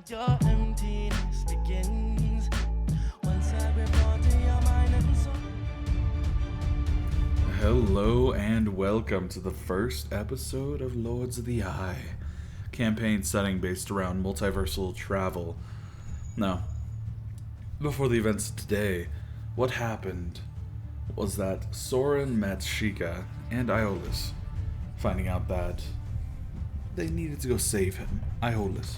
your emptiness begins. Once I report to your mind and soul. Hello and welcome to the first episode of Lords of the Eye, campaign setting based around multiversal travel. Now, before the events of today, what happened was that Soren met Sheikah and Iolis, finding out that they needed to go save him. Iolis.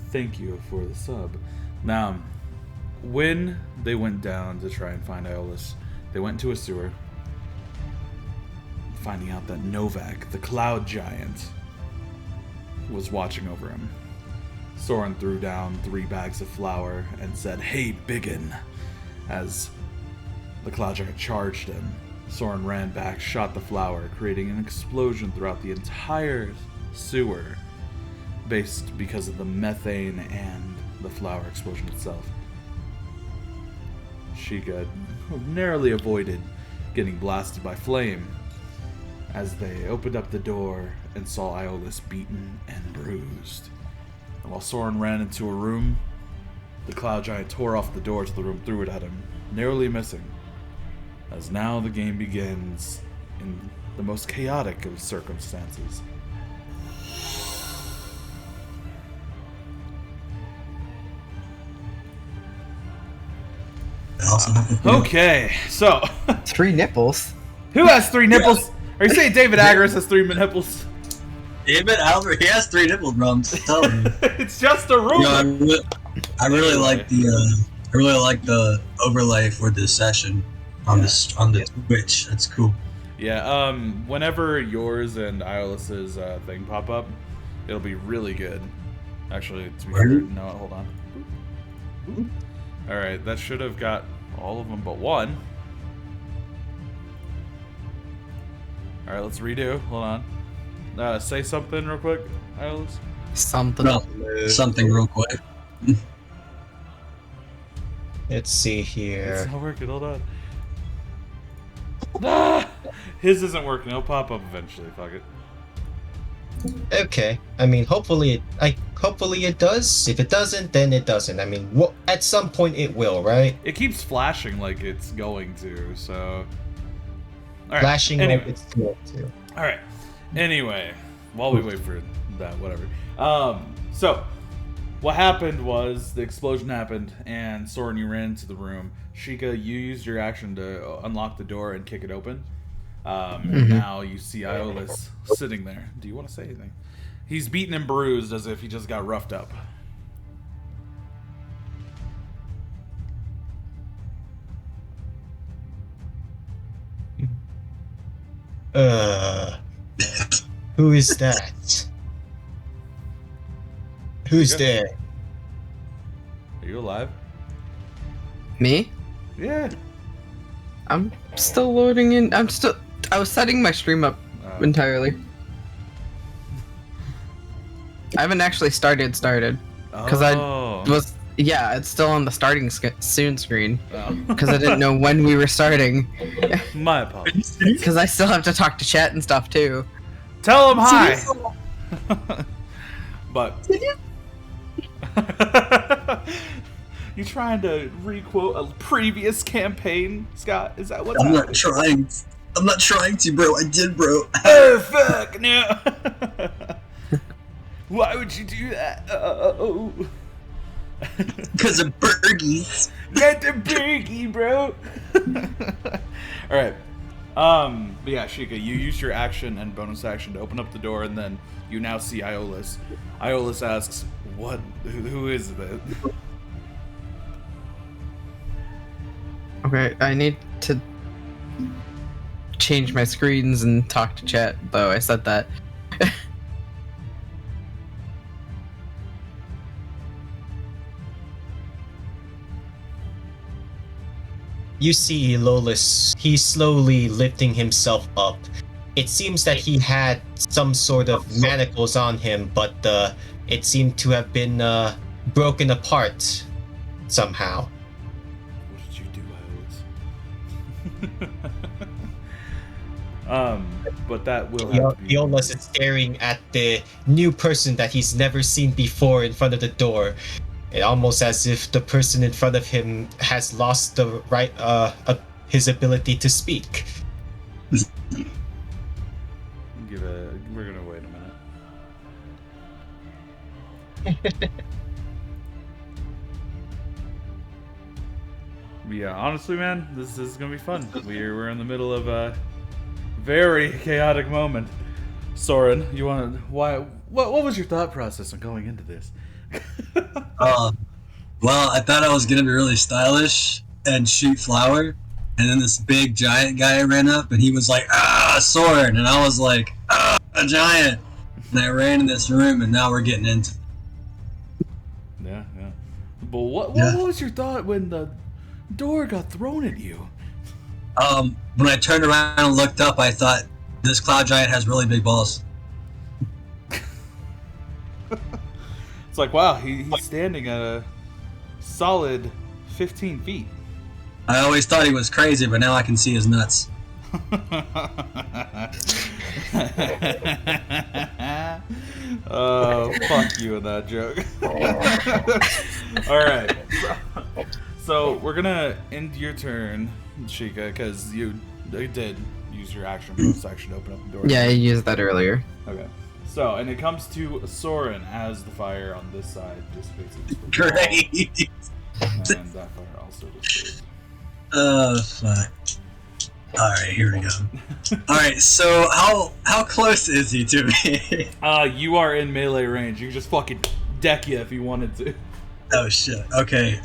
Thank you for the sub. Now, when they went down to try and find Iolis, they went to a sewer, finding out that Novak, the cloud giant, was watching over him. Soren threw down 3 bags of flour and said, "Hey, biggin," as the cloud giant charged him. Soren ran back, shot the flour, creating an explosion throughout the entire sewer, based because of the methane and the flour explosion itself. Sheikah narrowly avoided getting blasted by flame as they opened up the door and saw Iolis beaten and bruised. And while Soren ran into a room, the cloud giant tore off the door to the room, threw it at him, narrowly missing. As now the game begins in the most chaotic of circumstances. Okay, so 3 nipples. who has 3 nipples? Are you saying David Agris has 3 nipples? David Albert, he has 3 nipples, bro. I'm just telling you. It's just a rumor. I really like the overlay for this session on the Twitch. That's cool. Yeah. Whenever yours and Iolis's thing pop up, it'll be really good. Actually, to be fair, no, hold on. All right, that should have got all of them but one. All right, let's redo. Hold on. Say something real quick, Iolis. Something. No, something real quick. Let's see here. It's not working. Hold on. Ah! His isn't working. It'll pop up eventually. Fuck it. Okay. I mean, hopefully it does. If it doesn't, then it doesn't. I mean, at some point it will, right? It keeps flashing like it's going to. So. All right. Flashing anyway. like it's going to. All right. Anyway, while we wait for that, whatever. So, what happened was the explosion happened, and Soren, you ran into the room. Sheikah, you used your action to unlock the door and kick it open. And now you see Iolis sitting there. Do you want to say anything? He's beaten and bruised as if he just got roughed up. Who is that? Who's there? Are you alive? Me? Yeah. I'm still loading in. I was setting my stream up entirely. I haven't actually started. Because it's still on the starting soon screen. Because I didn't know when we were starting. My apologies. Because I still have to talk to chat and stuff too. Tell him hi! But... You trying to re-quote a previous campaign, Scott? Is that what's happening? I'm not trying to, bro. I did, bro. Oh, fuck, no! Why would you do that? Oh. Because of Bergies. Get the Bergie, bro! Alright. But yeah, Sheikah, you used your action and bonus action to open up the door, and then you now see Iolis. Iolis asks, who is this? Okay, I need to change my screens and talk to chat, though I said that. You see Lolis, he's slowly lifting himself up. It seems that he had some sort of manacles on him, but it seemed to have been broken apart somehow. What did you do, Iolis? But that will have to be... Aeolus is staring at the new person that he's never seen before in front of the door. It almost as if the person in front of him has lost the right, his ability to speak. We're gonna wait a minute. Yeah, honestly, man, this is gonna be fun. We're in the middle of a very chaotic moment. Soren, you want to? What was your thought process on going into this? Well, I thought I was gonna be really stylish and shoot flower, and then this big giant guy ran up, and he was like, "Ah, sword," and I was like, "Ah, a giant," and I ran in this room, and now we're getting into. Yeah. But what was your thought when the door got thrown at you? When I turned around and looked up, I thought this cloud giant has really big balls. It's like, wow, he's standing at a solid 15 feet. I always thought he was crazy, but now I can see his nuts. Oh, fuck you with that joke. Alright. So, we're gonna end your turn, Sheikah, because you did use your action bonus action to open up the door. Yeah, I used that earlier. Okay. So, and it comes to Soren as the fire on this side dissipates. Great! And that fire also dissipates. Oh, fuck. Alright, here we go. Alright, so how close is he to me? You are in melee range. You can just fucking deck you if you wanted to. Oh, shit. Okay,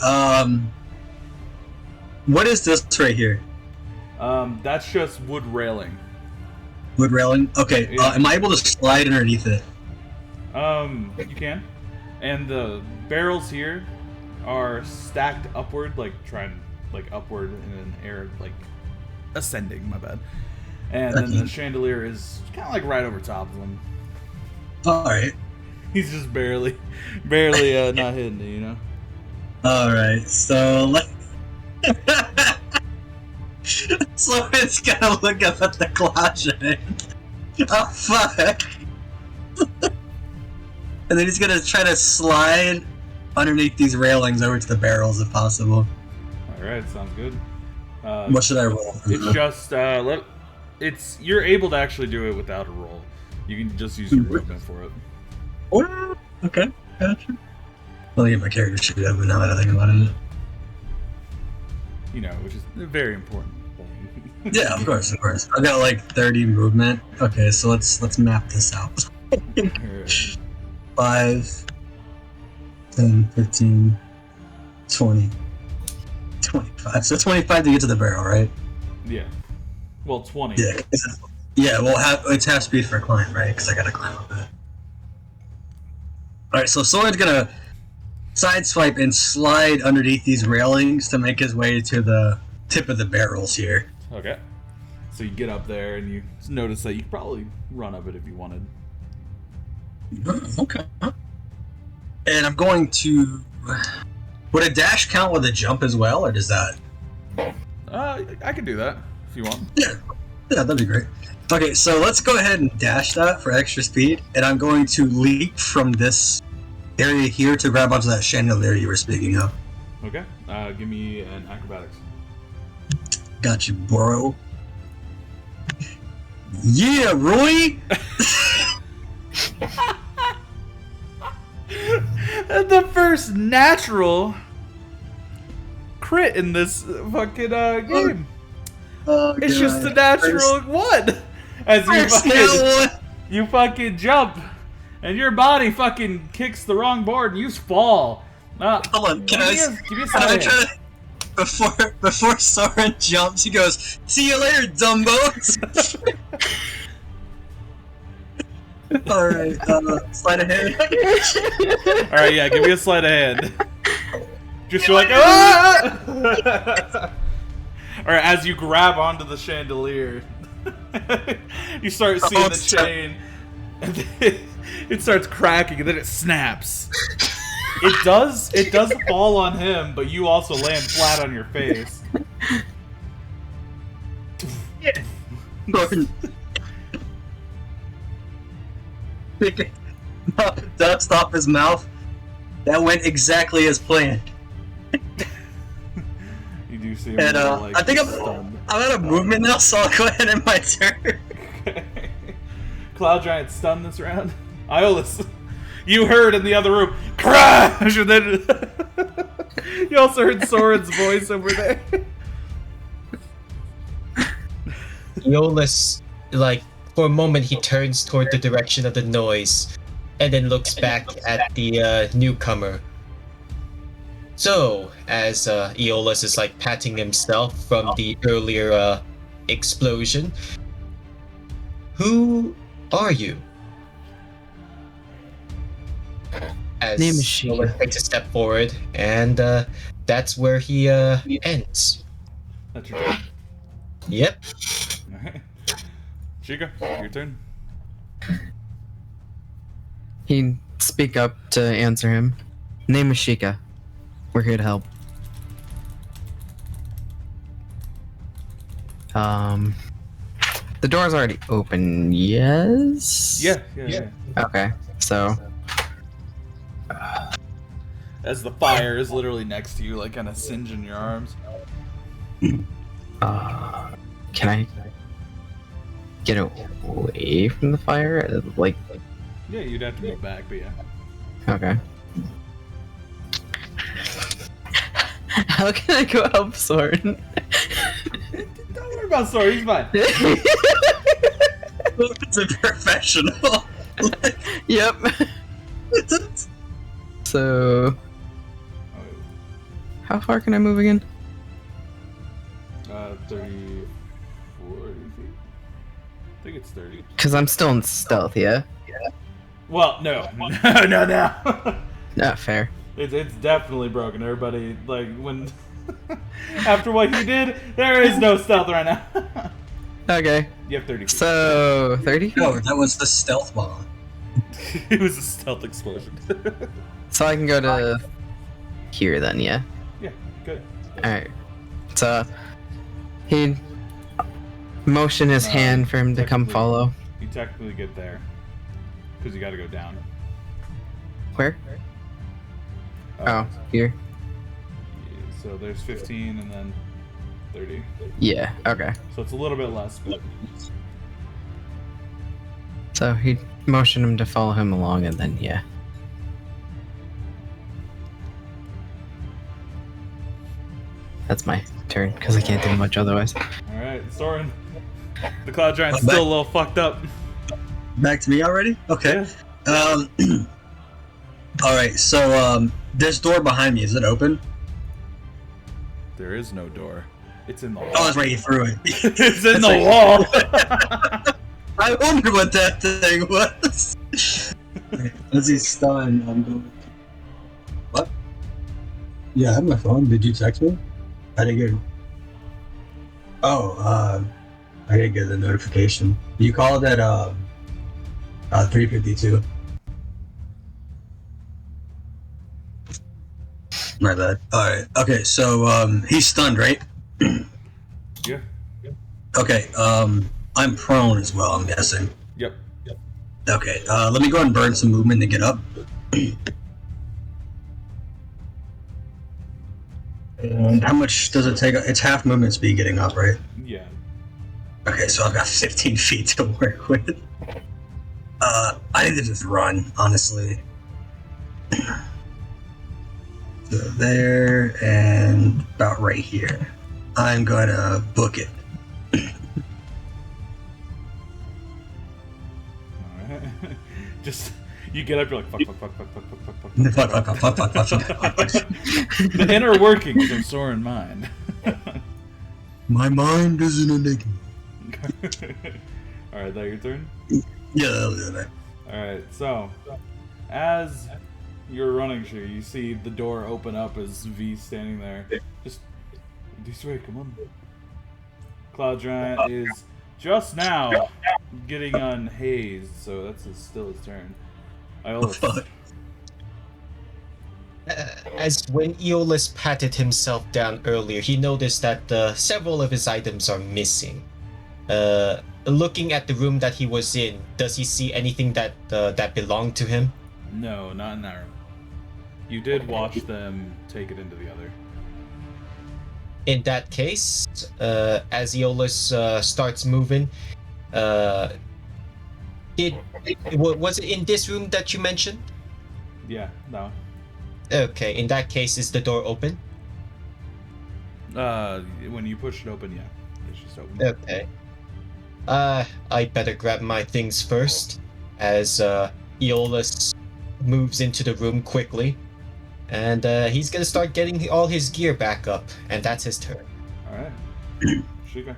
what is this right here? That's just wood railing. Wood railing? Okay, Yeah. am I able to slide underneath it? You can. And the barrels here are stacked upward, like upward in an air, like ascending, my bad. And then the chandelier is kind of like right over top of him. Alright. He's just barely not hitting it, you know? Alright, so so it's gonna look up at the cloud giant. Oh, fuck. And then he's gonna try to slide underneath these railings over to the barrels if possible. Alright, sounds good. What should I roll? It's just, you're able to actually do it without a roll. You can just use your movement for it. Okay, gotcha. Let me get my character sheet up, but now that I think about it. You know, which is a very important thing. Yeah, of course. I got like 30 movement. Okay, so let's map this out. Alright. 5, 10, 15, 20, 25. So 25 to get to the barrel, right? Yeah. Well, 20. Yeah, well, it's half speed for a climb, right? Because I gotta climb up it. Alright, so Soren's gonna sideswipe and slide underneath these railings to make his way to the tip of the barrels here. Okay. So you get up there and you notice that you could probably run up it if you wanted. Okay. And I'm going to... Would a dash count with a jump as well, or does that... I could do that if you want. Yeah, that'd be great. Okay, so let's go ahead and dash that for extra speed, and I'm going to leap from this area here to grab onto that chandelier you were speaking of. Okay. Give me an acrobatics. Got you, bro. Yeah, Roy! The first natural crit in this fucking game. Oh, It's God. just a natural one. As you fucking jump, and your body fucking kicks the wrong board, and you fall. Hold on, give me a can side I hand. try to... Before Soren jumps, he goes, "See you later, Dumbo." Alright, sleight of hand. Alright, yeah, give me a sleight of hand. Just like, ah! Alright, as you grab onto the chandelier, you start seeing the chain, and then it starts cracking, and then it snaps. It does fall on him, but you also land flat on your face. picking up dust off his mouth. That went exactly as planned. You do see him And like, I think stunned. I'm out of movement now, so I'll go ahead and my turn. Okay. Cloud Giant stunned this round. Iolus, you heard in the other room, crash! And then you also heard Soren's voice over there. Aeolus, like, for a moment, he turns toward the direction of the noise, and then looks back at the newcomer. So, as Aeolus is like patting himself from the earlier explosion, who are you? As Name is Sheikah. Aeolus takes a step forward, and that's where he ends. That's your turn. Yep. Alright. Chica, your turn. He'd speak up to answer him. Name is Sheikah. We're here to help. The door's already open, yes? Yeah. Okay, so As the fire is literally next to you, like kind of singeing your arms. can I get away from the fire? Like, Yeah, you'd have to move back, but yeah. okay. How can I go help Soren? Don't worry about Soren, he's fine. It's a professional. Yep. So, how far can I move again? 30, 40 feet? I think it's 30. Because I'm still in stealth, yeah? Well, no. No. Not fair. It's definitely broken. Everybody, like, when... After what you did, there is no stealth right now. Okay. You have 30 feet. So, 30? No, that was the stealth bomb. It was a stealth explosion. So I can go to here then, yeah? Yeah, good. Alright. So, he'd motion his hand for him to come technically- follow. You technically get there. Because you gotta go down. Where? Oh, here. So there's 15 and then 30. Yeah, okay. So it's a little bit less, but... So he'd motion him to follow him along and then, yeah. That's my turn, because I can't do much otherwise. Alright, Soren. The Cloud Giant's still a little fucked up. Back to me already? Okay. Yeah. Alright, so, this door behind me, is it open? There is no door. It's in the wall. Oh, that's right, you threw it. It's in the wall! I wondered what that thing was. As he's stunned, I'm going... What? Yeah, I have my phone. Did you text me? I didn't get it. Oh, I didn't get the notification. You called at, 3:52. My bad. Alright, okay, so, he's stunned, right? Yeah. Okay, I'm prone as well, I'm guessing. Yep. Okay, let me go ahead and burn some movement to get up. And how much does it take? It's half movement speed getting up, right? Yeah. Okay, so I've got 15 feet to work with. I need to just run, honestly. So there, and about right here. I'm gonna book it. Alright. Just... You get up, you're like, fuck. The inner workings of Soren mind. My mind is an enigma. Alright, that your turn? Yeah, that'll do that. Alright, so... As you're running, Shu, you see the door open up as V's standing there. Just... This way, come on. Cloud Giant is just now getting unhazed, so that's still his turn. Fuck. As when Aeolus patted himself down earlier, he noticed that several of his items are missing. Looking at the room that he was in, does he see anything that belonged to him? No, not in that room. You did watch them take it into the other. In that case, as Aeolus starts moving, was it in this room that you mentioned? Yeah, no. Okay, in that case, is the door open? When you push it open, yeah, it's just open. Okay. I better grab my things first, as Aeolus moves into the room quickly, and he's gonna start getting all his gear back up, and that's his turn. All right, Sheikah.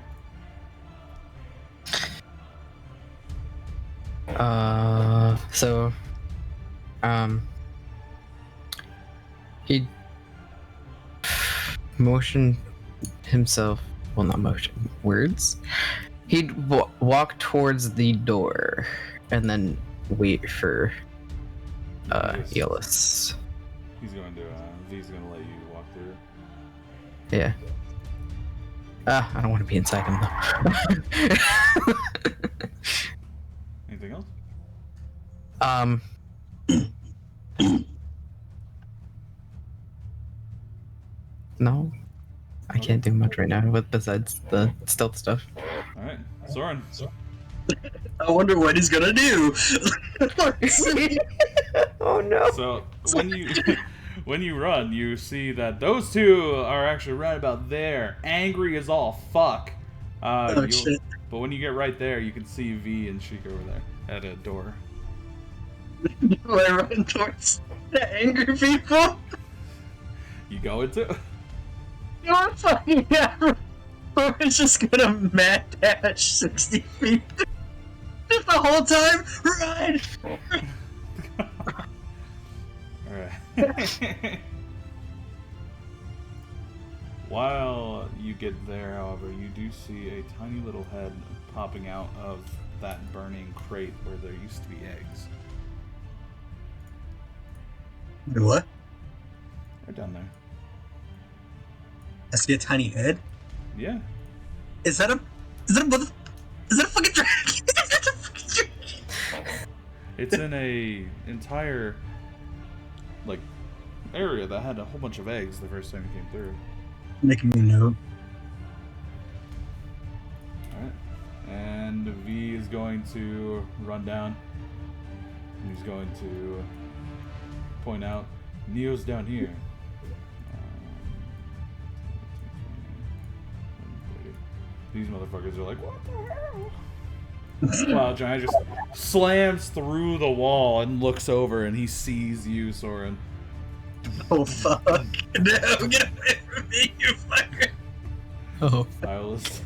So, he motioned himself. Well, not motion. Words. He'd walk towards the door and then wait for Aeolus. He's going to. V's going to let you walk through. Yeah. I don't want to be inside him though. Anything else? No, I can't do much right now. Besides the stealth stuff. All right, Soren. I wonder what he's gonna do. Oh no! So when you run, you see that those two are actually right about there, angry as all fuck. Shit. But when you get right there, you can see V and Sheikah over there at a door. Do I run towards the angry people? You go into. You're fucking never. We're just gonna mad dash 60 feet. Just the whole time. Run. Alright. While you get there, however, you do see a tiny little head popping out of that burning crate where there used to be eggs. What? Right down there. I see a tiny head. Yeah. Is that a fucking dragon? It's in a entire like area that had a whole bunch of eggs the first time you came through. Making me know. Alright. And V is going to run down. And he's going to point out Neo's down here. These motherfuckers are like, what the hell? Wow, Giant just slams through the wall and looks over and he sees you, Soren. Oh fuck. No, get away from me, you fucker. Oh. Silas.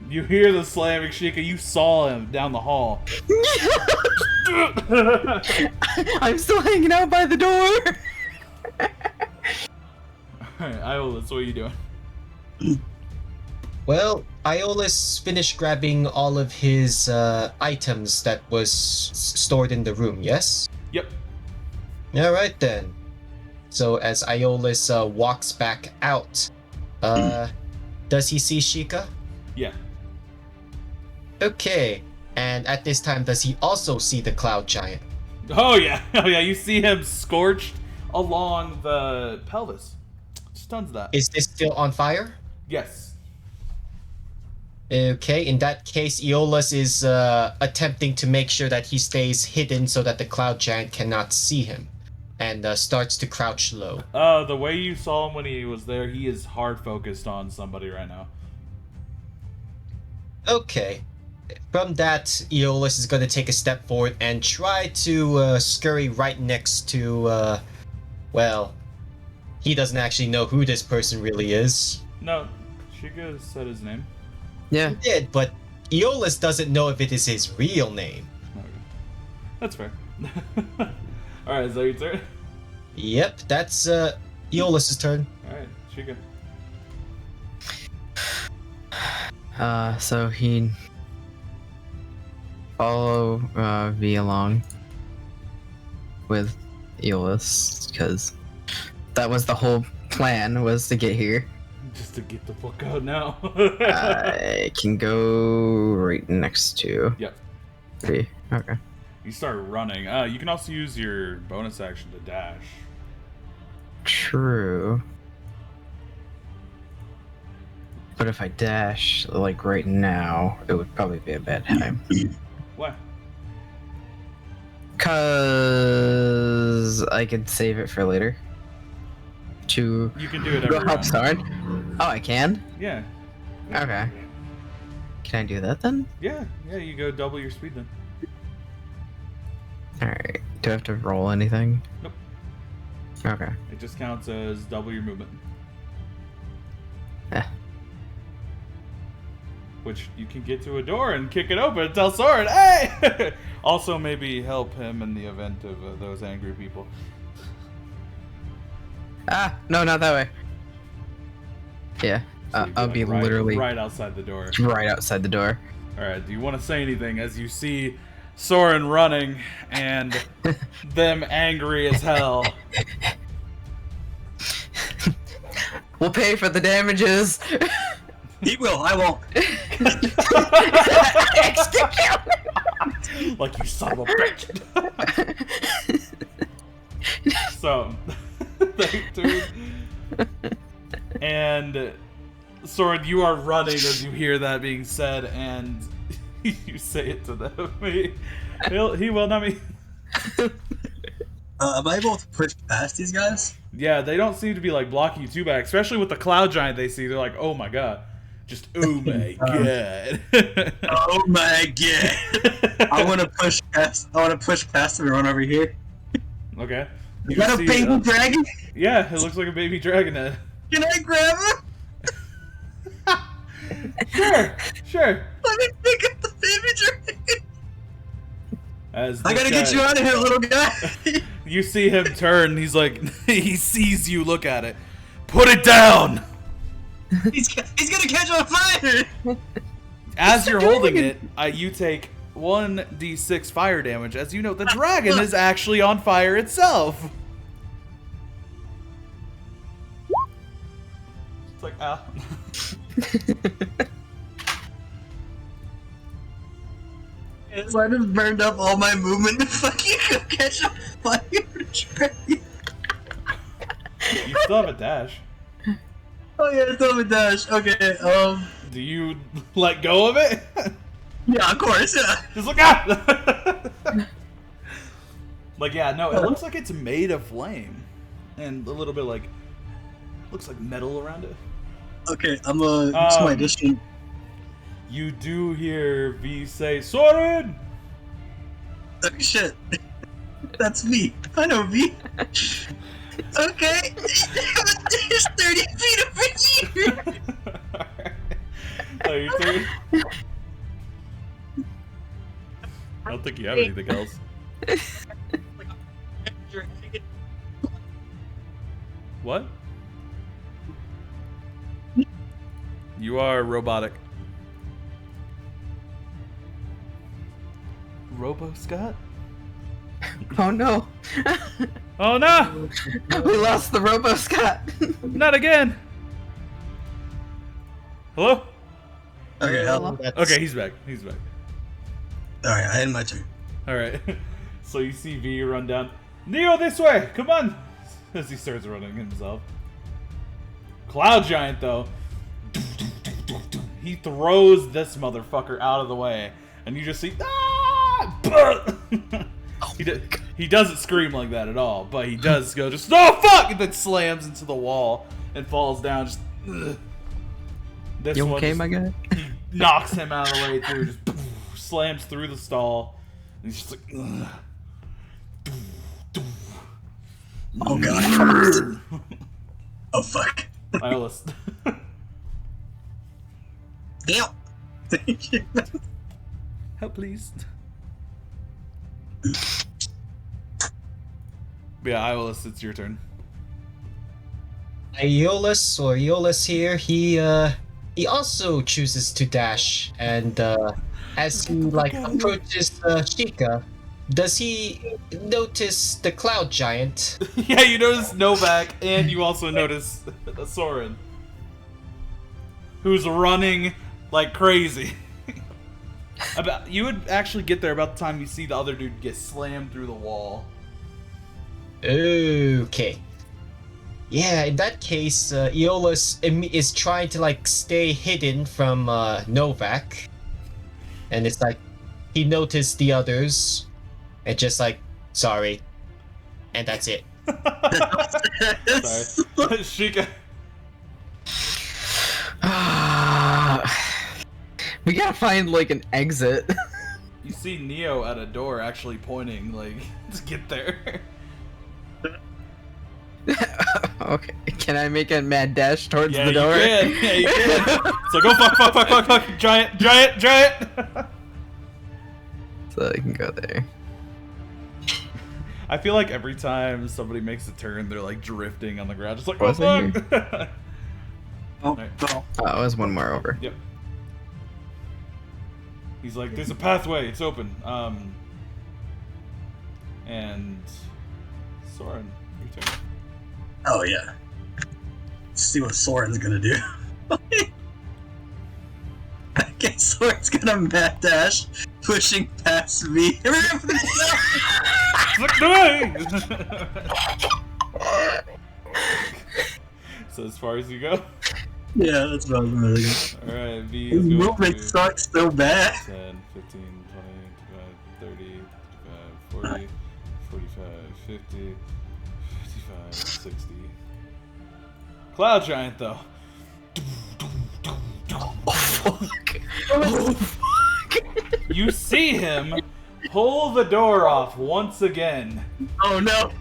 You hear the slamming, Sheikah. You saw him down the hall. I'm still hanging out by the door. Alright, Iolus, what are you doing? Well, Aeolus finished grabbing all of his items that was stored in the room, yes? Yep. Alright then. So as Aeolus walks back out, does he see Sheikah? Yeah. Okay. And at this time, does he also see the Cloud Giant? Oh yeah. Oh yeah, you see him scorched along the pelvis. Just tons of that. Is this still on fire? Yes. Okay, in that case, Aeolus is attempting to make sure that he stays hidden so that the Cloud Giant cannot see him, and starts to crouch low. The way you saw him when he was there, he is hard focused on somebody right now. Okay. From that, Aeolus is going to take a step forward and try to scurry right next to, well, he doesn't actually know who this person really is. No, Sheikah said his name. Yeah. He did, but Aeolus doesn't know if it is his real name. Okay. That's fair. Alright, is that your turn? Yep, that's Aeolus's turn. Alright, Sheikah. So he follow V along with Aeolus because that was the whole plan, was to get here. Just to get the fuck out now. I can go right next to Yep. V. Okay. You start running. You can also use your bonus action to dash. True. But if I dash, like right now, it would probably be a bad time. What? Cause I could save it for later. To You can do it go every help round. Soren. Oh, I can? Yeah. Okay. Can I do that then? Yeah. You go double your speed then. Alright. Do I have to roll anything? Nope. Okay. It just counts as double your movement. Eh. Which you can get to a door and kick it open and tell Soren, hey! Also, maybe help him in the event of those angry people. Ah, no, not that way. Yeah. So you'd I'll be like literally right outside the door. right outside the door. Alright, do you want to say anything as you see Soren running and them angry as hell? We'll pay for the damages. He will. I won't. Like, you son of a bitch. So, dude. And Soren, you are running as you hear that being said, and you say it to them. He will not be. Am I able to push past these guys? Yeah, they don't seem to be like blocking you too bad, especially with the cloud giant they see. They're like, oh my god. Just, oh my god. Oh my god! I want to push past. I want to push past them and run over here. Okay. Is that a see, baby dragon? Yeah, it looks like a baby dragon head. Can I grab him? Sure. Let me pick up the baby dragon. As I this gotta get guy- you out of here, little guy. You see him turn, he's like, he sees you look at it. Put it down! he's gonna catch on fire. As you're holding it, you take 1d6 fire damage. As you know, the dragon is actually on fire itself. It's like, ah. So I just burned up all my movement to fucking go catch on fire. You still have a dash. Oh yeah, it's on the dash. Okay, Do you let go of it? yeah, of course, yeah. Just look out! Like, yeah, no, it looks like it's made of flame. And a little bit like, looks like metal around it. Okay, I'm use my addition. You do hear V say, Soren! Oh shit. That's me. I know V. Okay. There's 30 feet over here. So your turn. I don't think you have anything else. What? You are robotic. Robo Scott? Oh no. Oh no! We lost the Robo Scott. Not again! Hello? Okay, Hello? Okay, he's back. He's back. Alright, I had my turn. Alright. So you see V run down. Neo, this way! Come on! As he starts running himself. Cloud Giant, though. He throws this motherfucker out of the way. And you just see. Ah! He doesn't scream like that at all, but he does go just, oh fuck! And then slams into the wall and falls down. Just. This You one okay, just- my guy? He knocks him out of the way through, just slams through the stall. And he's just like, ugh. Oh god. Oh fuck. Iolus. Damn. Thank you. Help, please. Yeah, Iolus, it's your turn. Aeolus or Aeolus here, he also chooses to dash, and as he approaches Sheikah, does he notice the cloud giant? Yeah, you notice Novak, and you also notice Soren. who's running like crazy. You would actually get there about the time you see the other dude get slammed through the wall. Okay. Yeah, in that case, Aeolus is trying to like stay hidden from Novak, and it's like he noticed the others, and just like sorry, and that's it. Sorry, Sheikah. We gotta find like an exit. You see Neo at a door actually pointing like to get there. Okay, can I make a mad dash towards Yeah, the door? you can. Yeah, you can. So go fuck, giant. So I can go there. I feel like every time somebody makes a turn, they're like drifting on the ground, just like Was oh it fuck. Oh, Right. oh. Oh, it was one more over. Yep. He's like, there's a pathway, it's open. And Soren, your turn. Oh yeah. Let's see what Soren's gonna do. I guess Soren's gonna mad dash, pushing past me. Look away! So as far as you go? Yeah, that's what I was really good. Alright, V His is going movement to sucks so bad. 10, 15, 20, 25, 30, 35, 40, 45, 50, 55, 60. Cloud Giant, though. You see him pull the door off once again. Oh no!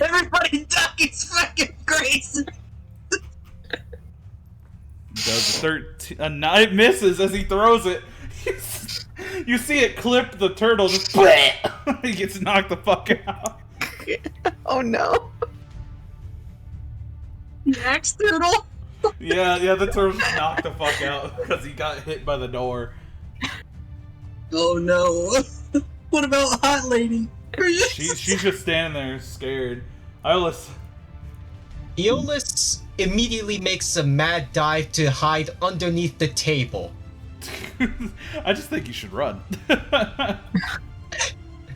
Everybody duck! It's fucking crazy! Does a 13. A 9 misses as he throws it. You see it clip the turtle, just he gets knocked the fuck out. Oh no! Axe turtle? Yeah, the turtle just knocked the fuck out because he got hit by the door. Oh no! What about Hot Lady? She's just standing there, scared. Iolus. Aeolus immediately makes a mad dive to hide underneath the table. I just think you should run.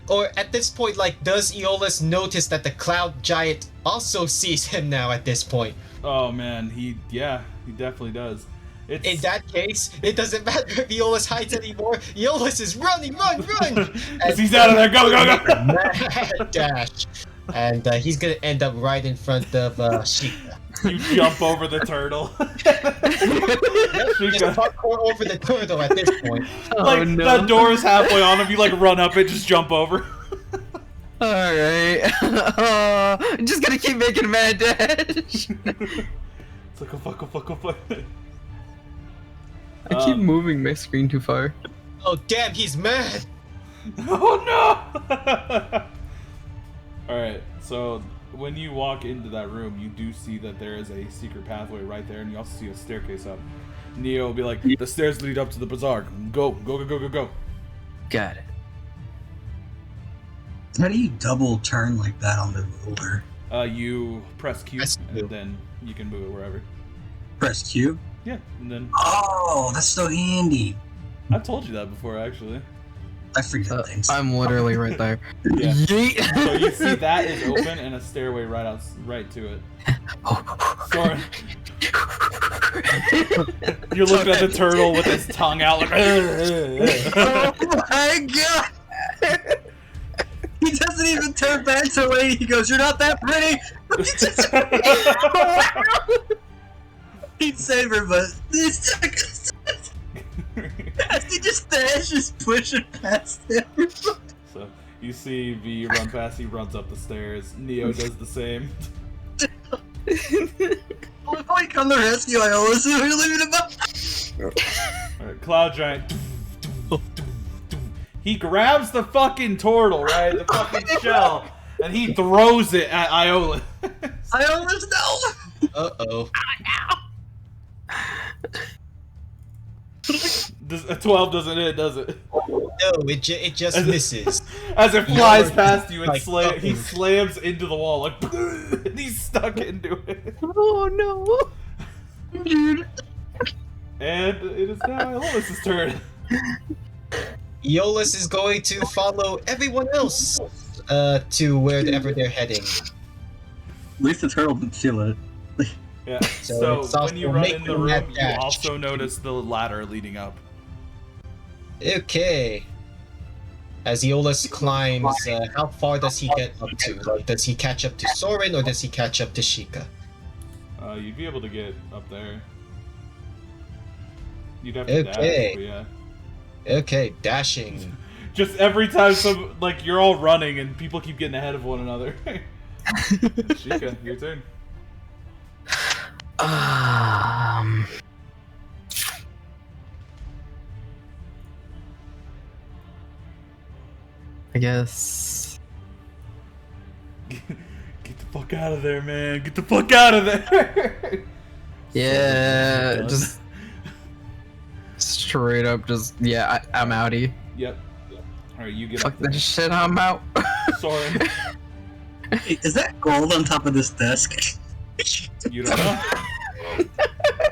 Or at this point, like, does Aeolus notice that the Cloud Giant also sees him now at this point? Oh man, he definitely does. It's... In that case, it doesn't matter if Aeolus hides anymore. Aeolus is running, run! As he's out of there, go! Mad dash. And he's gonna end up right in front of Sheikah. You jump over the turtle. Just parkour over the turtle at this point. Like, Oh no! that door is halfway on him, you like run up it, just jump over. Alright. I'm just gonna keep making a mad dash. It's like, oh fuck. I keep moving my screen too far. Oh damn, he's mad! Oh no! Alright, so when you walk into that room, you do see that there is a secret pathway right there, and you also see a staircase up. Neo will be like, the stairs lead up to the bazaar. Go. Got it. How do you double turn like that on the roller? You press Q, Press Q. and then you can move it wherever. Press Q? Yeah, and then... Oh, that's so handy. I've told you that before, actually. I forget things. I'm literally right there. Yeah. Yeet. So you see that is open, and a stairway right to it. Soren, you're looking at the turtle with his tongue out like... Oh my god! He doesn't even turn back to the lady. He goes, "You're not that pretty." He'd save her, but as he just dashes, pushing past him. So you see V run past, he runs up the stairs. Neo does the same. Before he come to rescue, I always leave him up. Alright, Cloud Giant. He grabs the fucking turtle, right? The fucking shell. And he throws it at Iola. I always know. Uh-oh. A 12 doesn't hit, does it? No, it just misses. As it flies Eolus past you and like, he slams into the wall like and he's stuck into it. Oh no! Dude. And it is now Aeolus' turn. Aeolus is going to follow everyone else to wherever they're heading. At least the turtle didn't feel it. Yeah. So So it's when you also run in the making that room, you dash. also notice the ladder leading up. Okay. As Aeolus climbs, how far does he get up to? Like, does he catch up to Soren or does he catch up to Sheikah? You'd be able to get up there. You'd have to dash, Okay. but yeah. Okay, dashing. Just every time you're all running and people keep getting ahead of one another. Sheikah, your turn. I guess. Get the fuck out of there, man. Get the fuck out of there. Yeah, Done. just straight up, just yeah. I'm outie. Yep. Alright, you get Fuck up that there. shit. I'm out. Soren, Hey, is that gold on top of this desk? you don't know.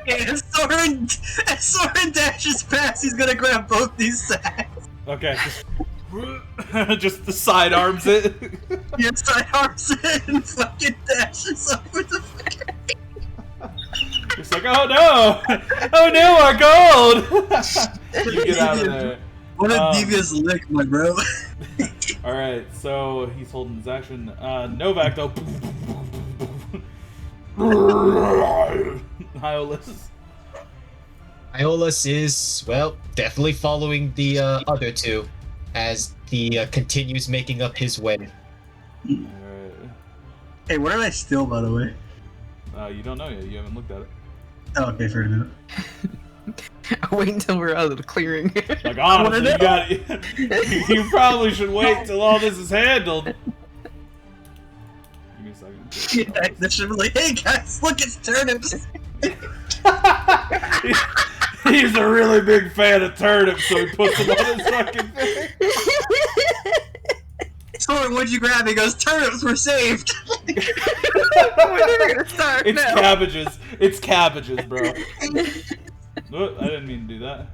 As Soren dashes past, he's gonna grab both these sacks. Okay, just the sidearms it. He sidearms it and fucking dashes over the fucking. It's like, oh no! Oh no, our gold! You get out of there. What a devious lick, my bro. Alright, so he's holding his action. Novak, though. Aeolus. Aeolus is, well, definitely following the other two as the continues making up his way. Alright. Hey, what did I steal, by the way? You don't know yet. You haven't looked at it. Oh, okay, fair enough. Wait until we're out of the clearing. Like, honestly, you probably should wait till all this is handled. Give me a second. Yeah, they should be like, hey guys, look, it's turnips. He's a really big fan of turnips, so he puts them on his fucking thing. Soren, what'd you grab? He goes, turnips were saved. We're never gonna start. It's no. cabbages. It's cabbages, bro. Oh, I didn't mean to do that.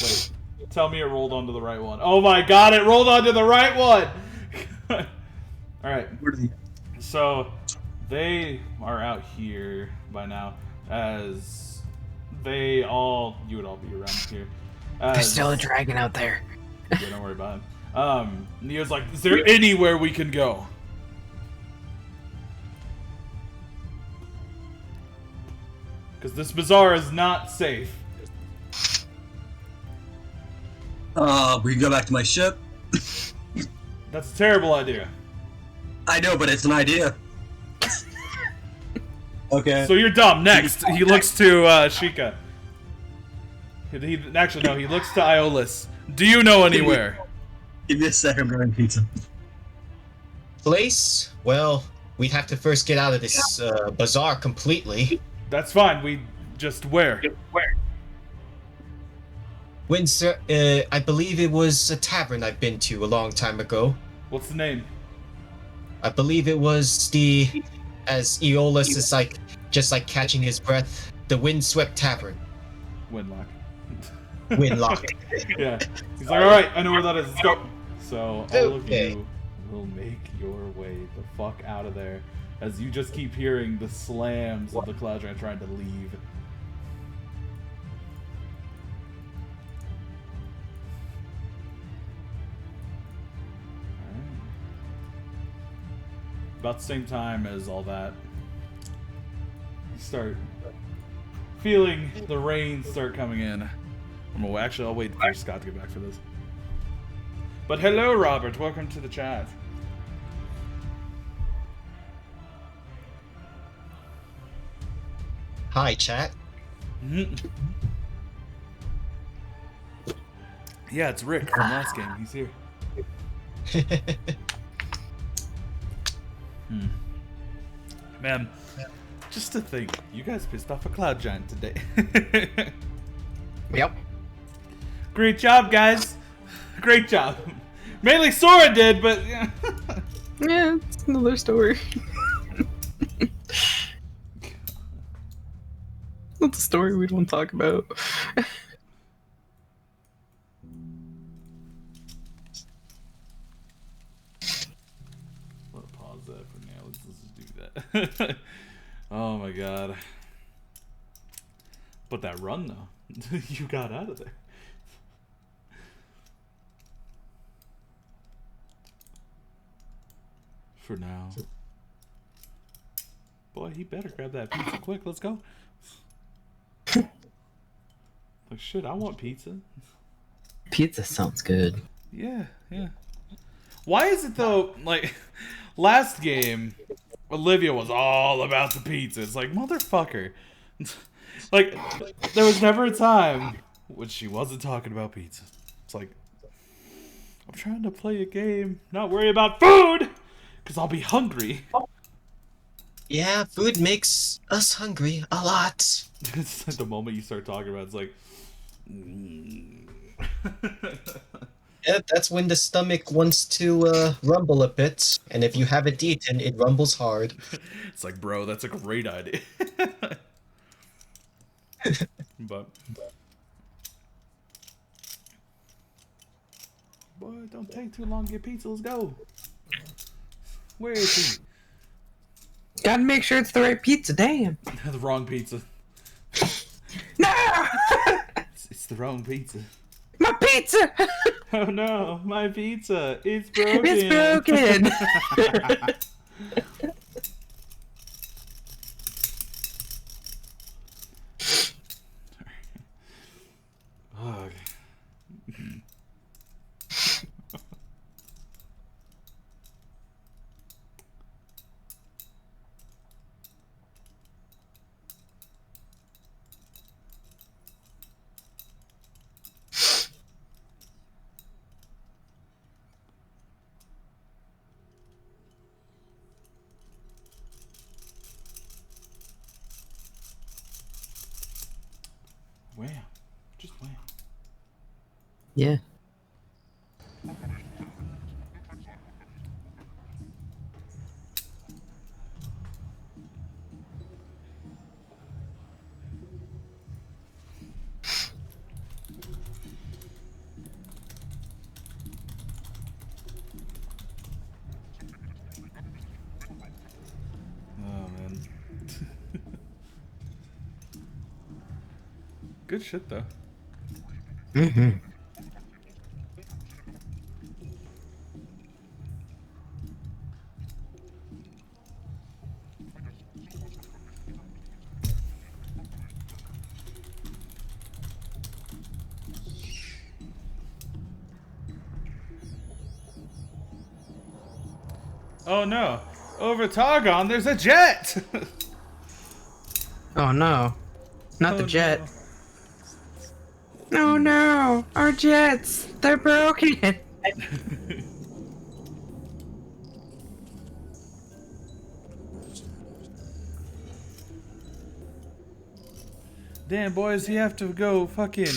Wait. Tell me it rolled onto the right one. Oh my god, it rolled onto the right one! Alright. Where did he? So, they are out here by now, as you would all be around here. There's still a dragon out there. Yeah, don't worry about him. Neo's like, is there anywhere we can go? Because this bazaar is not safe. We can go back to my ship. That's a terrible idea. I know, but it's an idea. Okay. So you're dumb. Next, he looks to Sheikah. Actually, no, he looks to Aeolus. Do you know anywhere? Give me a second, I'm grabbing pizza. Place? Well, we'd have to first get out of this bazaar completely. That's fine. We just where? Windsor, I believe it was a tavern I've been to a long time ago. What's the name? I believe it was as Aeolus is just catching his breath, the Windswept Tavern. Windlock. Windlock. Yeah. He's like, all right, I know where that is. Let's go. So all of Okay. you will make your way the fuck out of there, as you just keep hearing the slams of the Cloud Giant trying to leave. About the same time as all that, you start feeling the rain start coming in. I'll wait for Scott to get back for this. But hello, Robert. Welcome to the chat. Hi, chat. Yeah, it's Rick from last game. He's here. Man, just to think, you guys pissed off a Cloud Giant today. Yep. Great job, guys. Great job. Mainly Sora did, but yeah. Yeah, it's another story. That's a story we don't talk about. I'll pause that for now. Let's do that. Oh my god. But that run though, you got out of there. For now. Boy, he better grab that pizza quick. Let's go. Like shit, I want pizza. Pizza sounds good. Yeah, yeah. Why is it though, like, last game, Olivia was all about the pizza. It's like, motherfucker. Like, there was never a time when she wasn't talking about pizza. It's like, I'm trying to play a game, not worry about food, because I'll be hungry. Yeah, food makes us hungry a lot. It's like the moment you start talking about it, it's like, Yeah, that's when the stomach wants to rumble a bit, and if you haven't eaten, it rumbles hard. it's like, bro, that's a great idea. But boy, don't take too long to get pizza. Let's go. Where is he? Gotta make sure it's the right pizza. Damn. The wrong pizza. No! It's the wrong pizza. My pizza! Oh no, my pizza. It's broken. It's broken. Ugh. Wham. Just wham. Yeah. Oh man. Good shit though. Mm-hmm. Oh no. Over Targon, there's a jet! Oh no. Not Oh, the jet. no. Oh no! Our jets! They're broken! Damn, boys, you have to go fucking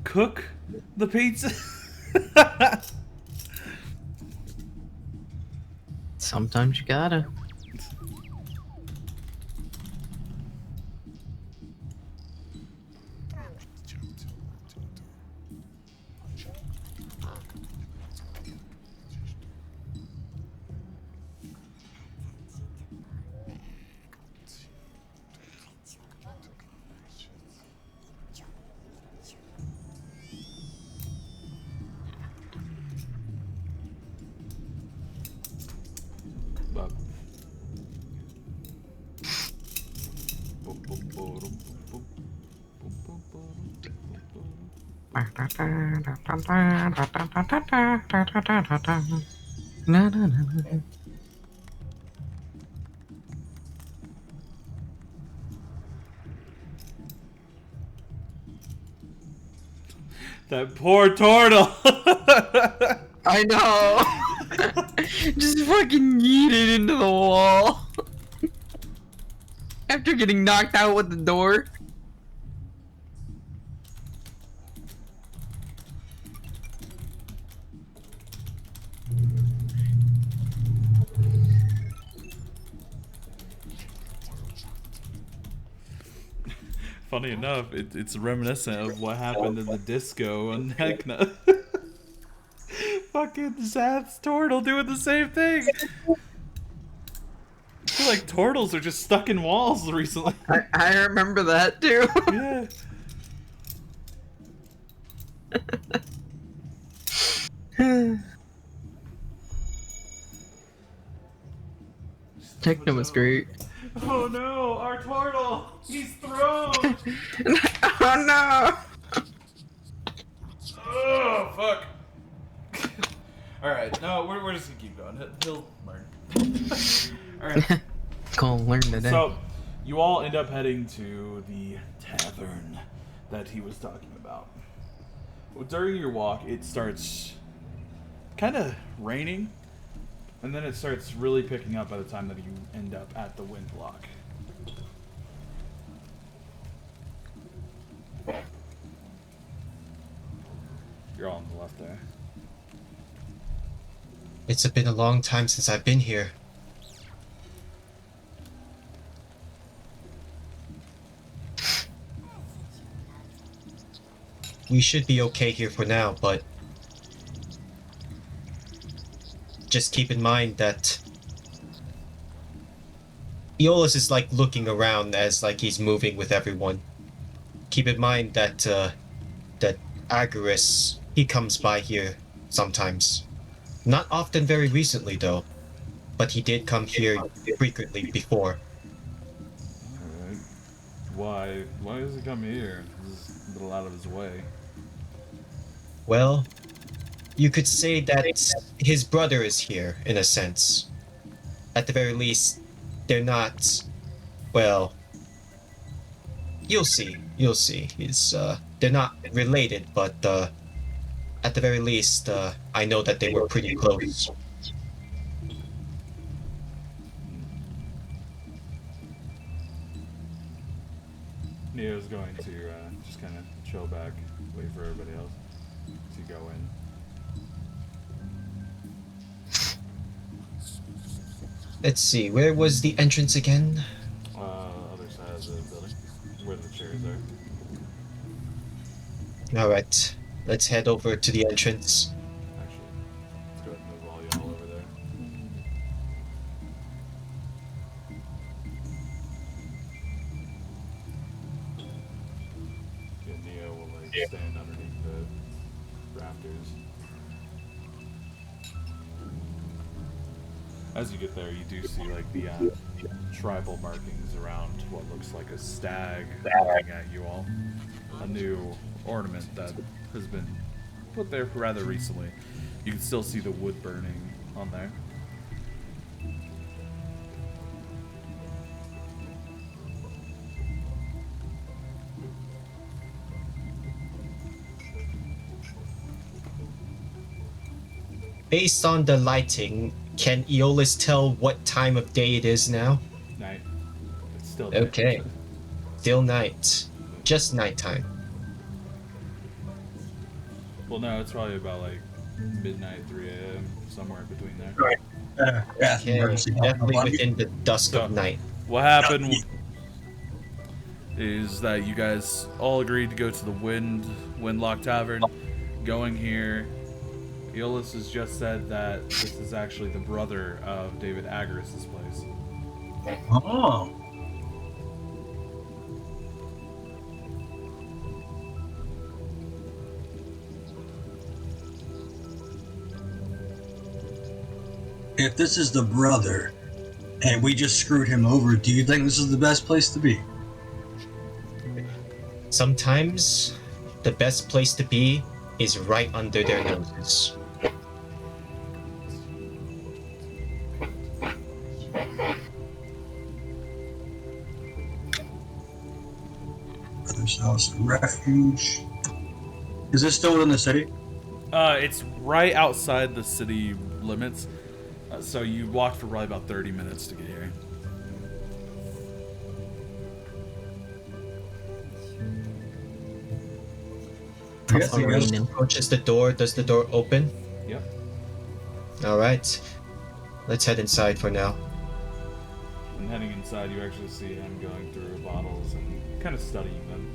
cook the pizza? Sometimes you gotta. But- Na, na, na, na. That poor turtle! I know! Just fucking yeeted into the wall. After getting knocked out with the door. Funny enough, it's reminiscent of what happened in the disco on Hegna. Fucking Zath's turtle doing the same thing. I feel like turtles are just stuck in walls recently. I remember that too. Yeah. Techno was great. Oh no, our turtle! He's thrown! Oh no! Oh, fuck. Alright, no, we're just gonna keep going. He'll learn. Alright. Gonna learn today. So, you all end up heading to the tavern that he was talking about. Well, during your walk, it starts kind of raining, and then it starts really picking up by the time that you end up at the Windlock. You're all on the left there. It's been a long time since I've been here. We should be okay here for now, but just keep in mind that Aeolus is like looking around as like he's moving with everyone. Keep in mind that that Agarus, he comes by here sometimes. Not often, very recently though, but he did come here frequently before. Alright. Why does he come here? He's a little out of his way. Well, you could say that his brother is here, in a sense. At the very least, they're not... well... You'll see. They're not related, but, at the very least, I know that they were pretty close. Neo's going to just kind of chill back, wait for everybody else to go in. Let's see, where was the entrance again? Other side of the building, where the chairs are. Alright, let's head over to the entrance. Actually, let's go ahead and move all y'all over there. Yeah, Neo will like stand underneath the rafters. As you get there, you do see like the tribal markings around what looks like a stag looking at you all. A new ornament that has been put there rather recently. You can still see the wood burning on there. Based on the lighting, can Aeolus tell what time of day it is now? Night. It's still night. Okay. Still night. Just nighttime. Well, no, it's probably about like midnight, 3 a.m., somewhere in between there. Yeah, Okay, emergency definitely button. within the dusk So- of night. What happened is that you guys all agreed to go to the Windlock Tavern. Going here, Aeolus has just said that this is actually the brother of David Agarus' place. Oh. If this is the brother, and we just screwed him over, do you think this is the best place to be? Sometimes, the best place to be is right under their noses. Brother's House of Refuge. Is this still within the city? It's right outside the city limits, so you walked for probably about 30 minutes to get here. I guess he goes- Approaches the door. Does the door open? Yep. Alright. Let's head inside for now. And heading inside, you actually see him going through bottles and kind of studying them.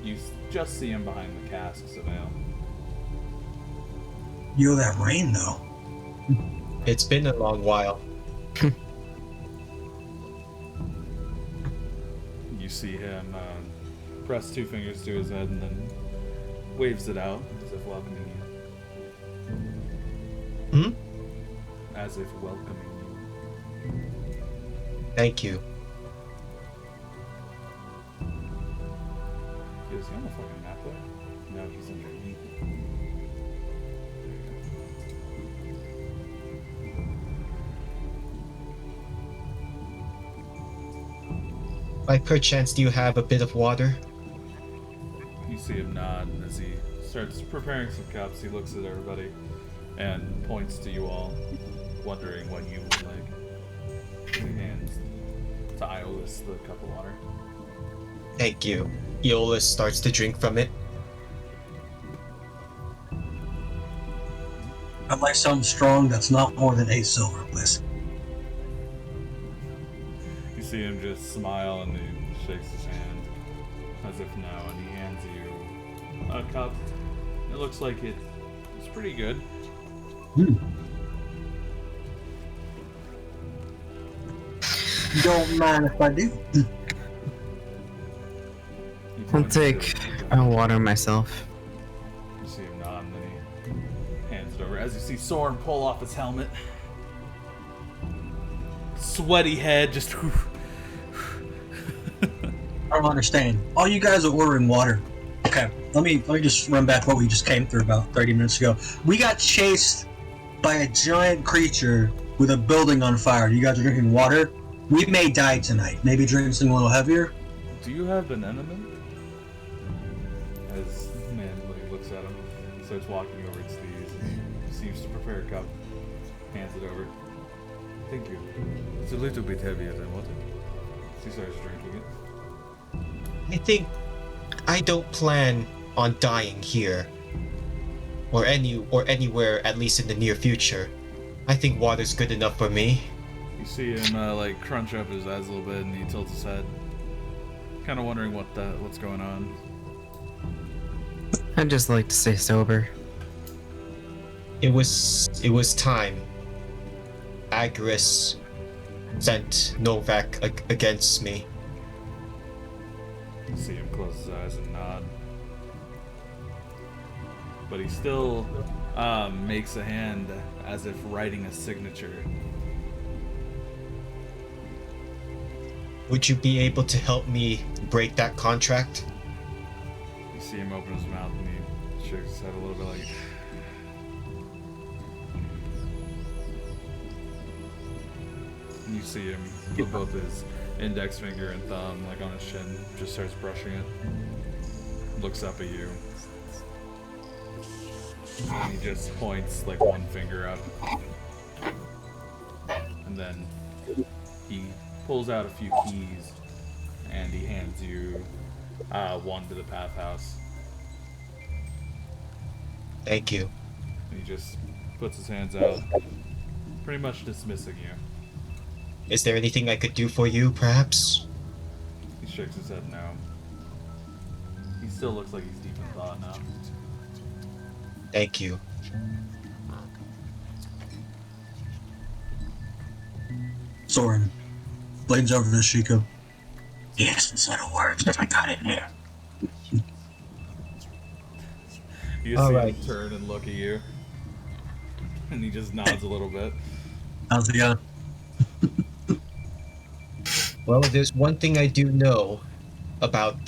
You just see him behind the casks of ale. Yo, that rain though. It's been a long while. You see him press 2 fingers to his head and then waves it out as if welcoming you. Hmm? As if welcoming you. Thank you. Is he on the fucking map there? No, he's underneath. By perchance, do you have a bit of water? You see him nod, and as he starts preparing some cups, he looks at everybody and points to you all, wondering what you would like. He hands to Iolus the cup of water. Thank you. Aeolus starts to drink from it. I'd like something strong that's not more than 8 silver, please. You see him just smile and he shakes his hand as if no, and he hands you a cup. It looks like it's pretty good. Don't mind if I do. He I'll points to take it. water myself. You see him nod and then he hands it over. As you see Soren pull off his helmet. Sweaty head, just I don't understand. All you guys are ordering water. Okay, let me just run back what we just came through about 30 minutes ago. We got chased by a giant creature with a building on fire. You guys are drinking water. We may die tonight. Maybe drink something a little heavier. Do you have bananaman? As man looks at him, he starts walking over to these. He seems to prepare a cup, hands it over. Thank you. It's a little bit heavier than water. He starts drinking it. I think I don't plan on dying here. Or anywhere, at least in the near future. I think water's good enough for me. You see him like crunch up his eyes a little bit, and he tilts his head, kind of wondering what's going on. I'd just like to stay sober. It was time. Agris sent Novak against me. You see him close his eyes and nod, but he still makes a hand as if writing a signature. Would you be able to help me break that contract? You see him open his mouth and he shakes his head a little bit like. And you see him put both his index finger and thumb like on his chin, just starts brushing it. Looks up at you. And he just points like one finger up. And then he pulls out a few keys and he hands you one to the path house. Thank you. And he just puts his hands out, pretty much dismissing you. Is there anything I could do for you, perhaps? He shakes his head no. He still looks like he's deep in thought now. Thank you. Soren, blades over to Shiko. He hasn't said a word since I got in here. You All see right. him turn and look at you. And he just nods a little bit. How's it going? Well, there's one thing I do know about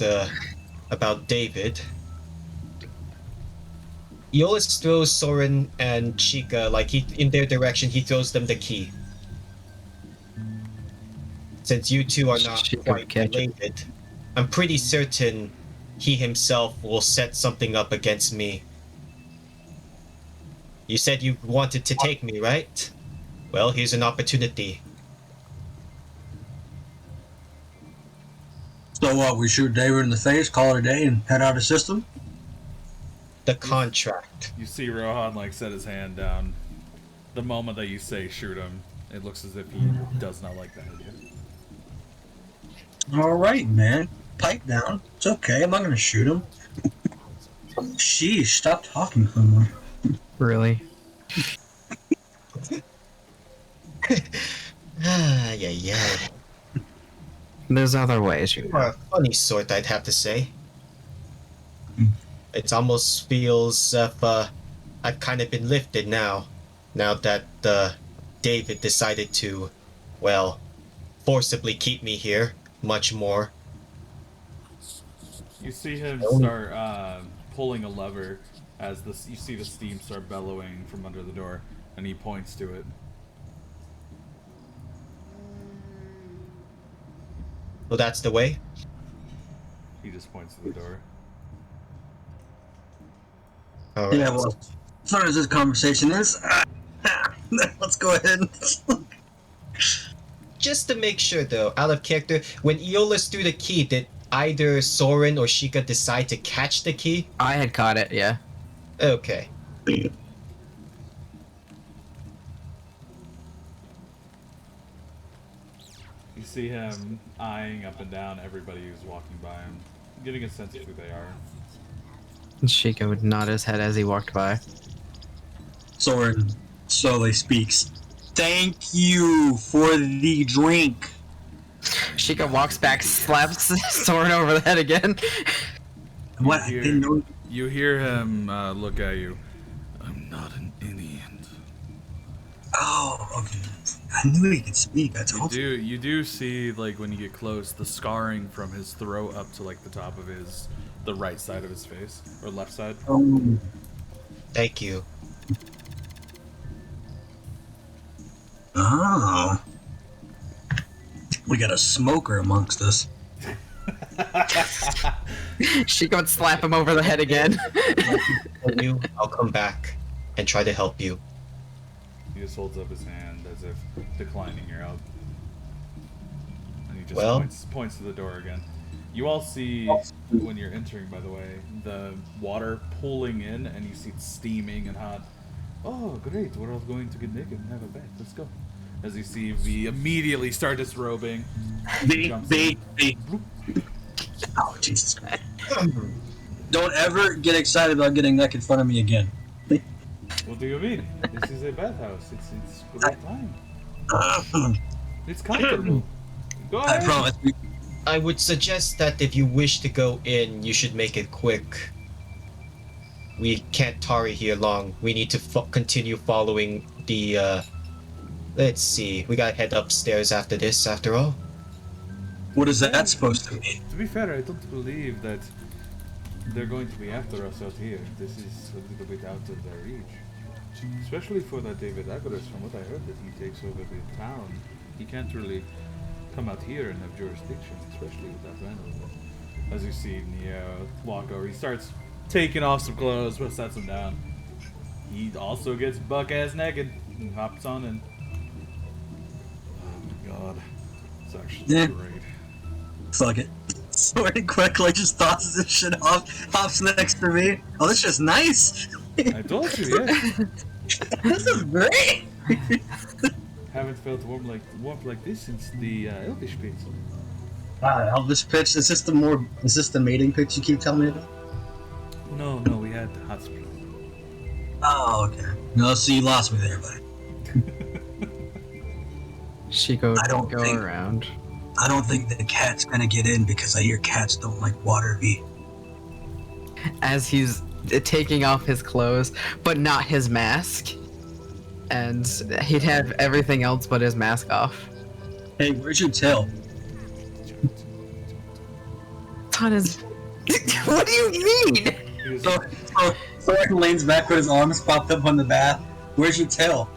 David. Aeolus throws Soren and Chica in their direction. He throws them the key. Since you two are not Chica quite catch it. related, I'm pretty certain he himself will set something up against me. You said you wanted to take me, right? Well, here's an opportunity. So what, we shoot David in the face, call it a day, and head out of the system? The contract. You see Rohan like set his hand down. The moment that you say shoot him, it looks as if he does not like that idea. All right, man. Pipe down. It's okay. I'm not gonna shoot him. Sheesh, stop talking so much. Really? Yeah. There's other ways you You are a funny sort, I'd have to say. It almost feels as if I've kind of been lifted now that David decided to, well, forcibly keep me here much more. You see him start pulling a lever as you see the steam start bellowing from under the door, and he points to it. Well, that's the way. He just points to the door. All right. Yeah, well, as far as this conversation is, let's go ahead. Just to make sure, though, out of character, when Aeolus threw the key, did either Soren or Sheikah decide to catch the key? I had caught it, yeah. Okay. You see him eyeing up and down everybody who's walking by him, getting a sense of who they are. Sheikah would nod his head as he walked by. Soren slowly speaks. Thank you for the drink. Sheikah walks back, slaps Soren over the head again. What? I didn't know. You hear him look at you. I'm not an idiot. Oh, okay. I knew he could speak. I told you. You do see, like, when you get close, the scarring from his throat up to, like, the top of the right side of his face, or left side. Oh. Thank you. Oh. We got a smoker amongst us. Sheikah would slap him over the head again. I'll come back and try to help you. He just holds up his hand as if declining your help. And he just Well- points to the door again. You all see, when you're entering, by the way, the water pooling in, and you see it steaming and hot. Oh, great, we're all going to get naked and have a bath. Let's go. As you see V immediately start disrobing. Jumps in. Oh, Jesus Christ. Don't ever get excited about getting naked in front of me again. What do you mean? This is a bathhouse. It's a great time. It's comfortable. Go I ahead. promise. I would suggest that if you wish to go in, you should make it quick. We can't tarry here long. We need to continue following the, let's see. We gotta head upstairs after this, after all. What is that supposed to mean? To be fair, I don't believe that they're going to be after us out here. This is a little bit out of their reach. Especially for that David Agaris, from what I heard, that he takes over the town. He can't really come out here and have jurisdiction, especially with that vandalism. As you see Neo walk over, he starts taking off some clothes, but sets them down. He also gets buck-ass naked and hops on and... Oh my god. It's actually Yeah. great. Fuck it. Soren quickly just tosses this shit off, hops next to me. Oh, this is nice. I told you, yeah. This is great. Haven't felt warm like this since the Elvish pit. Wow, Elvis pitch. Is this the mating pitch you keep telling me about? No, we had the hot spring. Oh, okay. No, so you lost me there, buddy. Sheikah I don't would go think- around. I don't think the cat's gonna get in because I hear cats don't like water. V. As he's taking off his clothes, but not his mask. And he'd have everything else but his mask off. Hey, where's your tail? It's on his... What do you mean? He was, Soren leans back with his arms popped up on the bath. Where's your tail?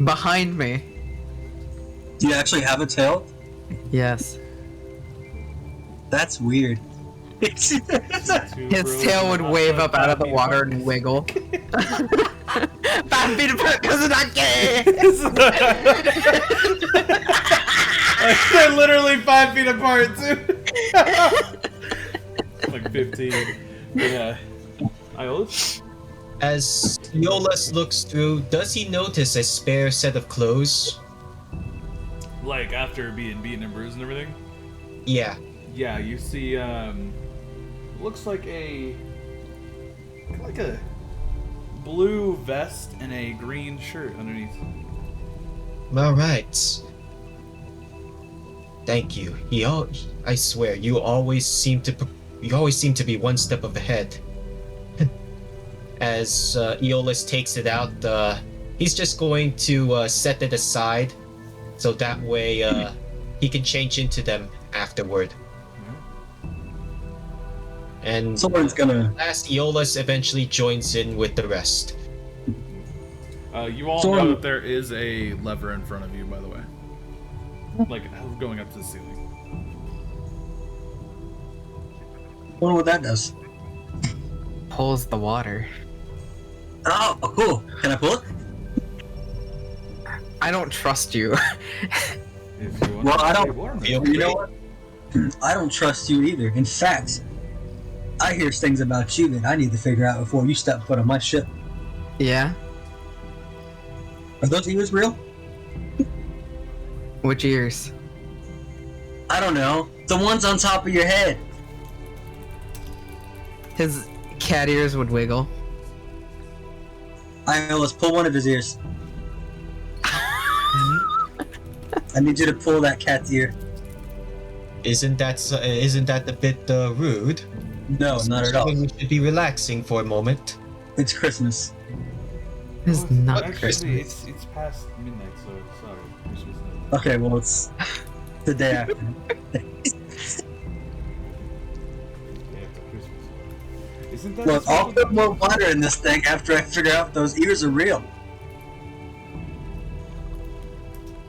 Behind me. Do you actually have a tail? Yes. That's weird. His tail would wave up out of the water and wiggle. 5 feet apart because it's not gay! They're literally 5 feet apart too. Like 15. Yeah. Iolus? As Aeolus looks through, does he notice a spare set of clothes? Like after being beaten and bruised and everything? Yeah. Yeah, you see, looks like a blue vest and a green shirt underneath. All right. Thank you. I swear, you always seem to be one step ahead. As Aeolus takes it out, he's just going to set it aside, so that way he can change into them afterward. And Someone's gonna. last, Aeolus eventually joins in with the rest. You all Soren- know that there is a lever in front of you, by the way. Like, going up to the ceiling. Wonder what that does. Pulls the water. Oh, cool. Can I pull it? I don't trust you. If you want Well, to I stay don't warm, feel- then. You know what? I don't trust you either. In fact, I hear things about you that I need to figure out before you step foot on my ship. Yeah? Are those ears real? Which ears? I don't know. The ones on top of your head. His cat ears would wiggle. Let's pull one of his ears. I need you to pull that cat's ear. Isn't that a bit rude? No, not at all. We should be relaxing for a moment. It's Christmas. It's not Actually, Christmas. it's past midnight, so sorry. Christmas night. Okay, well, it's the day after. Day after Christmas. Isn't that Look, the I'll special- put more water in this thing after I figure out if those ears are real.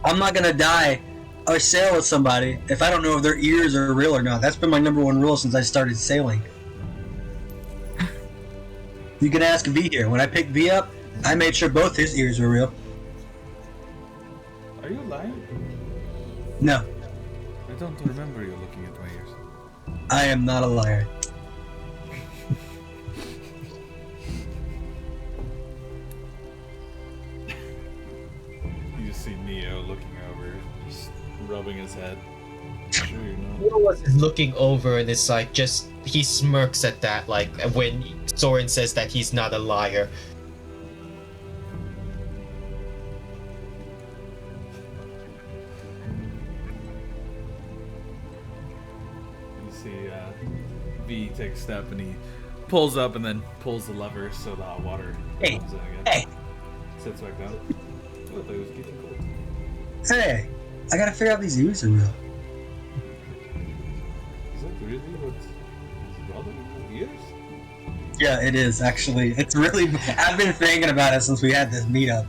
I'm not gonna die or sail with somebody if I don't know if their ears are real or not. That's been my #1 rule since I started sailing. You can ask V here. When I picked V up, I made sure both his ears were real. Are you lying? No, I don't remember you looking at my ears. I am not a liar. You just see Neo looking over, just rubbing his head. Sure you're not. Aeolus is looking over and it's like he smirks at that, like when Soren says that he's not a liar. You see V take a step and he pulls up and then pulls the lever so the hot water Hey, comes in again. hey. Sits back down. Oh, I thought it was getting cold. Hey, I gotta figure out if these ears are real. Is that really what his brother ears? Yeah, it is actually. It's really. I've been thinking about it since we had this meetup.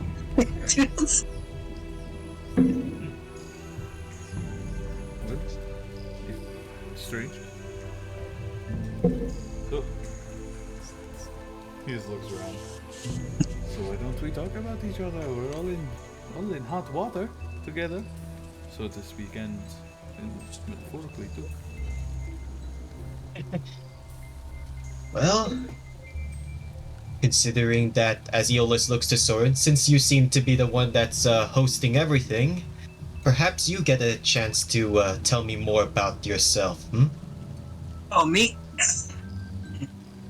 What? Strange. Oh. He just looks around. So why don't we talk about each other? We're all in hot water together, so to speak, and metaphorically too. Well, considering that as Aeolus looks to Soren, since you seem to be the one that's hosting everything, perhaps you get a chance to tell me more about yourself, hmm? Oh, me?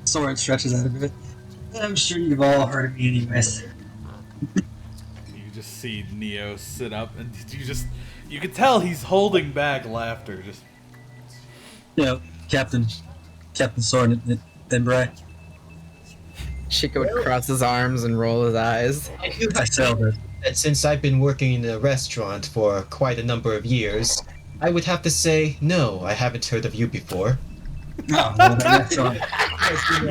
Soren stretches out a bit. I'm sure you've all heard of me anyways. You just see Neo sit up, and you can tell he's holding back laughter. Just You know, Captain Soren and Bray. Chico would cross his arms and roll his eyes. I sailed it. And since I've been working in a restaurant for quite a number of years, I would have to say, no, I haven't heard of you before. Oh, well, that's right.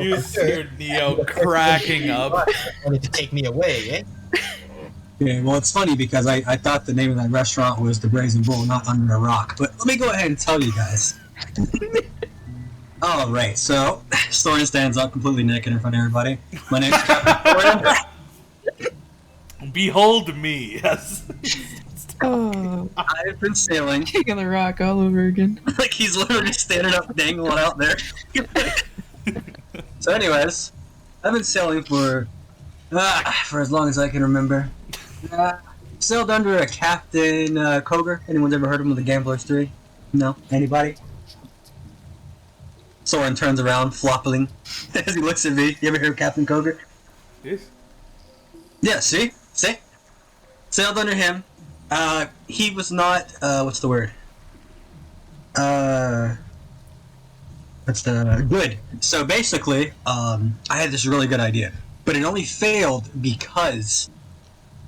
you hear Neo cracking up. Wanted to take me away, eh? Yeah, well, it's funny because I thought the name of that restaurant was the Brazen Bull, not Under a Rock. But let me go ahead and tell you guys. All right, so Soren stands up completely naked in front of everybody. My name's Captain Soren. Behold me. Yes. Oh, I've been sailing. King of the Rock all over again. Like he's literally standing up, dangling out there. So, anyways, I've been sailing for as long as I can remember. Sailed under a Captain Koger. Anyone's ever heard of him with the Gamblers 3? No? Anybody? Soren turns around, flopping, as he looks at me. You ever hear of Captain Koger? Yes. Yeah, see? See? Sailed under him. He was not, what's the word? Good. So basically, I had this really good idea. But it only failed because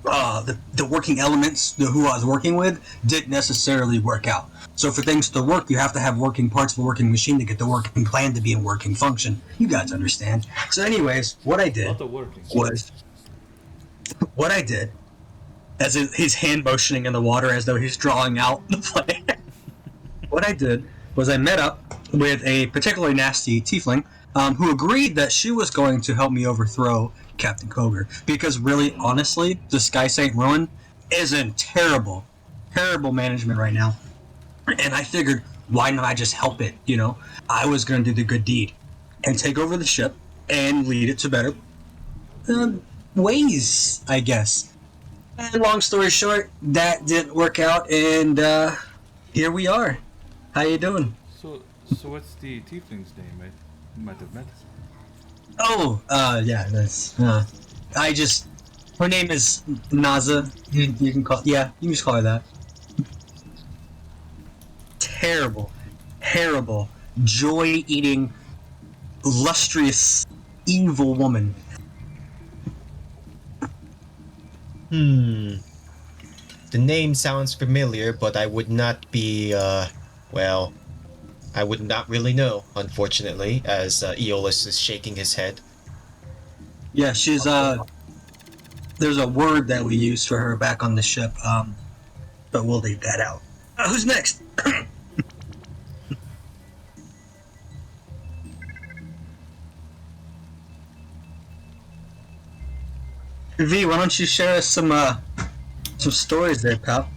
the working elements, who I was working with, didn't necessarily work out. So for things to work, you have to have working parts of a working machine to get the working plan to be in working function. You guys understand. So anyways, what I did Not the working. was... What I did, as his hand motioning in the water as though he's drawing out the plan. What I did was I met up with a particularly nasty tiefling who agreed that she was going to help me overthrow Captain Koger. Because really, honestly, the Sky Saint Ruin is in terrible management right now. And I figured, why not I just help it, you know? I was going to do the good deed and take over the ship and lead it to better ways, I guess. And long story short, that didn't work out, and here we are. How you doing? So what's the tiefling's name? I might have met. Oh, yeah, that's, her name is Naza. You can call, yeah, you can just call her that. Terrible, joy-eating, lustrous, evil woman. The name sounds familiar, but I would not be, I would not really know, unfortunately, as Aeolus is shaking his head. Yeah, she's, there's a word that we use for her back on the ship, but we'll leave that out. Who's next? V, why don't you share us some stories there, pal?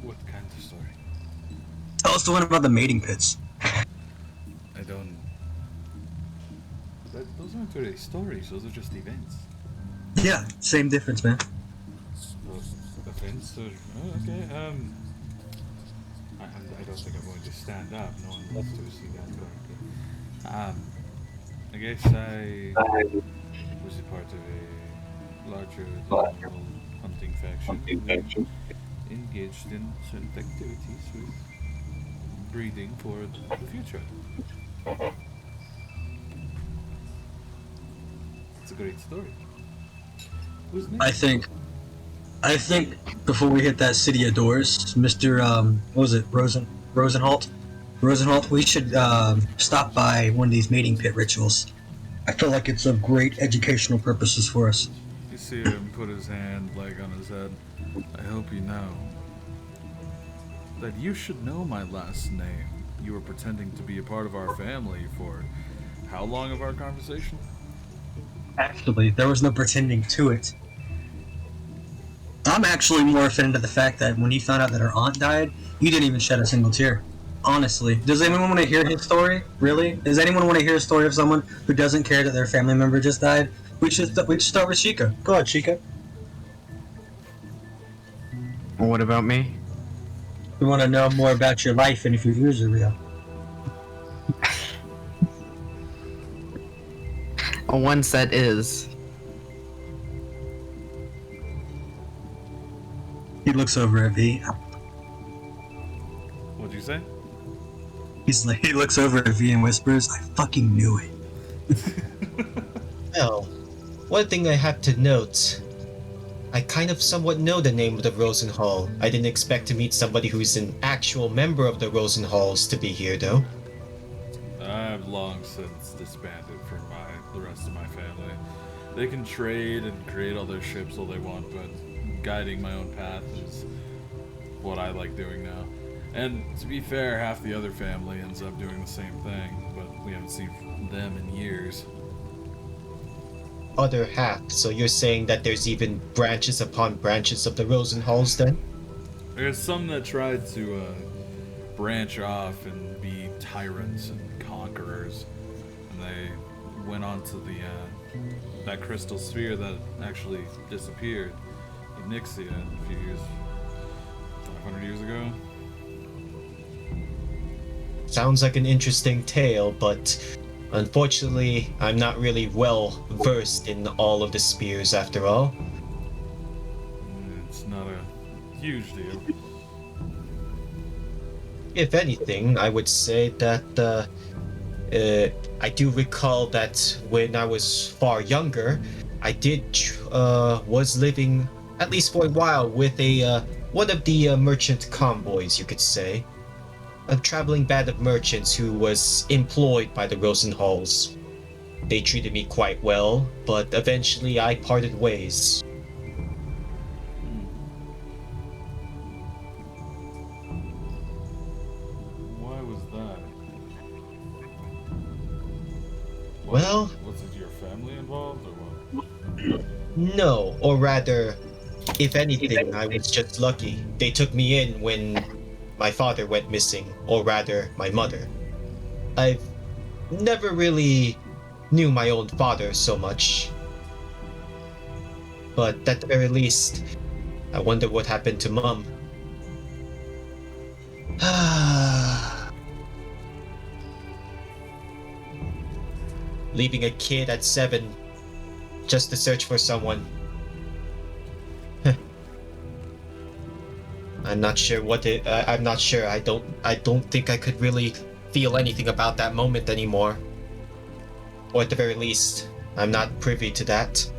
What kind of story? Tell us the one about the mating pits. I don't. Those aren't really stories. Those are just events. Yeah, same difference, man. Events? Okay. I don't think I'm going to stand up. No one wants to see that currently. I guess I was a part of a larger animal hunting faction. We engaged in certain activities with breeding for the future. It's a great story. Who's next? I think before we hit that city of doors, Mr. What was it, Rosenholt, we should stop by one of these mating pit rituals. I feel like it's of great educational purposes for us. You see him put his hand like on his head. I hope you know that you should know my last name. You were pretending to be a part of our family for how long of our conversation? Actually, there was no pretending to it. I'm actually more offended at the fact that when you found out that her aunt died, you didn't even shed a single tear. Honestly. Does anyone want to hear his story? Really? Does anyone want to hear a story of someone who doesn't care that their family member just died? We should start with Sheikah. Go ahead, Sheikah. What about me? We want to know more about your life and if your views are real. Once that is. He looks over at V. What'd you say? He looks over at V and whispers, I fucking knew it. Well, one thing I have to note, I kind of somewhat know the name of the Rosenhall. I didn't expect to meet somebody who's an actual member of the Rosenhalls to be here, though. I've long since disbanded from the rest of my family. They can trade and create all their ships all they want, but guiding my own path is what I like doing now. And to be fair, half the other family ends up doing the same thing, but we haven't seen them in years. Other half, so you're saying that there's even branches upon branches of the Rosenhalls then? There's some that tried to branch off and be tyrants and conquerors, and they went on to that crystal sphere that actually disappeared in Nixia a few years, 500 years ago. Sounds like an interesting tale, but unfortunately, I'm not really well versed in all of the spears after all. It's not a huge deal. If anything, I would say that I do recall that when I was far younger, I was living, at least for a while, with a one of the merchant convoys, you could say. A traveling band of merchants who was employed by the Rosenhalls. They treated me quite well, but eventually I parted ways. Why was that? Well, Was it your family involved or what? no, or rather, if anything, I was just lucky. They took me in when my father went missing, or rather, my mother. I've never really knew my own father so much. But at the very least, I wonder what happened to Mum. Leaving a kid at 7 just to search for someone. I'm not sure what it. I'm not sure. I don't think I could really feel anything about that moment anymore. Or at the very least, I'm not privy to that.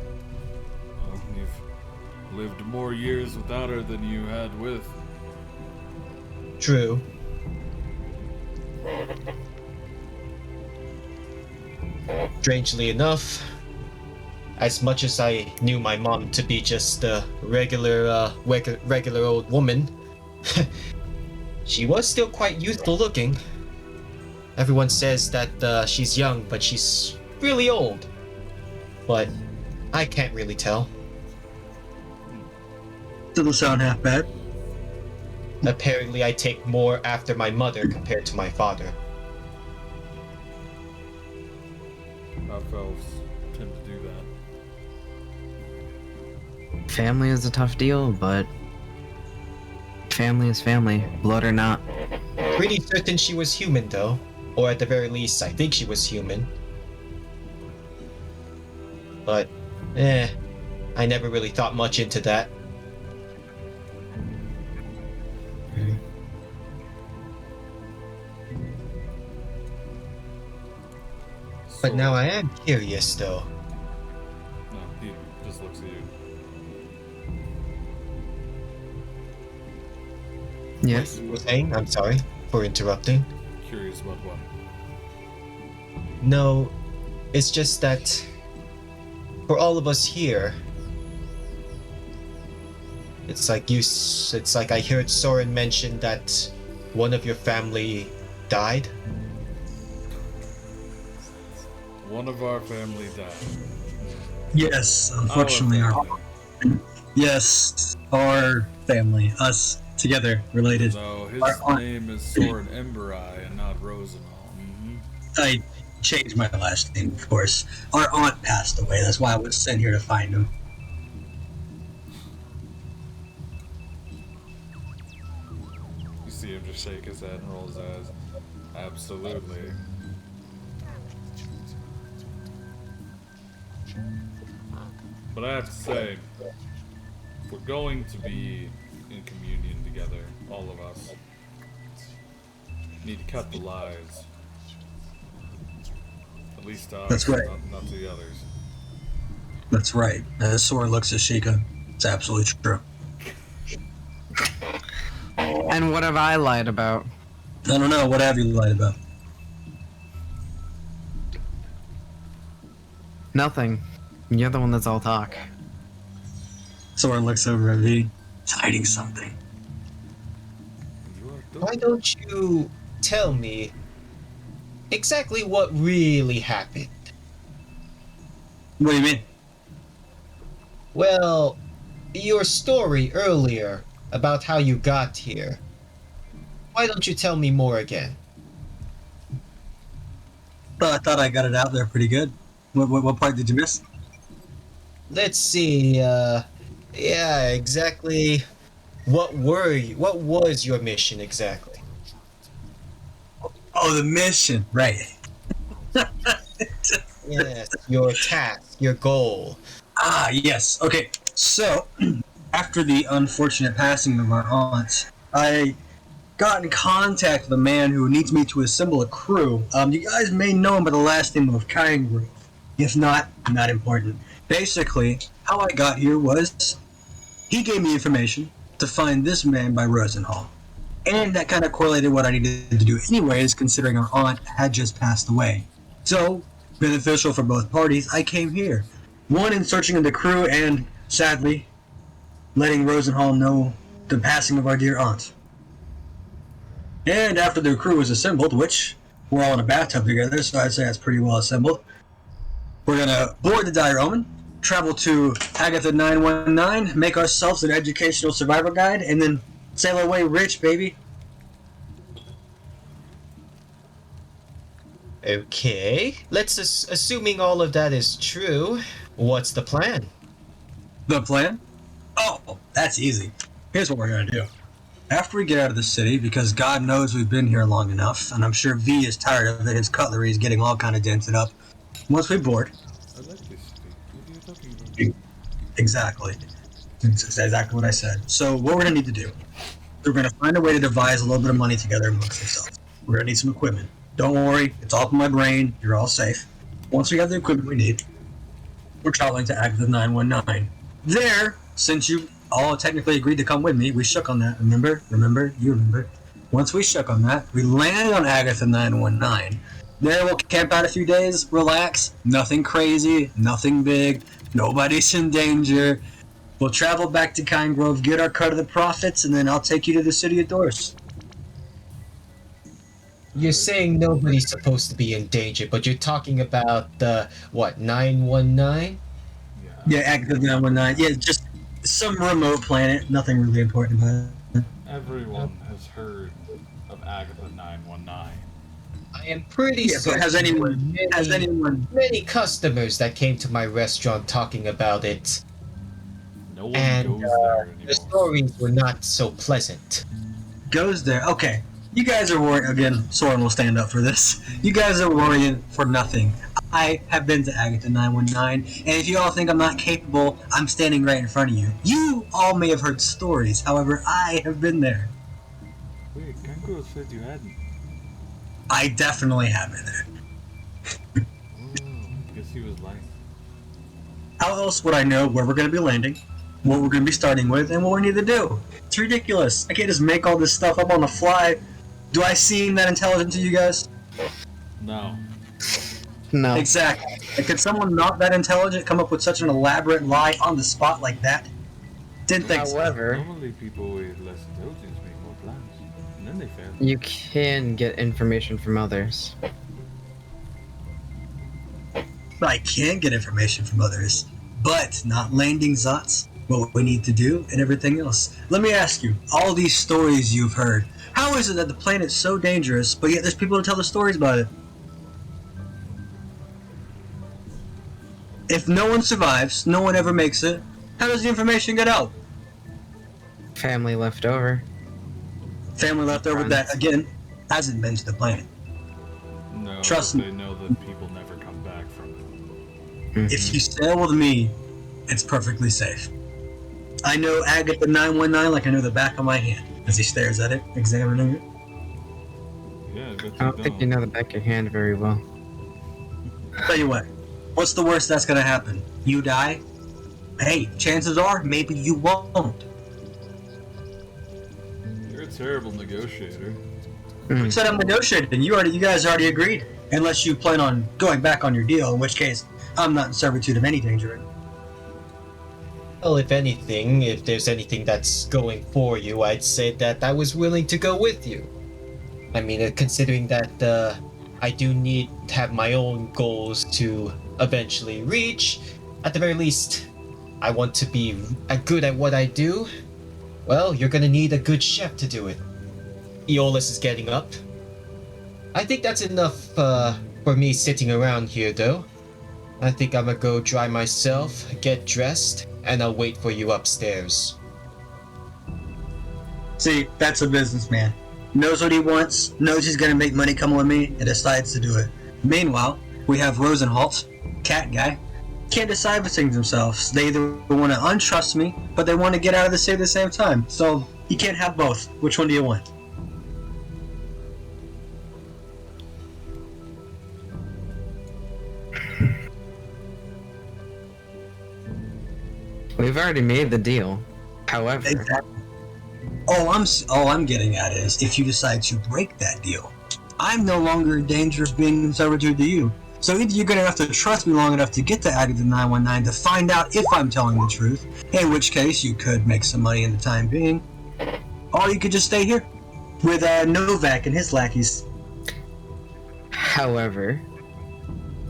Well, you've lived more years without her than you had with. True. Strangely enough, as much as I knew my mom to be just a regular old woman, she was still quite youthful looking. Everyone says that she's young, but she's really old. But I can't really tell. Doesn't sound half bad. Apparently, I take more after my mother compared to my father. Half elves tend to do that. Family is a tough deal, but family is family, blood or not. Pretty certain she was human, though. Or at the very least, I think she was human. But, I never really thought much into that. But now I am curious, though. No, he just looks at you. Yes. You were saying? I'm sorry for interrupting. Curious about what? No, it's just that for all of us here, it's like I heard Soren mention that one of your family died. One of our family died. Yes, unfortunately, Our our family. yes, our family, us together, related. So his Our aunt- name is Soren Emberi and not Rosenall. I changed my last name, of course. Our aunt passed away. That's why I was sent here to find him. You see him just shake his head and roll his eyes. Absolutely. But I have to say, if we're going to be in communion together, all of us, need to cut the lies. At least to us, That's right. not to the others. That's right. As Soren looks at Sheikah, it's absolutely true. And what have I lied about? I don't know. What have you lied about? Nothing. You're the one that's all talk. Soren looks over at V. He's hiding something. Why don't you tell me exactly what really happened? What do you mean? Well, your story earlier about how you got here. Why don't you tell me more again? Well, I thought I got it out there pretty good. What part did you miss? Let's see, yeah, exactly. What was your mission exactly? Oh, the mission, right? Yes, your task, your goal. Ah, yes. Okay, so after the unfortunate passing of our aunt, I got in contact with a man who needs me to assemble a crew. You guys may know him by the last name of Kyne. If not, not important. Basically, how I got here was he gave me information to find this man by Rosenhall. And that kind of correlated what I needed to do anyways, considering our aunt had just passed away. So, beneficial for both parties, I came here. One, in searching of the crew, and, sadly, letting Rosenhall know the passing of our dear aunt. And after the crew was assembled, which we're all in a bathtub together, so I'd say that's pretty well assembled, we're gonna board the Dire Omen, travel to Agatha 919, make ourselves an educational survival guide, and then sail away rich, baby. Okay, assuming all of that is true, what's the plan? The plan? Oh, that's easy. Here's what we're gonna do. After we get out of the city, because God knows we've been here long enough, and I'm sure V is tired of it, his cutlery is getting all kind of dented up. Once we board, I like this city. What are you talking about? exactly. That's exactly what I said. So what we're gonna need to do, we're gonna find a way to devise a little bit of money together amongst ourselves. We're gonna need some equipment. Don't worry, it's all in my brain. You're all safe. Once we have the equipment we need, we're traveling to Agatha 919. There, since you all technically agreed to come with me, we shook on that. Remember? You remember. Once we shook on that, we landed on Agatha 919. There, we'll camp out a few days, relax. Nothing crazy, nothing big. Nobody's in danger. We'll travel back to Kyne Grove, get our cut of the profits, and then I'll take you to the city of Doris. You're saying nobody's supposed to be in danger, but you're talking about the, what, 919? Yeah, Agatha 919. Yeah, just some remote planet. Nothing really important about it. Everyone has heard of Agatha 919. I am pretty Yeah, but has anyone many customers that came to my restaurant talking about it, No one and goes there anymore. the stories were not so pleasant. goes there? Okay. You guys are worrying again. Soren will stand up for this. You guys are worrying for nothing. I have been to Agatha 919, and if you all think I'm not capable, I'm standing right in front of you. You all may have heard stories, however, I have been there. Wait, Kangaroo said you hadn't. I definitely have been there. Oh, I guess he was lying. How else would I know where we're going to be landing, what we're going to be starting with, and what we need to do? It's ridiculous. I can't just make all this stuff up on the fly. Do I seem that intelligent to you guys? No. No. Exactly. And could someone not that intelligent come up with such an elaborate lie on the spot like that? Didn't think so. However, Normally people with less intelligence make more plans. And then they fail. you can get information from others. I can get information from others, but not landing Zots, what we need to do, and everything else. Let me ask you, all these stories you've heard, how is it that the planet's so dangerous, but yet there's people to tell the stories about it? If no one survives, no one ever makes it, how does the information get out? Family left over. Family left over that, again, hasn't been to the planet. No, Trust me. they know that people never come back from it. Mhm. If you sail with me, it's perfectly safe. I know Agatha 919 like I know the back of my hand, as he stares at it, examining it. Yeah, but I don't think you know the back of your hand very well. Tell you what, what's the worst that's gonna happen? You die? Hey, chances are, maybe you won't. You're a terrible negotiator. You said I'm negotiating. You guys already agreed. Unless you plan on going back on your deal, in which case, I'm not in servitude of any danger. Well, if anything, if there's anything that's going for you, I'd say that I was willing to go with you. I mean, considering that I do need to have my own goals to eventually reach, at the very least, I want to be good at what I do. Well, you're gonna need a good chef to do it. Aeolus is getting up. I think that's enough for me sitting around here, though. I think I'm gonna go dry myself, get dressed, and I'll wait for you upstairs. See, that's a businessman. Knows what he wants, knows he's gonna make money come with me, and decides to do it. Meanwhile, we have Rosenholtz, cat guy, can't decide between themselves. They either want to untrust me, but they want to get out of the city at the same time. So, you can't have both. Which one do you want? We've already made the deal. However, Exactly. All I'm getting at is, if you decide to break that deal, I'm no longer in danger of being in servitude to you. So either you're gonna have to trust me long enough to get to Addington 919 to find out if I'm telling the truth, in which case you could make some money in the time being, or you could just stay here with Novak and his lackeys. however,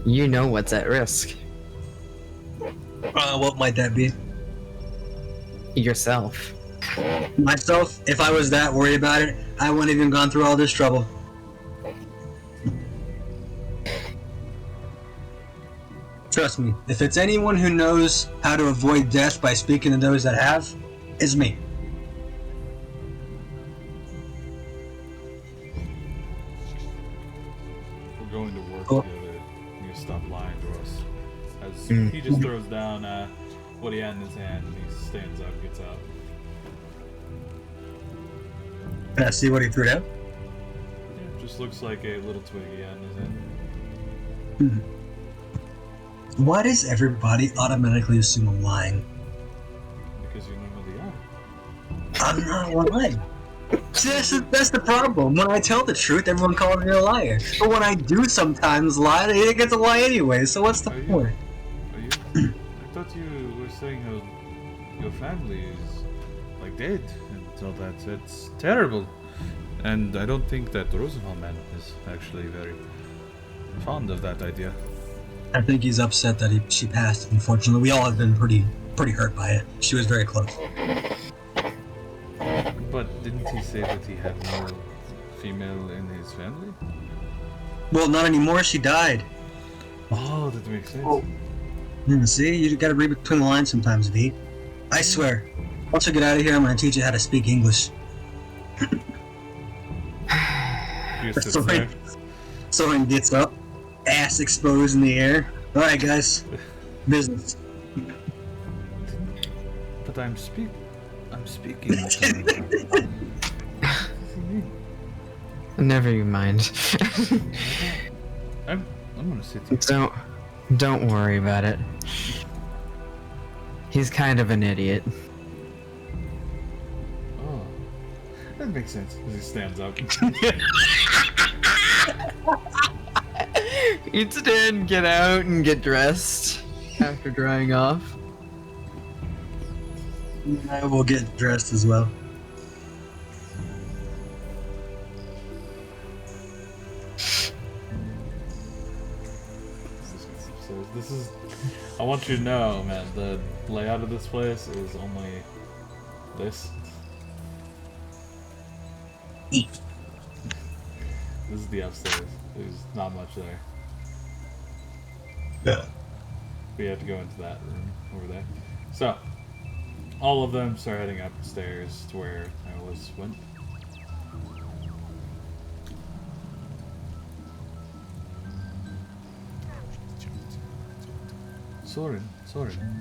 you know what's at risk. What might that be? Yourself. Myself, if I was that worried about it, I wouldn't even gone through all this trouble. Trust me, if it's anyone who knows how to avoid death by speaking to those that have, it's me. We're going to work Cool. together. You stop lying to us. As Mm. he just throws down what he had in his hand, and he stands up, gets out. Can I see what he threw down? Yeah, just looks like a little twig he had in his hand. Why does everybody automatically assume I'm lying? Because you normally are. I'm not lying. See, that's the problem. When I tell the truth, everyone calls me a liar. But when I do sometimes lie, they get to lie anyway, so what's the Are you- point? Are you? I thought you were saying how your family is like dead and all that. It's terrible. And I don't think that Rosenholm man is actually very fond of that idea. I think he's upset that she passed, unfortunately. We all have been pretty hurt by it. She was very close. But didn't he say that he had no female in his family? Well, not anymore, she died. Oh, that makes sense. See, you gotta read between the lines sometimes, V. I swear. Once we get out of here, I'm gonna teach you how to speak English. He just sits Soren, there. Soren gets up, ass exposed in the air. Alright, guys. Business. But I'm speaking. with him. Never you mind. I'm gonna sit here. Don't worry about it. He's kind of an idiot. Oh, that makes sense. He stands up. You'd stand, get out, and get dressed after drying off. I will get dressed as well. This is. I want you to know, man. The layout of this place is only this. This is the upstairs. There's not much there. Yeah. We have to go into that room over there. So, all of them start heading upstairs to where Iolaus went. Soren,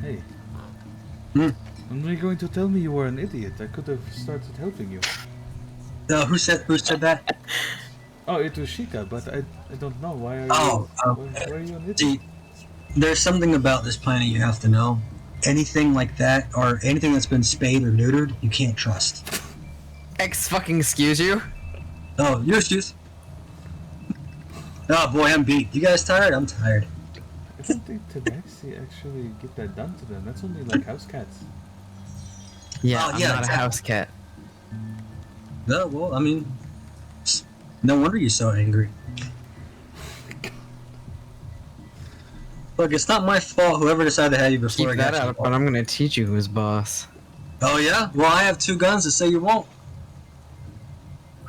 hey. Hmm? When were you going to tell me you were an idiot? I could have started helping you. Who said that? Oh, it was Shika, but I don't know. Why are you, why are you an idiot? See, there's something about this planet you have to know. Anything like that, or anything that's been spayed or neutered, you can't trust. Excuse you? Oh, your excuse. Oh boy, I'm beat. You guys tired? I'm tired. I don't think Tabaxi actually get that done to them. That's only like house cats. Yeah, Oh, I'm yeah, not exactly. a house cat. No, well, I mean, no wonder you're so angry. Look, it's not my fault. Whoever decided to have you before Keep I got that you. up, but I'm gonna teach you who's boss. Oh yeah? Well, I have 2 guns that say you won't.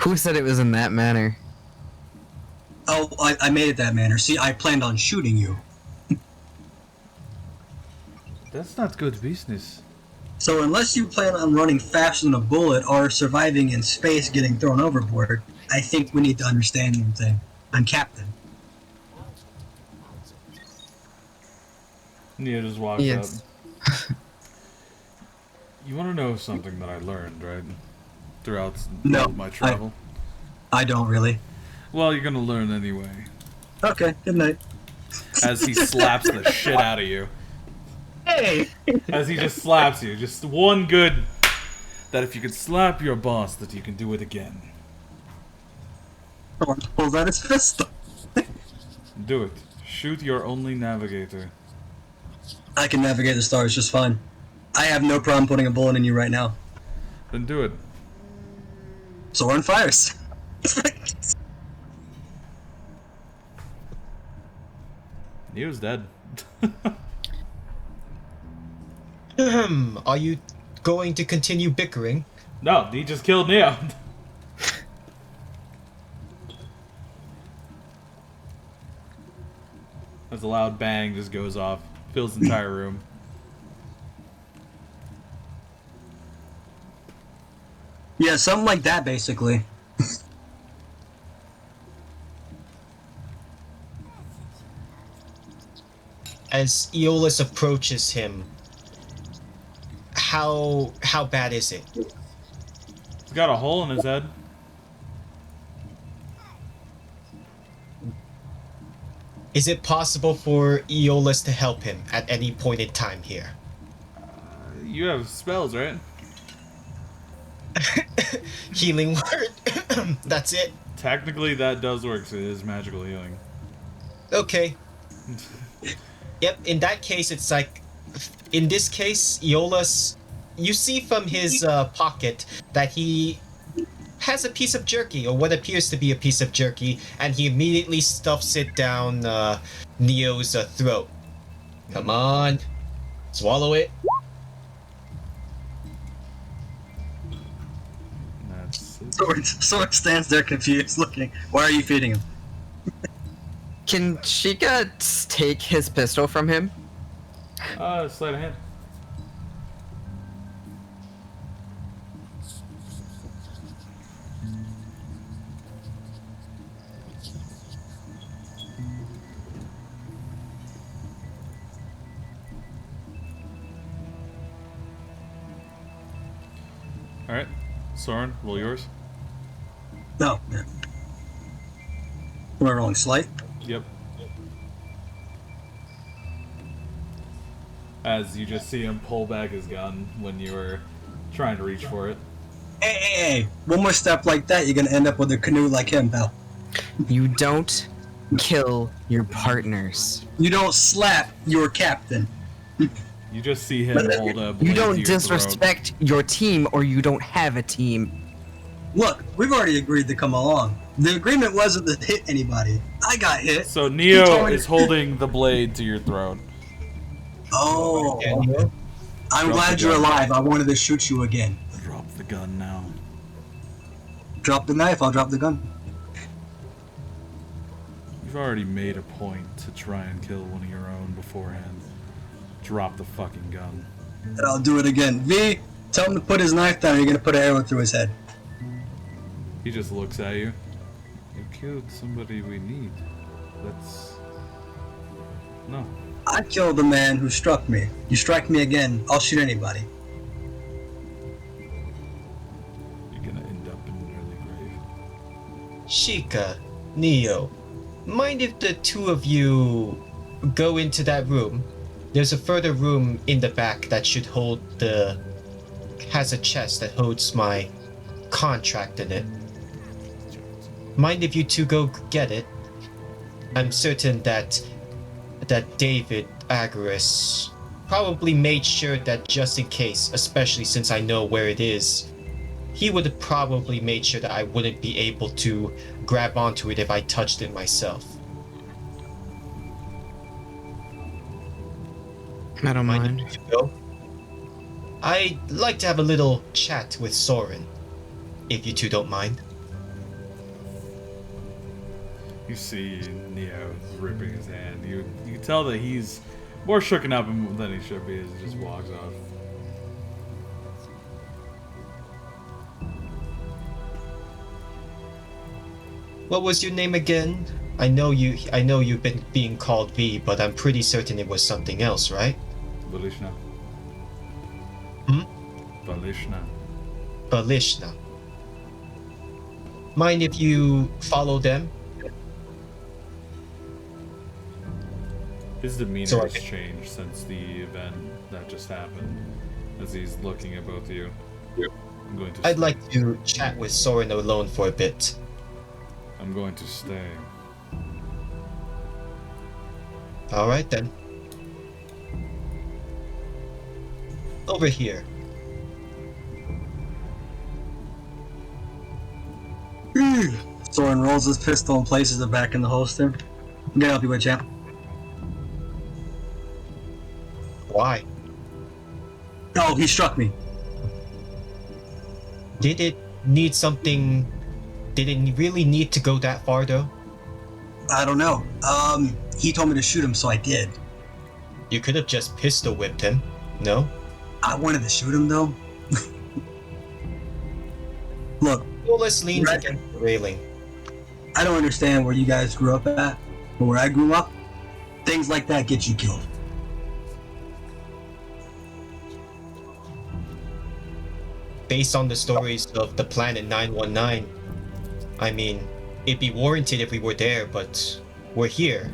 Who said it was in that manner? Oh, I made it that manner. See, I planned on shooting you. That's not good business. So unless you plan on running faster than a bullet or surviving in space getting thrown overboard, I think we need to understand one thing. I'm captain. Neo just walks Yes. up. You want to know something that I learned, right? Throughout No, all of my travel? I don't really. Well, you're gonna learn anyway. Okay, good night. As he slaps the shit out of you. Hey! As he just slaps you. Just one good... That if you can slap your boss, that you can do it again. Someone pulls out his pistol. Do it. Shoot your only navigator. I can navigate the stars just fine. I have no problem putting a bullet in you right now. Then do it. Soren fires. Neo's dead. Are you going to continue bickering? No, he just killed Neo. As a loud bang just goes off. Fills the entire room. Yeah, something like that, basically. As Aeolus approaches him, how bad is it? He's got a hole in his head. Is it possible for Aeolus to help him at any point in time here? You have spells, right? Healing word. That's it. Technically, that does work, so it is magical healing. Okay. Yep, in that case, it's like... In this case, Aeolus... You see from his pocket that he has a piece of jerky, or what appears to be a piece of jerky, and he immediately stuffs it down Neo's throat. Come on. Swallow it. That's it. Soren stands there confused, looking. Why are you feeding him? Can Sheikah take his pistol from him? Sleight of hand. Alright. Soren, roll yours. No. Yeah. We're rolling slight. Yep. As you just see him pull back his gun when you were trying to reach for it. Hey, one more step like that, you're gonna end up with a canoe like him, pal. You don't kill your partners. You don't slap your captain. You just see him hold a blade You to don't your throat. disrespect your team, or you don't have a team. Look, we've already agreed to come along. The agreement wasn't to hit anybody. I got hit. So He Neo told me is to- holding the blade to your throat. Oh, Neo? I'm Drop glad the you're gun. alive. I wanted to shoot you again. Drop the gun now. Drop the knife, I'll drop the gun. You've already made a point to try and kill one of your own beforehand. Drop the fucking gun. And I'll do it again. V, tell him to put his knife down or you're gonna put an arrow through his head. He just looks at you. You killed somebody we need. That's... No. I killed the man who struck me. You strike me again, I'll shoot anybody. You're gonna end up in an early grave. Sheikah, Neo, mind if the two of you go into that room? There's a further room in the back that should hold has a chest that holds my contract in it. Mind if you two go get it? I'm certain that David Agaris probably made sure that just in case, especially since I know where it is, he would have probably made sure that I wouldn't be able to grab onto it if I touched it myself. I don't Mind mind. if you go? I'd like to have a little chat with Soren, if you two don't mind. You see Neo ripping his hand. You can tell that he's more shooken up than he should be as he just walks off. What was your name again? I know you've been being called V, but I'm pretty certain it was something else, right? Valishna. Hmm? Valishna. Balishna. Mind if you follow them? His demeanor So I has can- changed since the event that just happened. As he's looking at both of you. I'm going to I'd stay. like to chat with Soren alone for a bit. I'm going to stay. Alright then. Over here. Soren rolls his pistol and places it back in the holster. I'm gonna help you with, champ. Why? Oh, he struck me. Did it need something... Did it really need to go that far though? I don't know. He told me to shoot him, so I did. You could have just pistol whipped him. No? I wanted to shoot him, though. Look, Solas leans Right. against the railing. I don't understand where you guys grew up at, but where I grew up, things like that get you killed. Based on the stories of the Planet 919, I mean, it'd be warranted if we were there, but we're here.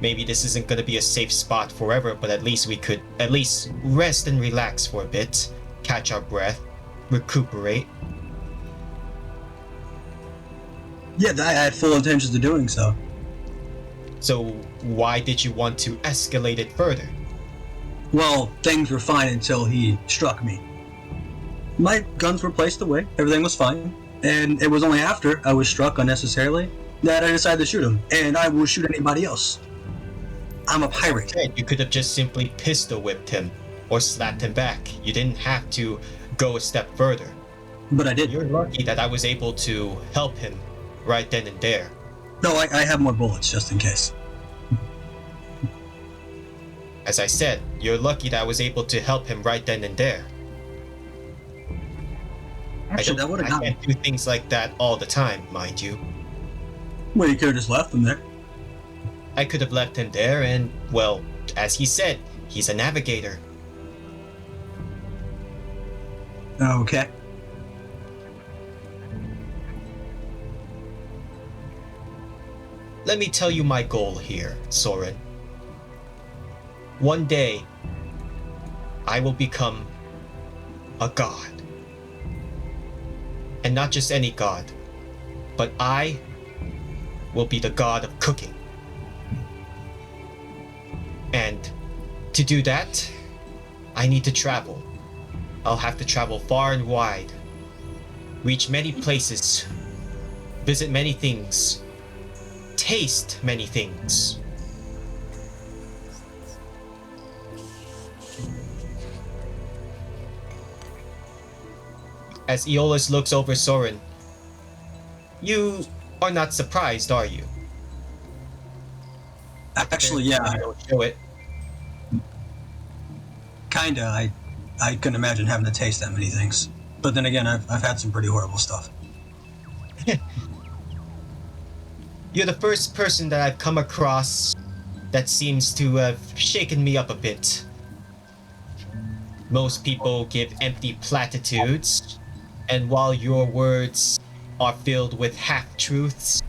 Maybe this isn't gonna be a safe spot forever, but at least we could at least rest and relax for a bit, catch our breath, recuperate. Yeah, I had full intentions of doing so. So why did you want to escalate it further? Well, things were fine until he struck me. My guns were placed away, everything was fine, and it was only after I was struck unnecessarily that I decided to shoot him, and I will shoot anybody else. I'm a pirate. You could have just simply pistol whipped him or slapped him back. You didn't have to go a step further. But I did. You're lucky that I was able to help him right then and there. No, I have more bullets just in case. As I said, you're lucky that I was able to help him right then and there. Actually, that would have I got me. can't do things like that all the time, mind you. Well, you could have just left him there. I could have left him there and, well, as he said, he's a navigator. Okay. Let me tell you my goal here, Soren. One day, I will become a god. And not just any god, but I will be the god of cooking. And to do that, I need to travel. I'll have to travel far and wide, reach many places, visit many things, taste many things. As Aeolus looks over Soren, you are not surprised, are you? Actually, yeah, You don't show it. kinda. I couldn't imagine having to taste that many things. But then again, I've had some pretty horrible stuff. You're the first person that I've come across that seems to have shaken me up a bit. Most people give empty platitudes, and while your words are filled with half-truths,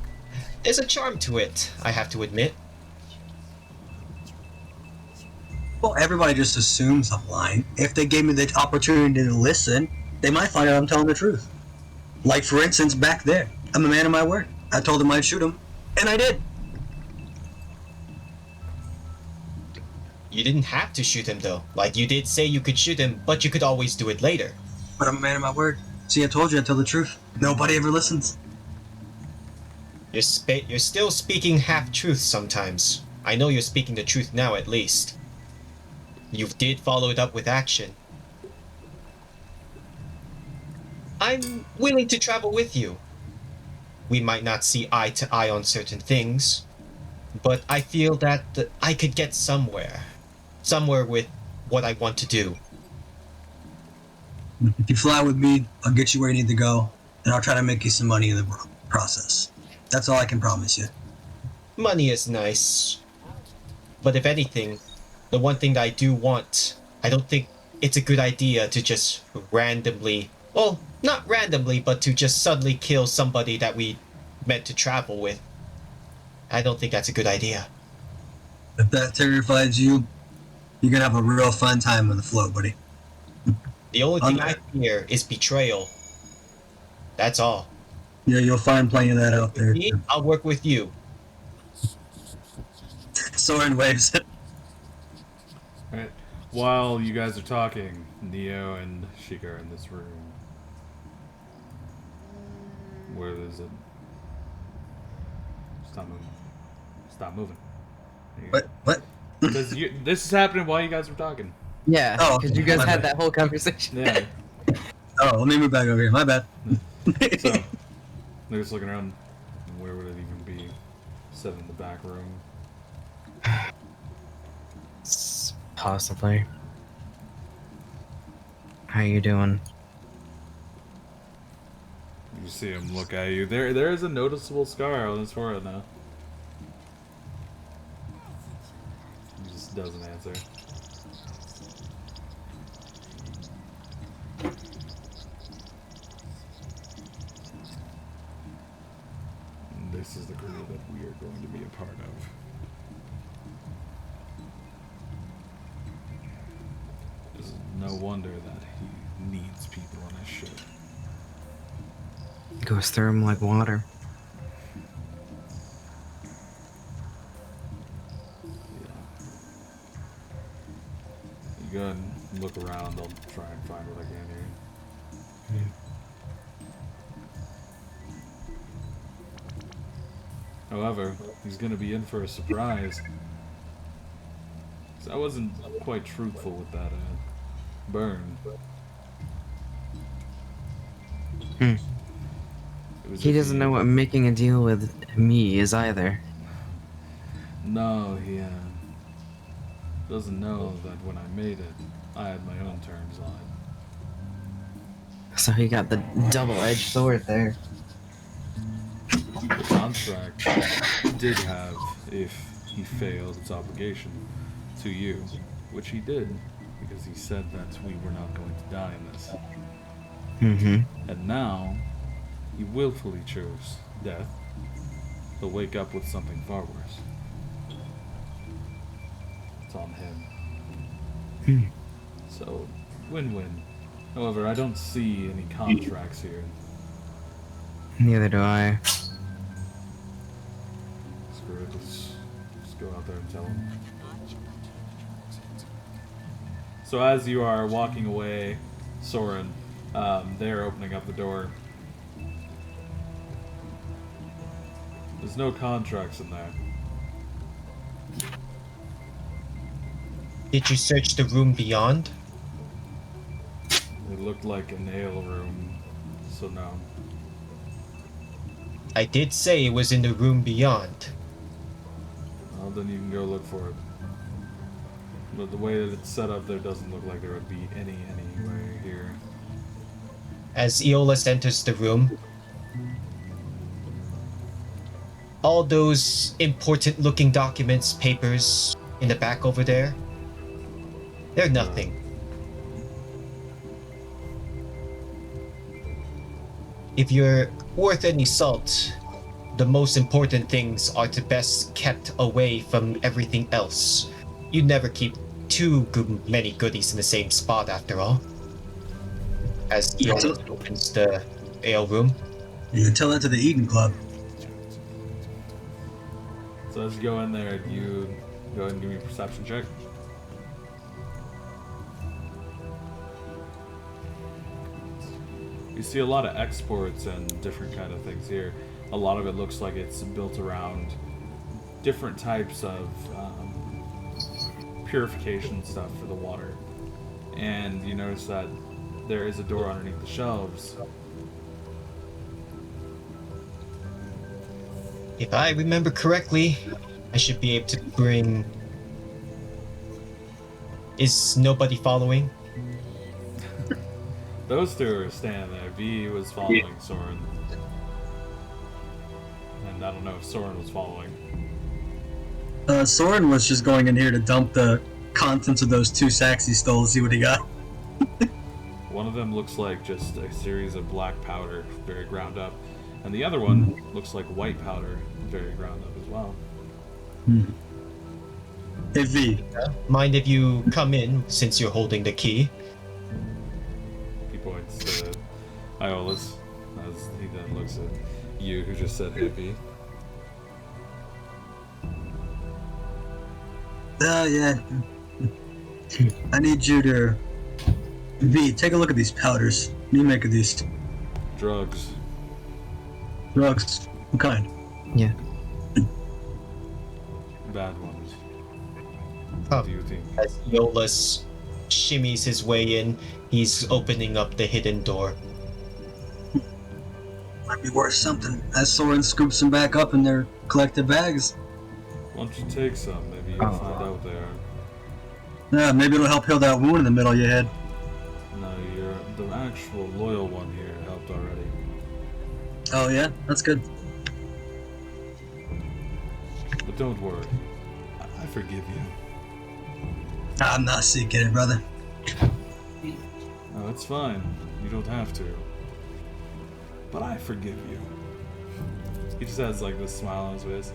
there's a charm to it, I have to admit. Well, everybody just assumes I'm lying. If they gave me the opportunity to listen, they might find out I'm telling the truth. Like, for instance, back there. I'm a man of my word. I told him I'd shoot him, and I did. You didn't have to shoot him though. Like, you did say you could shoot him, but you could always do it later. But I'm a man of my word. See, I told you I'd tell the truth. Nobody ever listens. You're still speaking half-truths sometimes. I know you're speaking the truth now at least. You did follow it up with action. I'm willing to travel with you. We might not see eye to eye on certain things, but I feel that I could get somewhere. Somewhere with what I want to do. If you fly with me, I'll get you where you need to go, and I'll try to make you some money in the process. That's all I can promise you. Money is nice. But if anything, the one thing that I do want, I don't think it's a good idea to just randomly, well, not randomly, but to just suddenly kill somebody that we meant to travel with. I don't think that's a good idea. If that terrifies you, you're gonna have a real fun time on the float, buddy. The only thing I fear is betrayal. That's all. Yeah, you'll find plenty of that out there. Me, I'll work with you. Soren waves. Right. While you guys are talking, Neo and Sheikah are in this room. Where is it? Stop moving. Stop moving. There you go. What? Because this is happening while you guys were talking. Yeah, Oh, because you guys my had bad. that whole conversation. Yeah. Oh, let me move back over here. My bad. So, they're just looking around. Where would it even be? Set in the back room. Possibly. How you doing? You see him look at you. There is a noticeable scar on his forehead now. He just doesn't answer. And this is the crew that we are going to be a part of. It's no wonder that he needs people on his ship. Goes through him like water. You go ahead and look around. I'll try and find what I can here. However, he's going to be in for a surprise. 'Cause I wasn't quite truthful with that burn. Hmm. It was He if doesn't know what making a deal with me is either. No, he doesn't know that when I made it, I had my own terms on it. So he got the double-edged sword there. The contract did have if he failed its obligation to you, which he did, because he said that we were not going to die in this. Mm-hmm. And now, he willfully chose death. He'll wake up with something far worse. It's on him. Hmm. So, win-win. However, I don't see any contracts here. Neither do I. Screw it, let's just go out there and tell him. So as you are walking away, Soren, they're opening up the door. There's no contracts in there. Did you search the room beyond? It looked like an ale room, so no. I did say it was in the room beyond. Well, then you can go look for it. But the way that it's set up, there doesn't look like there would be anywhere here. As Aeolus enters the room, all those important looking documents, papers in the back over there, they're nothing. If you're worth any salt, the most important things are to best kept away from everything else. You never keep too many goodies in the same spot after all. As Aeolus opens the ale room. You can tell that to the Eden Club. So as you go in there, you go ahead and give me a perception check. You see a lot of exports and different kind of things here. A lot of it looks like it's built around different types of purification stuff for the water. And you notice that there is a door underneath the shelves. If I remember correctly, I should be able to bring... Is nobody following? Those two are standing there. V was following Soren. And I don't know if Soren was following. Soren was just going in here to dump the contents of those 2 sacks he stole to see what he got. One of them looks like just a series of black powder, very ground up, and the other one looks like white powder, very ground up as well. Hey V, Mind if you come in since you're holding the key? He points to Iolus as he then looks at you, who just said hippie. yeah. I need you to... V, take a look at these powders. What do you make of these? Drugs. Drugs. What kind? Yeah. Bad ones. Oh. What do you think? As Eolus shimmies his way in, he's opening up the hidden door. Might be worth something. As Soren scoops them back up in their collected bags. Why don't you take some? Maybe you'll find out what they are. Yeah, maybe it'll help heal that wound in the middle of your head. No, the actual loyal one here helped already. Oh yeah? That's good. But don't worry. I forgive you. I'm not seeking it, brother. No, it's fine. You don't have to. But I forgive you. He just has like this smile on his face.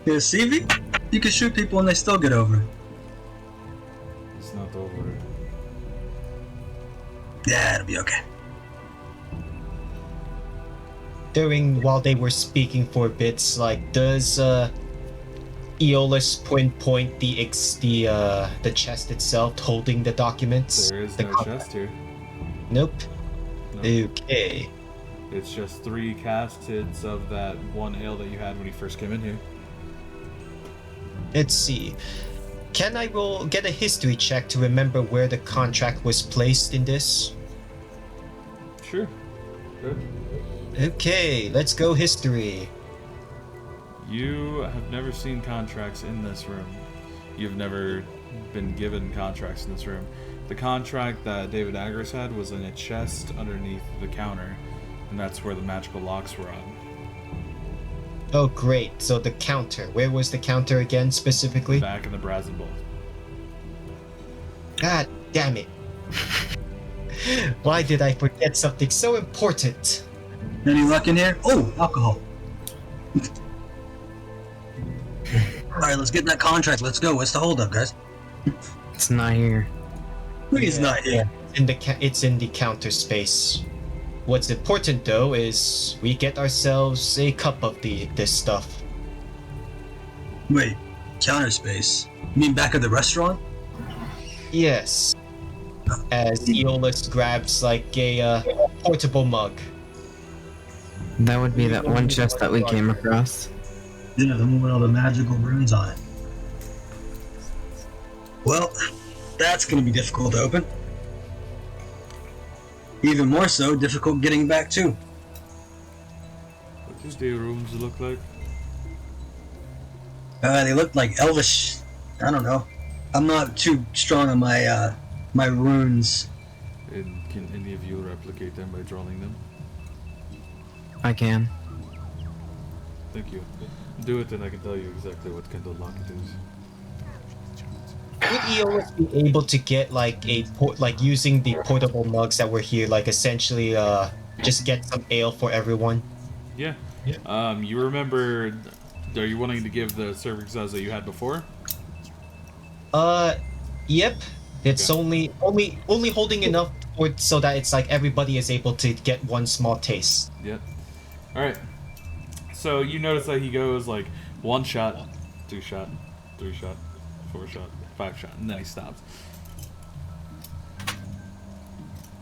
Yeah, see, V? You can shoot people and they still get over it. It's not over. Yeah, it'll be okay. While they were speaking for bits, like, does Eolus point the chest itself holding the documents? There is The no contract? chest here. Nope. No. Okay. It's just 3 caskets of that one ale that you had when you first came in here. Let's see. Can I get a history check to remember where the contract was placed in this? Sure. Good. Okay, let's go history. You have never seen contracts in this room. You've never been given contracts in this room. The contract that David Agris had was in a chest underneath the counter, and that's where the magical locks were on. Oh, great. So the counter. Where was the counter again, specifically? Back in the Brazen Bowl. God damn it. Why did I forget something so important? Any luck in here? Oh, alcohol. Alright, let's get in that contract. Let's go. What's the holdup, guys? It's not here. He's not here. It's in the counter space. What's important though is we get ourselves a cup of this stuff. Wait, counter space? You mean back at the restaurant? Yes. As Eolus grabs like a portable mug. That would be that one chest that we came across. Yeah, the one with all the magical runes on it. Well, that's gonna be difficult to open. Even more so, difficult getting back too. What do the rooms look like? They look like elvish. I don't know. I'm not too strong on my my runes. And can any of you replicate them by drawing them? I can. Thank you. Do it, and I can tell you exactly what kind of lock it is. Would Eolus be able to get like using the portable mugs that were here, like essentially just get some ale for everyone? Yeah. You remember? Are you wanting to give the serving size that you had before? Yep. It's Okay. only holding enough so that it's like everybody is able to get one small taste. Yep. All right. So you notice that he goes like 1 shot, 2 shot, 3 shot, 4 shot, 5 shot, and then he stops.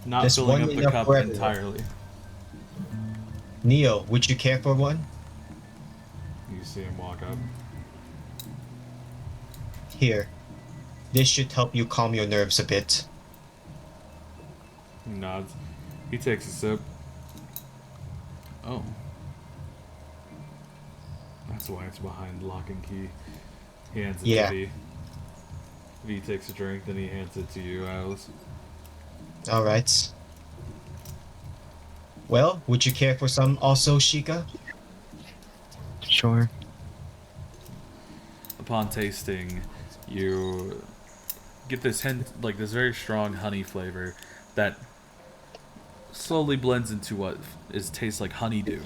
Not Just filling one up the enough cup for everyone. entirely. Neo, would you care for one? You see him walk up. Here. This should help you calm your nerves a bit. He nods. He takes a sip. Oh. That's why it's behind lock and key. He hands it Yeah. to V. V takes a drink, then he hands it to you, Alice. Alright. Well, would you care for some also, Sheikah? Sure. Upon tasting, you get this hint, like this very strong honey flavor that slowly blends into what tastes like honeydew.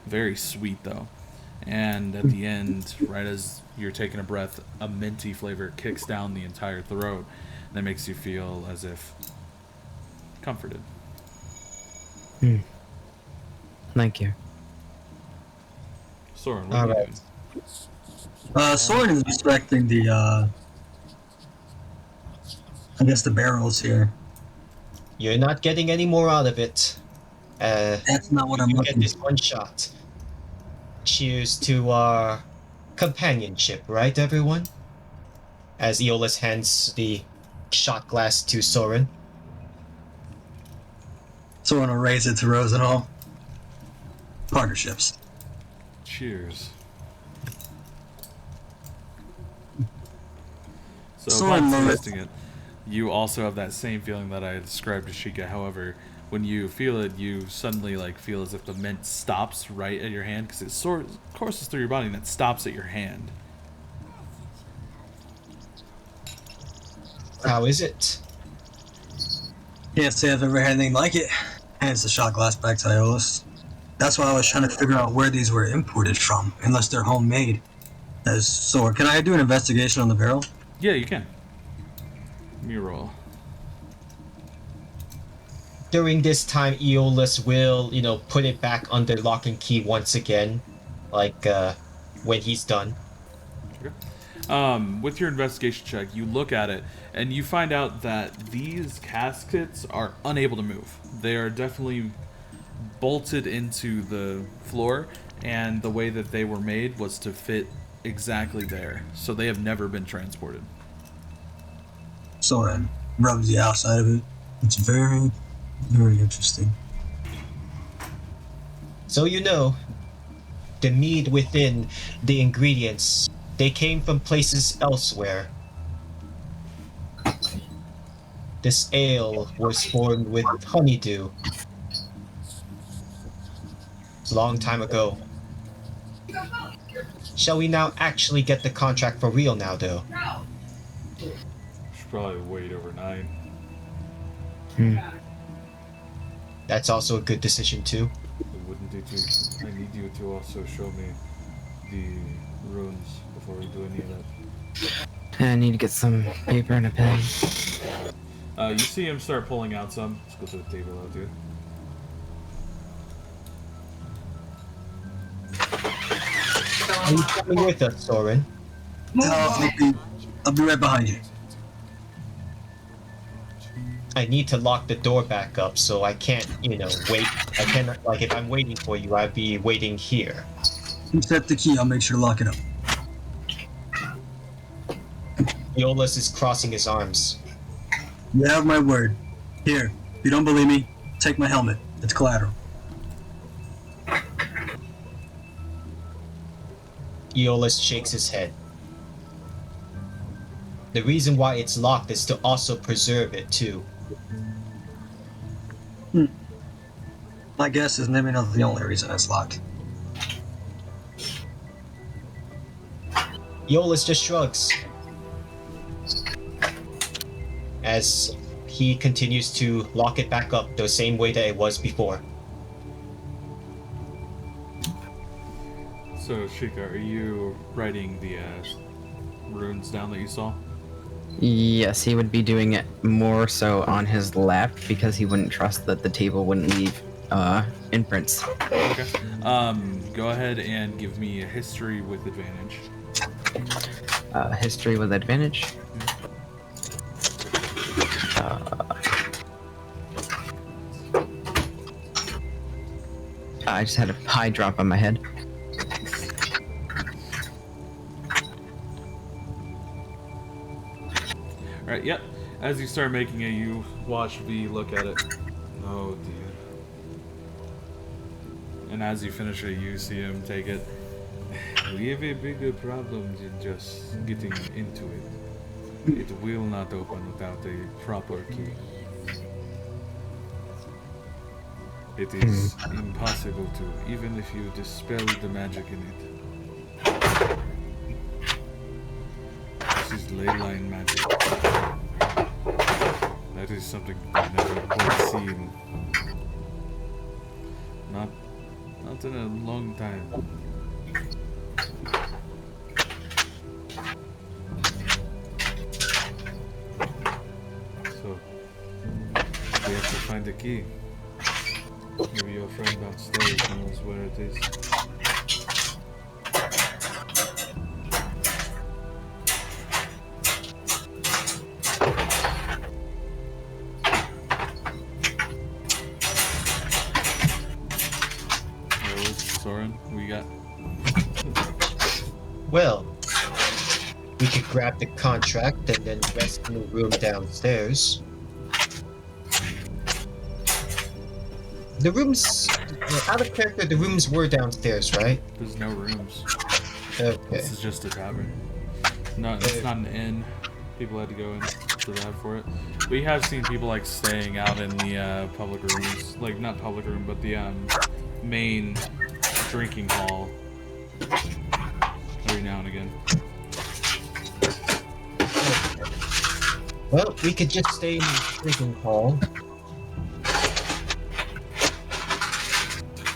Very sweet though. And at the end, right as you're taking a breath, a minty flavor kicks down the entire throat. That makes you feel as if comforted. Thank you. Soren, what All are you right. doing? Soren is inspecting the, I guess the barrels here. You're not getting any more out of it. That's not what I'm You get looking this for. one shot. Cheers to our companionship, right, everyone? As Aeolus hands the shot glass to Soren. Soren will raise it to Rosenhall. Partnerships. Cheers. So Soren upon knows- tasting it, you also have that same feeling that I described to Sheikah. However, when you feel it, you suddenly feel as if the mint stops right at your hand because it courses through your body and it stops at your hand. How is it? Can't say I've ever had anything like it. Hands the shot glass back to Iolus. That's why I was trying to figure out where these were imported from, unless they're homemade. So, can I do an investigation on the barrel? Yeah, you can. Give me a roll. During this time, Aeolus will, put it back under lock and key once again, when he's done. With your investigation check, you look at it and you find out that these caskets are unable to move. They are definitely bolted into the floor, and the way that they were made was to fit exactly there. So they have never been transported. Soren rubs the outside of it. It's very, very interesting. So the mead within the ingredients, they came from places elsewhere. This ale was formed with honeydew. It's a long time ago. Shall we now actually get the contract for real now, though? Should probably wait overnight. That's also a good decision, too. Wouldn't it? I need you to also show me the runes before we do any of that. I need to get some paper and a pen. You see him start pulling out some. Let's go to the table out here. Are you coming with us, Soren? I'll be right behind you. I need to lock the door back up, so I can't, wait. I cannot, if I'm waiting for you, I'd be waiting here. You set the key, I'll make sure to lock it up. Aeolus is crossing his arms. You have my word. Here, if you don't believe me, take my helmet. It's collateral. Aeolus shakes his head. The reason why it's locked is to also preserve it, too. My guess is maybe not the only reason it's locked. Aeolus just shrugs. As he continues to lock it back up the same way that it was before. So, Sheikah, are you writing the runes down that you saw? Yes, he would be doing it more so on his left because he wouldn't trust that the table wouldn't leave imprints. Okay. Go ahead and give me a history with advantage. History with advantage. I just had a pie drop on my head. Alright, yep. As you start making it, you watch V look at it. Oh dear. And as you finish it, you see him take it. We have a bigger problem than just getting into it. It will not open without a proper key. It is impossible to, even if you dispel the magic in it. This is ley line magic. That is something I've never quite seen. Not in a long time. So, we have to find the key. Maybe your friend downstairs knows where it is. Soren, we got. Well, we could grab the contract and then rest in the room downstairs. The rooms, out of character, the rooms were downstairs, right? There's no rooms. Okay. This is just a tavern. No, it's not an inn. People had to go into that for it. We have seen people like staying out in the public rooms, like not public room, but the main drinking hall every now and again. Well, we could just stay in the drinking hall.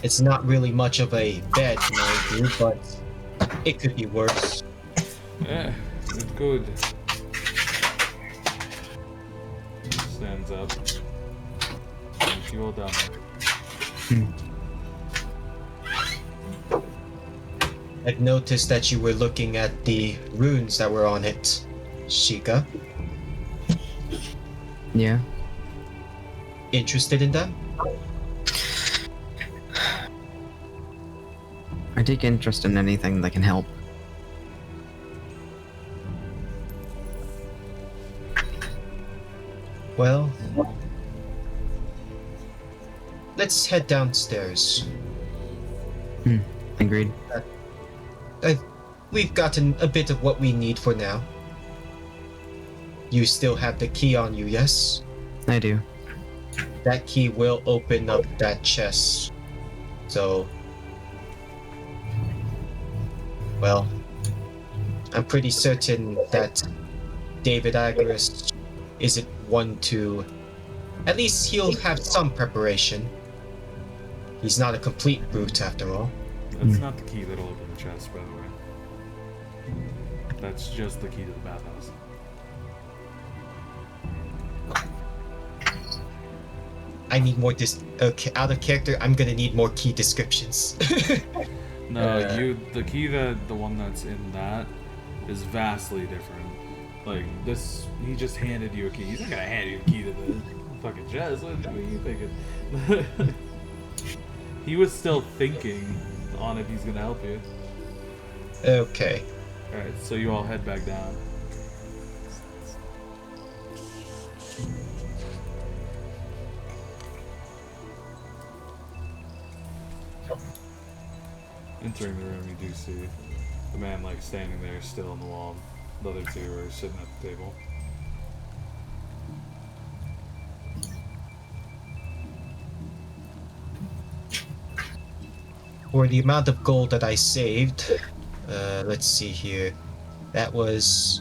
It's not really much of a bed, mind you, but it could be worse. Yeah, it's good. Stands up. Thank you all down there. I've noticed that you were looking at the runes that were on it, Sheikah. Yeah. Interested in them? I take interest in anything that can help. Well, let's head downstairs. Agreed. We've gotten a bit of what we need for now. You still have the key on you, yes? I do. That key will open up that chest. So, well, I'm pretty certain that David Agaris isn't one to... At least he'll have some preparation. He's not a complete brute after all. That's not the key that'll open the chest, by the way. That's just the key to the bathhouse. I need more okay, out of character, I'm gonna need more key descriptions. No, the key the one that's in that is vastly different. Like this, he just handed you a key. He's not gonna hand you a key to the fucking chest. What are you thinking? He was still thinking on if he's gonna help you. Okay. Alright, so you all head back down. Entering the room, you do see the man like standing there still on the wall. The other two are sitting at the table. For the amount of gold that I saved, let's see here. That was...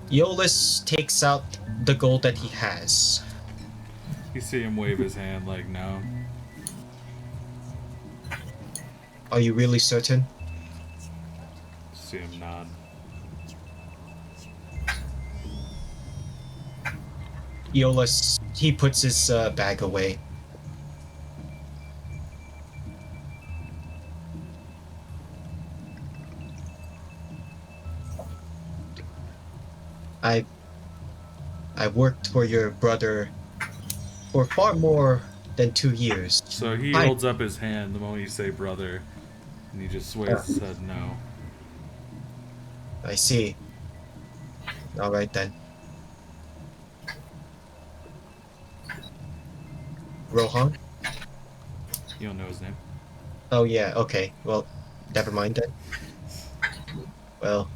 Eolus takes out the gold that he has. You see him wave his hand like no. Are you really certain? See him nod. Eolus, he puts his bag away. I worked for your brother for far more than 2 years. So he holds up his hand the moment you say brother, and he just waves his head no. I see. Alright then. Rohan? You don't know his name. Oh yeah, okay. Well, never mind then. Well.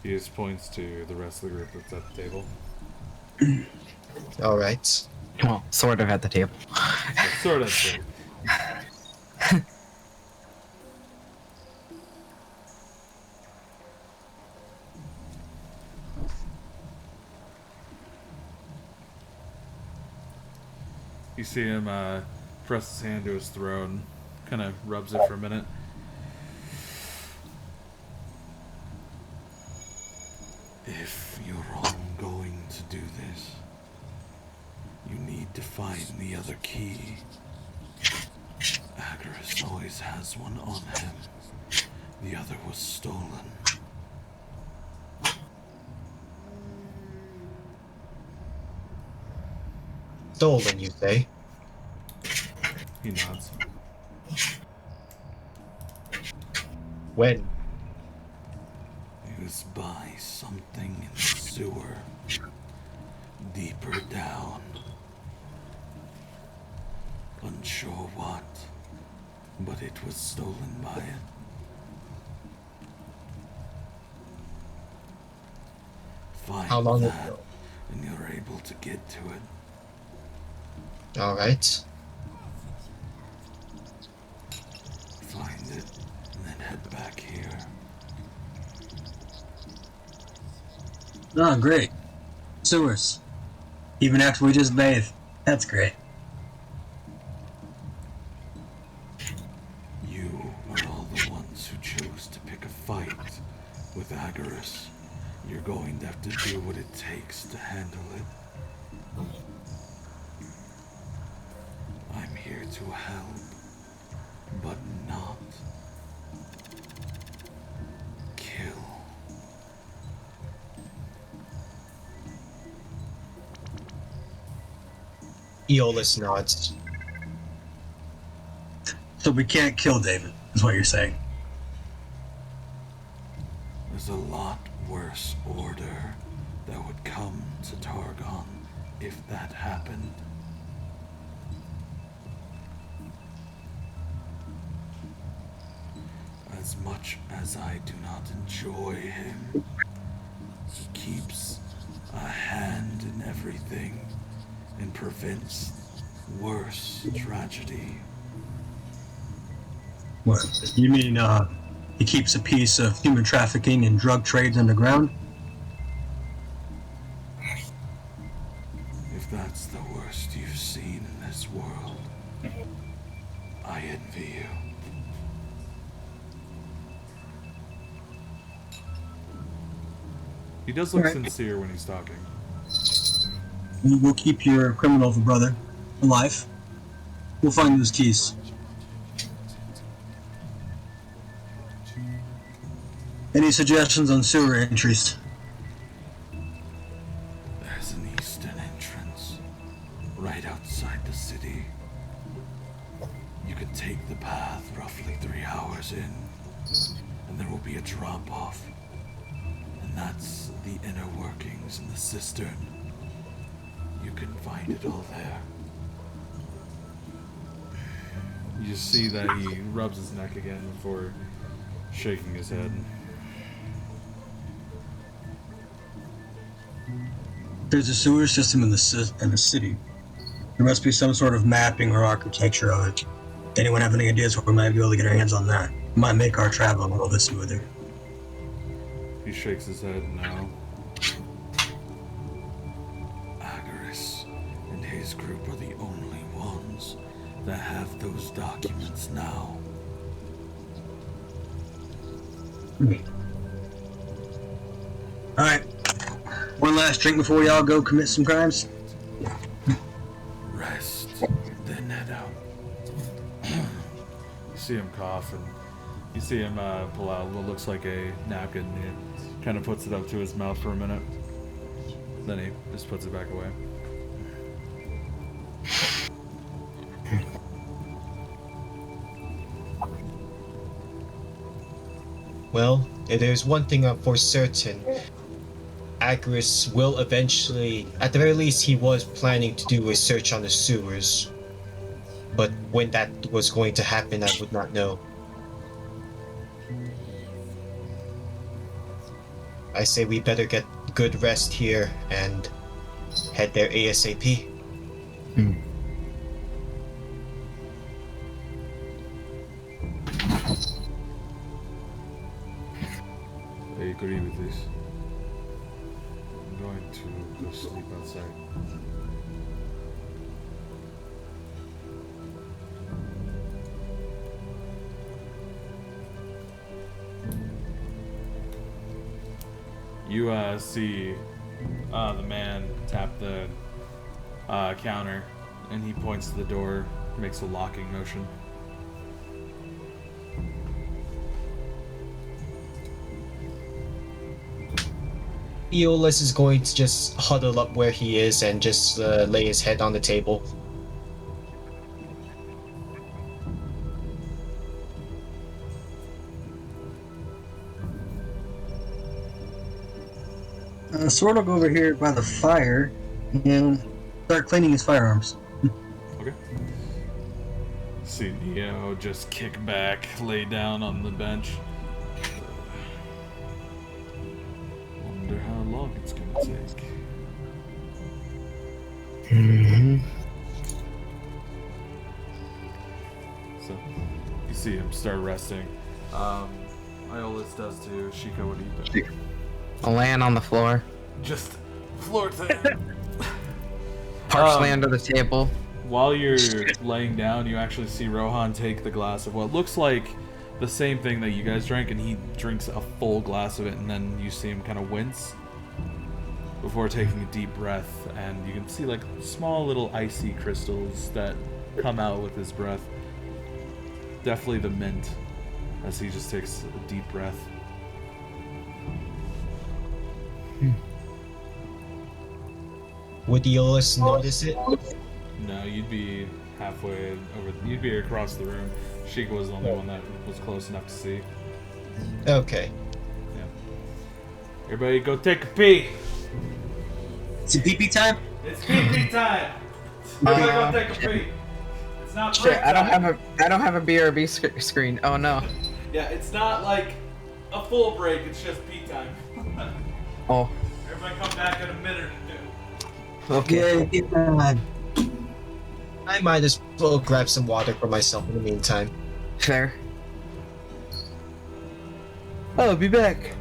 He just points to the rest of the group that's at the table. Alright. Well, sort of at the table. Sort of. You see him press his hand to his throat and kind of rubs it for a minute. If you're all going to do this, you need to find the other key. Agarus always has one on him. The other was stolen. Stolen, you say? He nods. When? It was by something in the sewer. Deeper down. Unsure what, but it was stolen by it. Find How long that, ago? and you're able to get to it. Alright. Find it, and then head back here. Oh, great. Sewers. Even after we just bathed. That's great. You are all the ones who chose to pick a fight with Agarus. You're going to have to do what it takes to handle it. I'm here to help, but not kill. Aeolus nods. So we can't kill David, is what you're saying. There's a lot worse order that would come to Targon if that happened. As much as I do not enjoy him, he keeps a hand in everything and prevents worse tragedy. What? You mean, he keeps a piece of human trafficking and drug trades underground? If that's the worst you've seen in this world, I envy you. He does look sincere when he's talking. We'll keep your criminal brother alive. We'll find those keys. Any suggestions on sewer entries? There's an eastern entrance, right outside the city. You can take the path roughly 3 hours in, and there will be a drop-off. And that's the inner workings in the cistern. You can find it all there. You see that he rubs his neck again before shaking his head. There's a sewer system in the city. There must be some sort of mapping or architecture of it. Anyone have any ideas where we might be able to get our hands on that? Might make our travel a little bit smoother. He shakes his head no. Agarus and his group are the only ones that have those documents now. Alright. One last drink before we all go commit some crimes? Rest, then head out. You see him cough, and you see him pull out what looks like a napkin. He kind of puts it up to his mouth for a minute. Then he just puts it back away. Well, there's one thing for certain. Agarus will eventually, at the very least, he was planning to do a search on the sewers. But when that was going to happen, I would not know. I say we better get good rest here and head there ASAP. I agree with this. I'm going to go sleep outside. You see the man tap the counter, and he points to the door, makes a locking motion. Aeolus is going to just huddle up where he is and just lay his head on the table. Sword will go over here by the fire and start cleaning his firearms. Okay. See Neo just kick back, lay down on the bench. Wonder how long it's gonna take. So, you see him start resting. Iolus does too. Shika, what do you do? I'll land on the floor, Just floor to partially under the table. While you're laying down, you actually see Rohan take the glass of what looks like the same thing that you guys drank, and he drinks a full glass of it, and then you see him kind of wince before taking a deep breath, and you can see like small little icy crystals that come out with his breath. Definitely the mint, as he just takes a deep breath. Would Aeolus notice it? No, you'd be halfway over. You'd be across the room. Sheikah was the only one that was close enough to see. Okay. Yeah. Everybody, go take a pee. It's a pee-pee time? It's pee time. Everybody, go take a pee. It's not break Shit, I don't time. have a BRB screen. Oh no. Yeah, it's not like a full break. It's just pee time. Oh. Everybody, come back in a minute or two. Okay. Yeah, I might as well grab some water for myself in the meantime. Fair. I'll be back.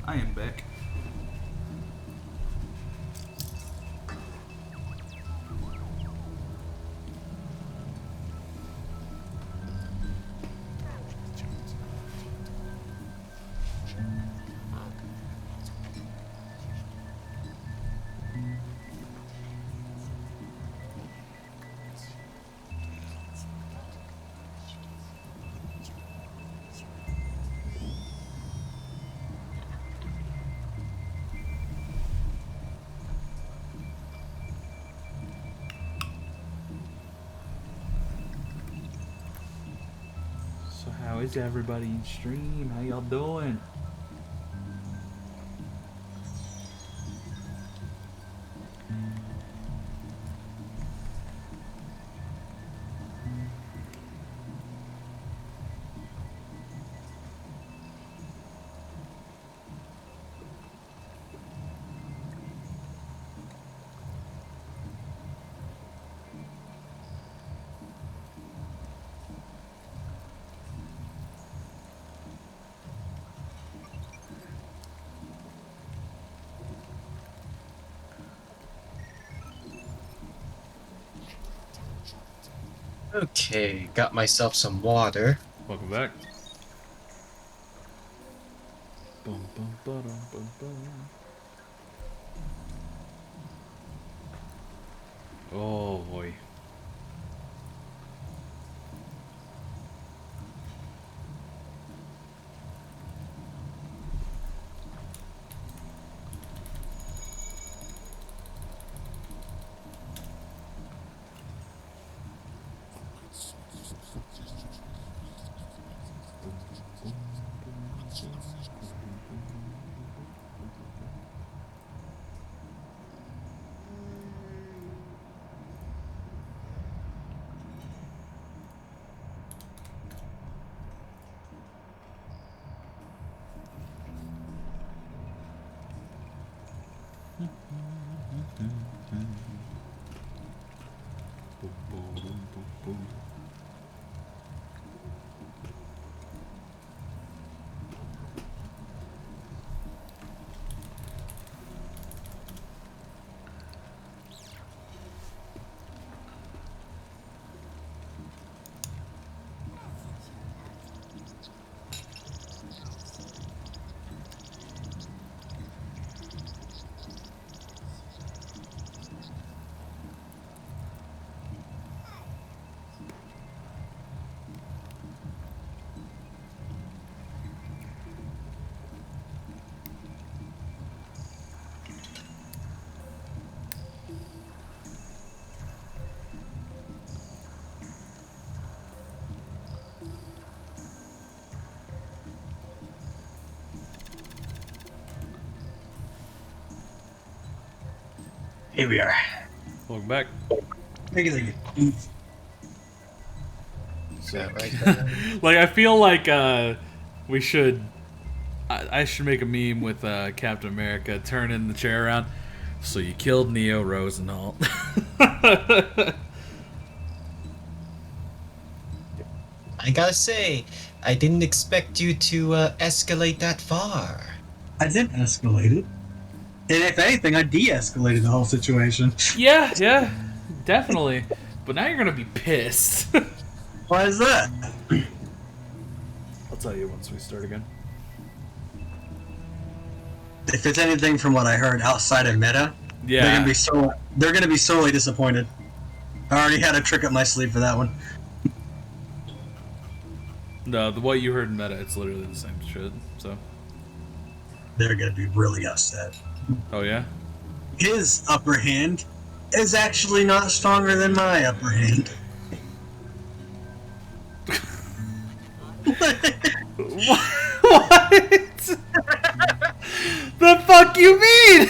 I am back. So how is everybody in stream? How y'all doing? Okay, got myself some water. Welcome back. Bum, bum, ba-dum, bum, bum. Oh boy. Here we are. Welcome back. Thank you. So, like, I feel like we should. I should make a meme with Captain America turning the chair around. So you killed Neo Rosenthal. I gotta say, I didn't expect you to escalate that far. I didn't escalate it. And if anything, I de-escalated the whole situation. Yeah, definitely. But now you're gonna be pissed. Why is that? I'll tell you once we start again. If it's anything from what I heard outside of meta, Yeah. they're gonna be sorely disappointed. I already had a trick up my sleeve for that one. No, what you heard in meta, it's literally the same shit. So. They're gonna be really upset. Oh yeah. His upper hand is actually not stronger than my upper hand. What? The fuck you mean?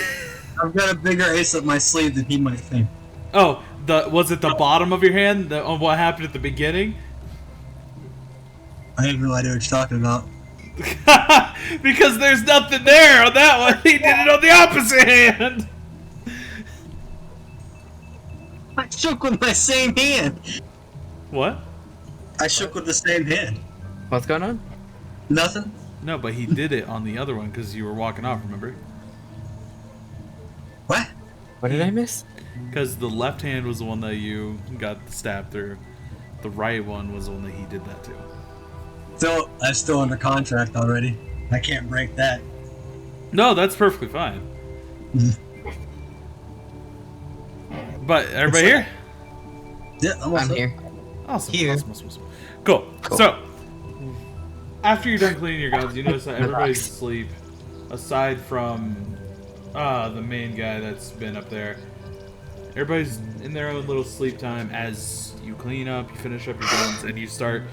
I've got a bigger ace up my sleeve than he might think. Oh, was it the bottom of your hand? What happened at the beginning? I have no idea what you're talking about. Because there's nothing there on that one. He did it on the opposite hand. I shook with my same hand. What? I shook with the same hand. What's going on? Nothing. No, but he did it on the other one because you were walking off, remember? What? What did I miss? Because the left hand was the one that you got stabbed through. The right one was the one that he did that to. I'm still under contract already. I can't break that. No, that's perfectly fine. But everybody here? Yeah, I'm here. Awesome. Here. Awesome. Cool. So, after you're done cleaning your guns, you notice that everybody's asleep, aside from the main guy that's been up there. Everybody's in their own little sleep time as you clean up, you finish up your guns, and you start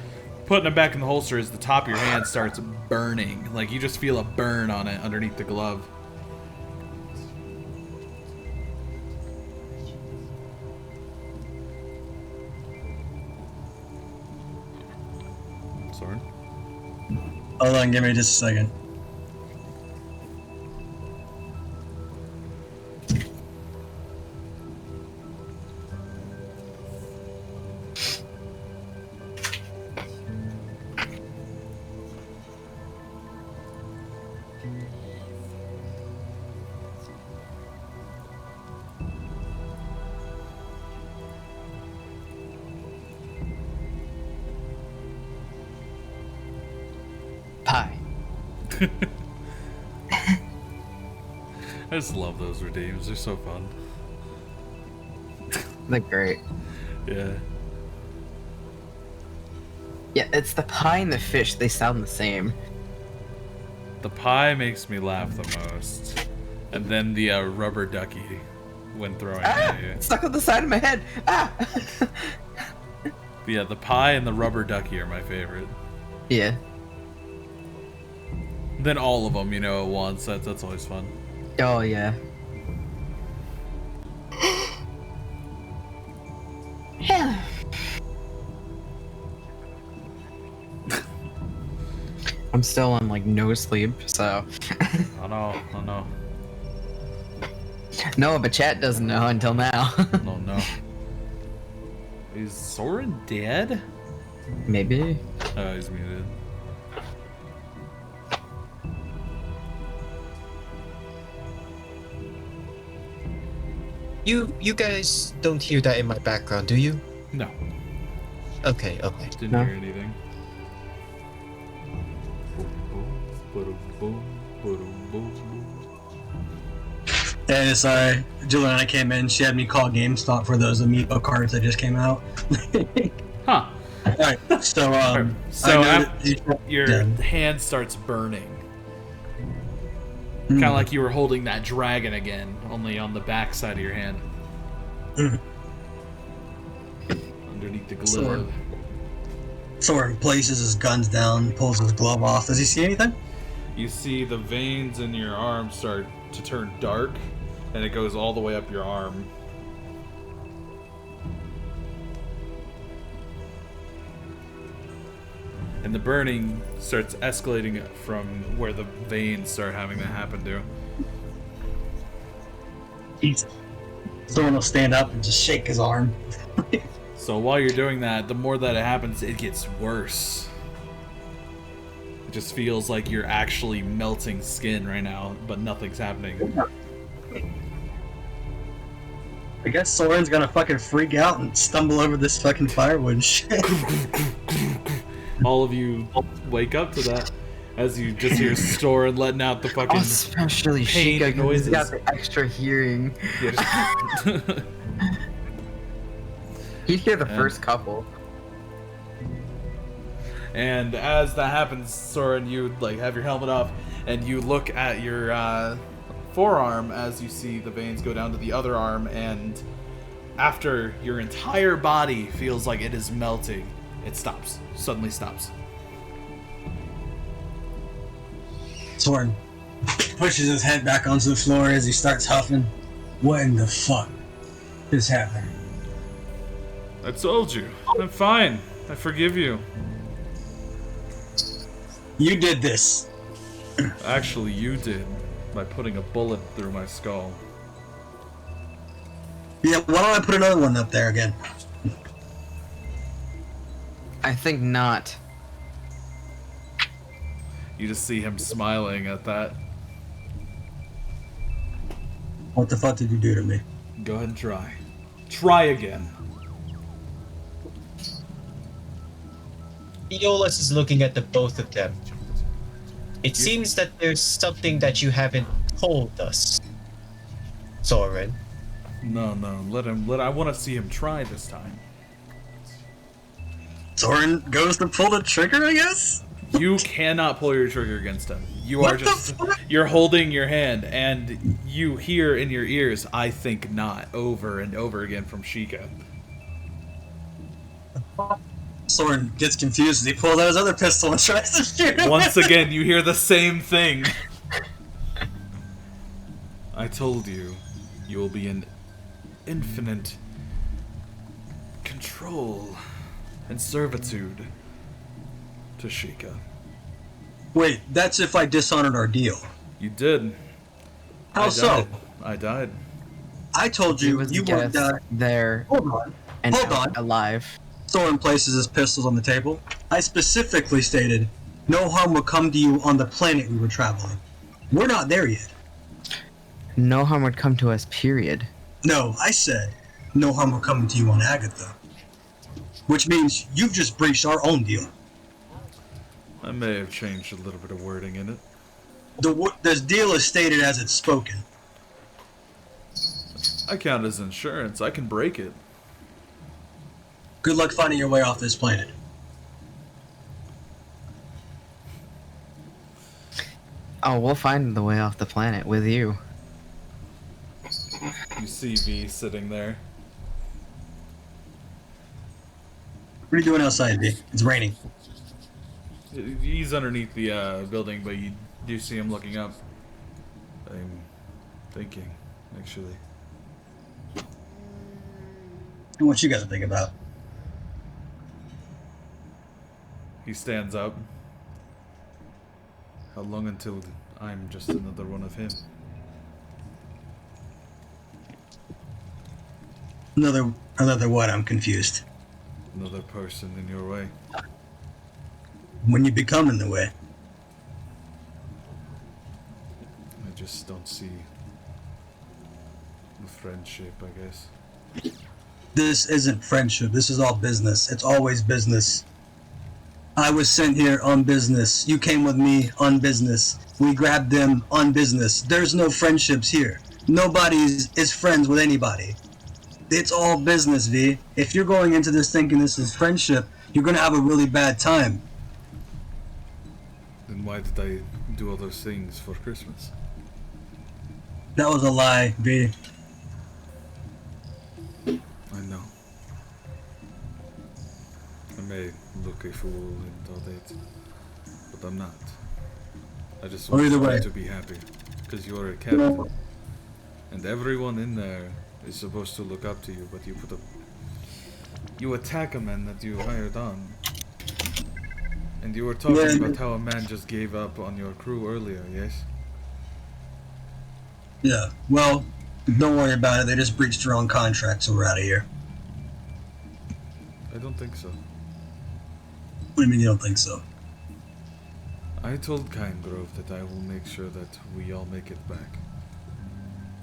putting them back in the holster as the top of your hand starts burning. Like, you just feel a burn on it underneath the glove. Soren? Hold on, give me just a second. Pie. I just love those redeems. They're so fun. They're great. Yeah. Yeah, it's the pie and the fish. They sound the same. The pie makes me laugh the most. And then the rubber ducky when throwing at you. It's stuck on the side of my head. Ah! Yeah, the pie and the rubber ducky are my favorite. Yeah. Then all of them, at once. That's always fun. Oh yeah. I'm still on like no sleep, so I know. no, but chat doesn't know until now. No. Is Soren dead? Maybe. Oh, he's muted. You guys don't hear that in my background, do you? No, Okay. didn't No. hear anything. Yeah, sorry. Juliana came in. She had me call GameStop for those Amiibo cards that just came out. Huh. Alright, so, So I know after that your Yeah. hand starts burning. Hmm. Kind of like you were holding that dragon again, only on the back side of your hand. Mm. Underneath the glove. Sword. Soren places his guns down, pulls his glove off. Does he see anything? You see the veins in your arm start to turn dark, and it goes all the way up your arm. And the burning starts escalating from where the veins start having to happen to. Jesus. Soren will stand up and just shake his arm. So while you're doing that, the more that it happens, it gets worse. It just feels like you're actually melting skin right now, but nothing's happening. I guess Soren's gonna fucking freak out and stumble over this fucking firewood and shit. All of you wake up to that as you just hear Soren letting out the fucking Especially pain Sheikah, 'cause noises. he's got the extra hearing. Yeah, just- He'd hear the Yeah. first couple. And as that happens, Soren, you have your helmet off, and you look at your forearm as you see the veins go down to the other arm, and after your entire body feels like it is melting, it stops. Suddenly stops. Soren pushes his head back onto the floor as he starts huffing. What in the fuck is happening? I told you. I'm fine. I forgive you. You did this. Actually, you did. By putting a bullet through my skull. Yeah, why don't I put another one up there again? I think not. You just see him smiling at that. What the fuck did you do to me? Go ahead and try. Try again. Aeolus is looking at the both of them. It seems that there's something that you haven't told us, Soren. No, let him. I want to see him try this time. Soren goes to pull the trigger, I guess? You cannot pull your trigger against him. You What are the just. fuck? You're holding your hand, and you hear in your ears, "I think not," over and over again from Sheikah. Soren gets confused as he pulls out his other pistol and tries to shoot him. Once again, you hear the same thing. I told you, you will be in infinite control and servitude to Sheikah. Wait, that's if I dishonored our deal. You did. How I so? died. I died. I told He you was you the weren't guest there Hold on. and Hold out on. alive. Soren places his pistols on the table. I specifically stated no harm will come to you on the planet we were traveling. We're not there yet. No harm would come to us, period. No, I said no harm will come to you on Agatha. Which means you've just breached our own deal. I may have changed a little bit of wording in it. This deal is stated as it's spoken. I count as insurance. I can break it. Good luck finding your way off this planet. Oh, we'll find the way off the planet with you. You see V sitting there. What are you doing outside, V? It's raining. He's underneath the building, but you do see him looking up. I'm thinking, actually. What you got to think about? He stands up. How long until I'm just another one of him? Another what? I'm confused. Another person in your way. When you become in the way. I just don't see the friendship, I guess. This isn't friendship. This is all business. It's always business. I was sent here on business. You came with me on business. We grabbed them on business. There's no friendships here. Nobody is friends with anybody. It's all business, V. If you're going into this thinking this is friendship, you're gonna have a really bad time. Then why did I do all those things for Christmas? That was a lie, V. I know. I may look a fool and all that, but I'm not. I just Or want either you way. to be happy, because you're a captain, and everyone in there is supposed to look up to you, but you attack a man that you hired on. And you were talking Yeah. about how a man just gave up on your crew earlier, yes? Yeah, well, don't worry about it. They just breached their own contract, so we're out of here. I don't think so. What do you mean you don't think so? I told Kind Grove that I will make sure that we all make it back.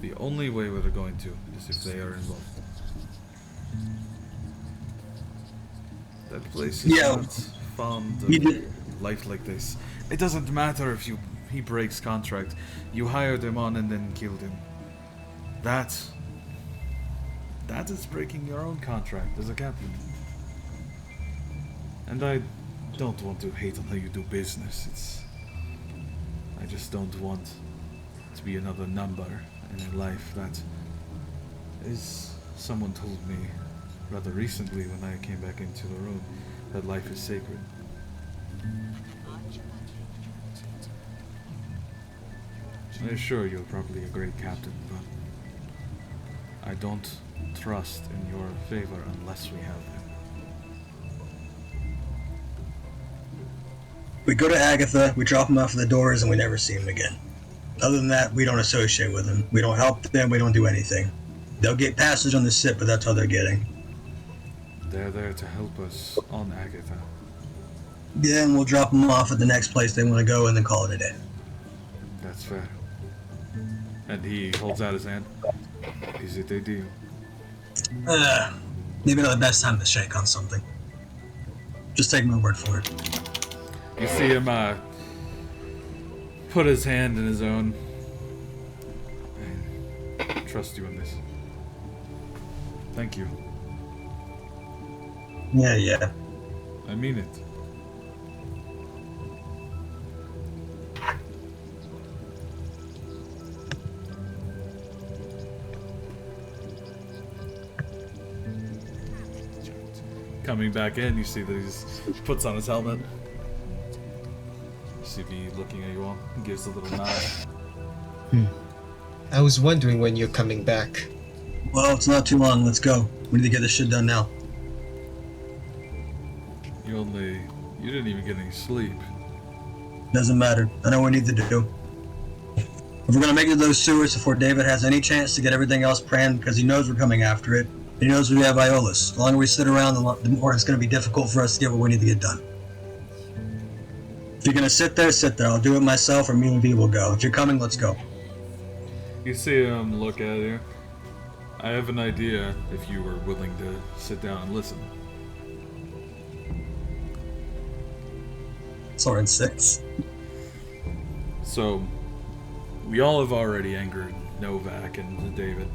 The only way we're going to is if they are involved. That place is Yeah. not fond You of did- life like this. It doesn't matter if he breaks contract. You hired him on and then killed him. That is breaking your own contract as a captain. And I don't want to hate on how you do business. I just don't want to be another number in a life that is. Someone told me rather recently when I came back into the room that life is sacred. I assure you're probably a great captain, but I don't trust in your favor unless we have them. We go to Agatha, we drop them off at the doors, and we never see them again. Other than that, we don't associate with them. We don't help them, we don't do anything. They'll get passage on the ship, but that's all they're getting. They're there to help us on Agatha. Then we'll drop them off at the next place they want to go and then call it a day. That's fair. And he holds out his hand. Is it a deal? Maybe not the best time to shake on something. Just take my word for it. You see him put his hand in his own. I trust you in this. Thank you. Yeah. I mean it. Coming back in, you see that he puts on his helmet. You see V looking at you all. He gives a little nod. I was wondering when you're coming back. Well, it's not too long. Let's go. We need to get this shit done now. You didn't even get any sleep. Doesn't matter. I know what we need to do. If we're gonna make it to those sewers before David has any chance to get everything else planned, because he knows we're coming after it, he knows we have Iolus. The longer we sit around, the more it's gonna be difficult for us to get what we need to get done. If you're gonna sit there, sit there. I'll do it myself, or me and V will go. If you're coming, let's go. You see him look at you. I have an idea if you were willing to sit down and listen. Soren 6. So, we all have already angered Novak and David.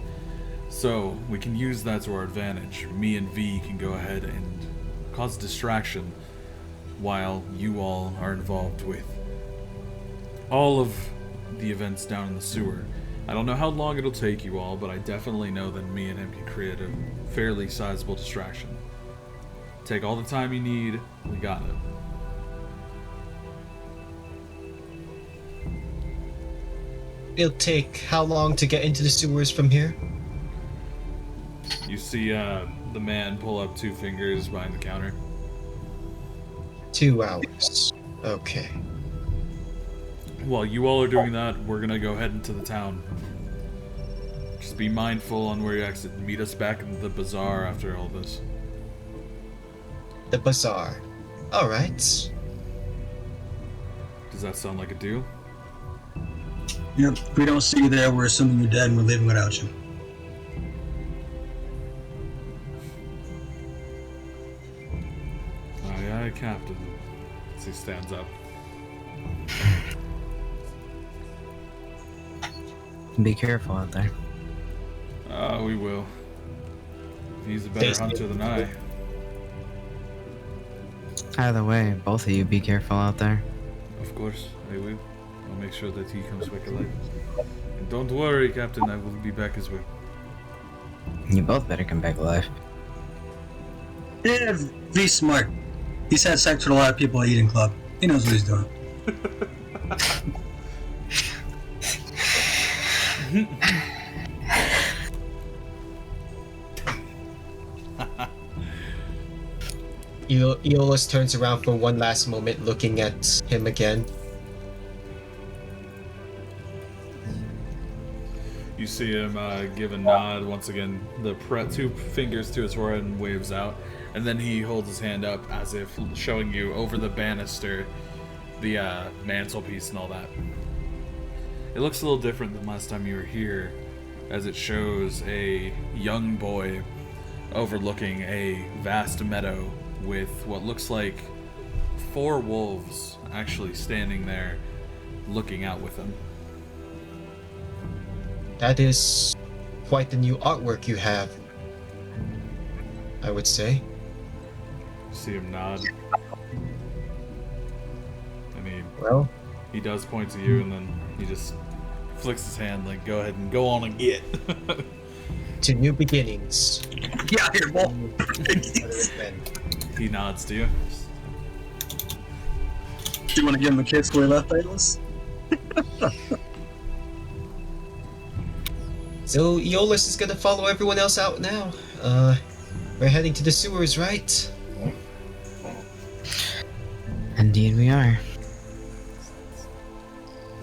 So, we can use that to our advantage. Me and V can go ahead and cause distraction while you all are involved with all of the events down in the sewer. I don't know how long it'll take you all, but I definitely know that me and him can create a fairly sizable distraction. Take all the time you need, we got it. it'll take how long to get into the sewers from here? You see the man pull up 2 fingers behind the counter. 2 hours. Okay. While you all are doing that, we're gonna go head into the town. Just be mindful on where you exit and meet us back in the bazaar after all this. The bazaar. Alright. Does that sound like a deal? Yep. If we don't see you there, we're assuming you're dead and we're leaving without you. Aye, aye, Captain. As he stands up. Be careful out there. We will. He's a better hunter than I. Either way, both of you be careful out there. Of course, I will. I'll make sure that he comes back alive. And don't worry, Captain, I will be back as well. You both better come back alive. Yeah, V's smart. He's had sex with a lot of people at Eden Club. He knows what he's doing. Aeolus turns around for one last moment, looking at him again. You see him give a nod once again, the 2 fingers to his forehead and waves out, and then he holds his hand up as if showing you over the banister, the mantelpiece and all that. It looks a little different than last time you were here, as it shows a young boy overlooking a vast meadow with what looks like 4 wolves actually standing there looking out with him. That is quite the new artwork you have, I would say. You see him nod. And Well, he does point to you, and then he just flicks his hand like, go ahead and go on and get. to new beginnings. Get out here, boy. He nods to you. Do you want to give him a kiss before he left, Atlas? So Aeolus is gonna follow everyone else out now. We're heading to the sewers, right? Indeed we are.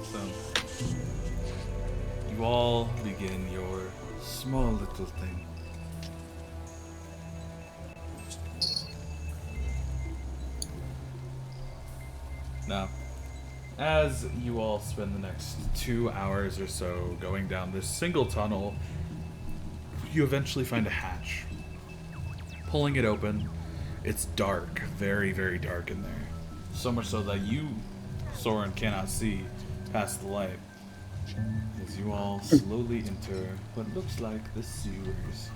So, you all begin your small little thing. Now, as you all spend the next 2 hours or so going down this single tunnel, you eventually find a hatch. Pulling it open, it's dark, very, very dark in there. So much so that you, Soren, cannot see past the light. As you all slowly enter what looks like the sewers.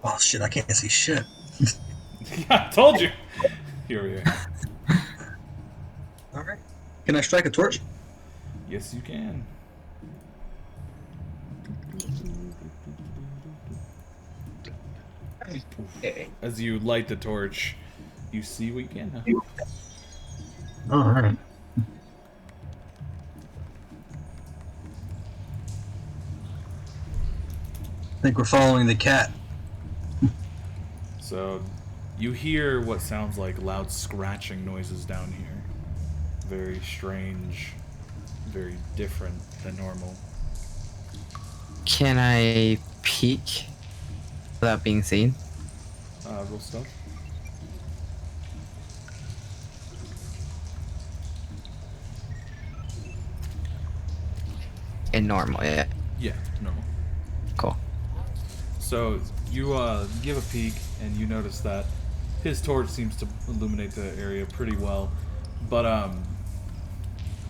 Oh shit, I can't see shit. I told you! Here we are. Alright. Can I strike a torch? Yes, you can. As you light the torch, you see what you can now. Alright. I think we're following the cat. So, you hear what sounds like loud scratching noises down here. Very strange, very different than normal. Can I peek without being seen? Roll stuff. In normal, yeah. Yeah, normal. Cool. So, you give a peek, and you notice that his torch seems to illuminate the area pretty well. But,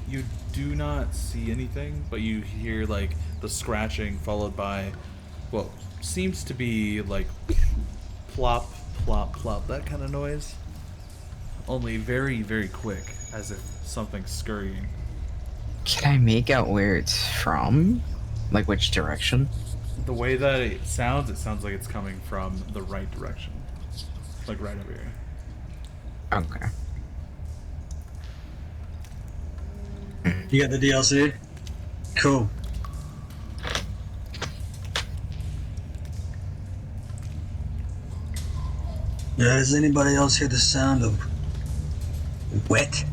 you do not see anything, but you hear, like, the scratching followed by what seems to be, like, plop, plop, plop, that kind of noise. Only very, very quick, as if something's scurrying. Can I make out where it's from? Like which direction? The way that it sounds like it's coming from the right direction. Like right over here. Okay. You got the DLC? Cool. Yeah, does anybody else hear the sound of wet?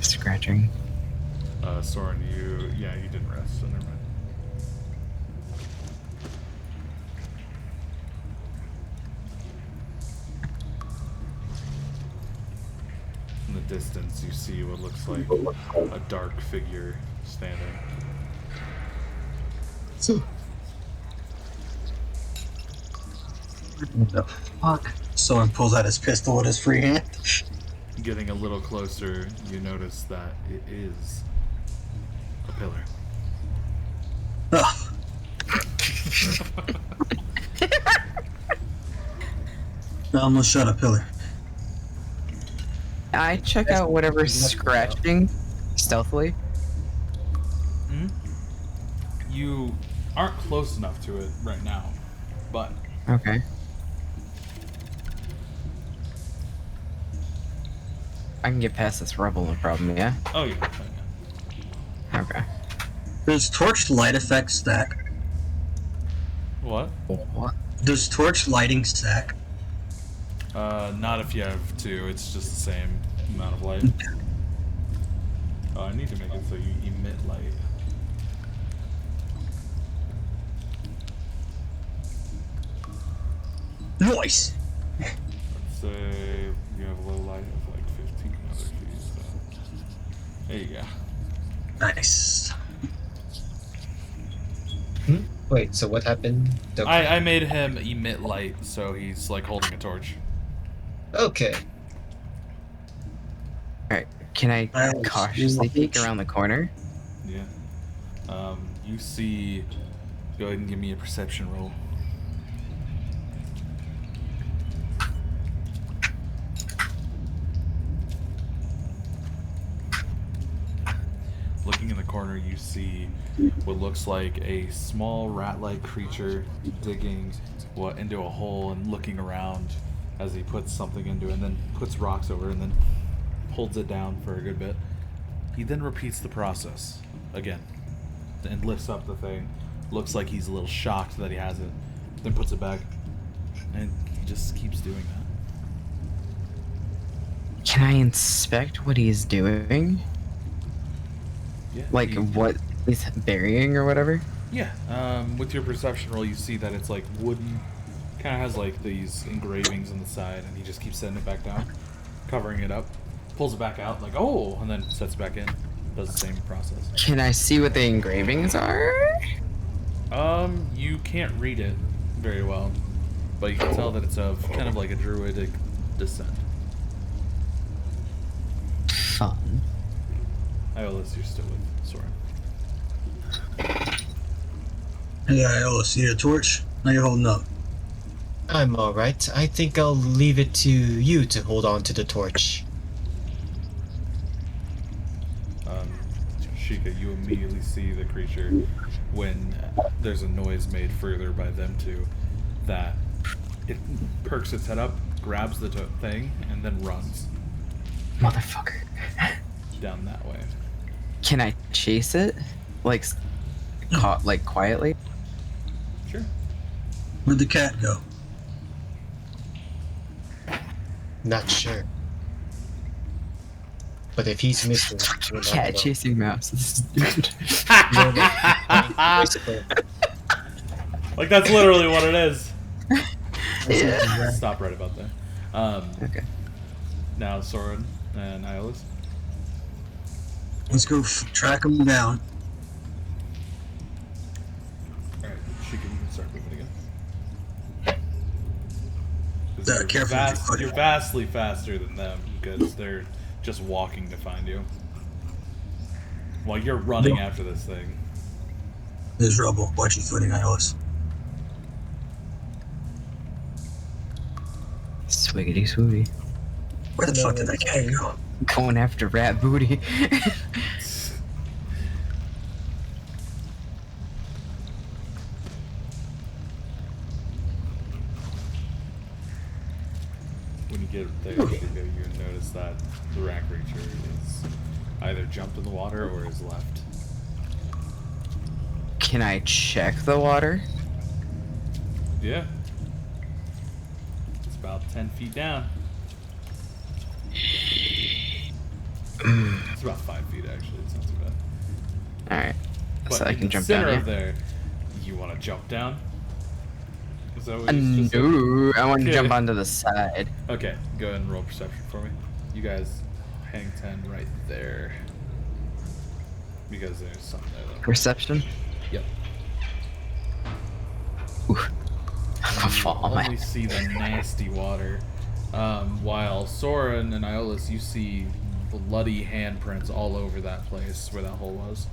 Scratching. Soren, you didn't rest, so never mind. In the distance, you see what looks like a dark figure standing. What the fuck? Someone pulls out his pistol with his free hand. Getting a little closer, you notice that it is a pillar. Ugh. I almost shot a pillar. I check out whatever's scratching stealthily. You aren't close enough to it right now, but Okay. I can get past this rubble, no problem, yeah? oh yeah. Okay. Does torch light effect stack? What? What? Does torch lighting stack? Not if you have two. It's just the same amount of light. Oh, I need to make it so you emit light. Noise! Let's say you have a low light of like 15 other feet. So there you go. Nice. Wait, so what happened? I made him emit light, so he's like holding a torch. Okay. Alright, can I cautiously peek around the corner? Yeah. You see. Go ahead and give me a perception roll. Looking in the corner, you see what looks like a small rat-like creature digging into a hole and looking around as he puts something into it, and then puts rocks over it, and then holds it down for a good bit. He then repeats the process again and lifts up the thing. Looks like he's a little shocked that he has it, then puts it back, and he just keeps doing that. Can I inspect what he's doing? Yeah. Like what he's burying or whatever? Yeah. With your perception roll, you see that it's like wooden, kind of has like these engravings on the side, and he just keeps setting it back down, covering it up, pulls it back out, like oh, and then sets it back in. Does the same process. Can I see what the engravings are? You can't read it very well, but you can tell that it's of kind of like a druidic descent. Fun. Iolus, you're still with Soren. Hey, Iola, see a torch? How you holding up? I'm alright. I think I'll leave it to you to hold on to the torch. Sheikah, you immediately see the creature when there's a noise made further by them two, that it perks its head up, grabs the thing, and then runs Motherfucker. down that way. Can I chase it? Like, like quietly? Sure. Where'd the cat go? Not sure. But if he's missing, we'll not Cat know. chasing mouse. This is stupid. Basically. Like that's literally what it is. Yeah. Stop right about that. Okay. Now Soren and Iolus. Let's go track him down. Alright, Sheikah, you can start moving again. 'Cause Careful with your foot. you're vastly faster than them because they're just walking to find you. While you're running after this thing. There's rubble. Watch your footing, Iolus. Swiggity swooty. Where the fuck did that cat go? Going after rat booty. when you get there, Chico, you notice that the rack reacher is either jumped in the water or is left. Can I check the water? Yeah. It's about 10 feet down. It's about 5 feet actually. It's not too bad. Alright. But So I in can the jump center down of here. there, you want to jump down? Is that what you just said? No, I want to Okay. jump onto the side. Okay, go ahead and roll perception for me. You guys hang 10 right there. Because there's something there though. Perception? Yep. Oof. I'm gonna fall, Only man. see the nasty water. While Soren and Iolus, you see bloody handprints all over that place where that hole was.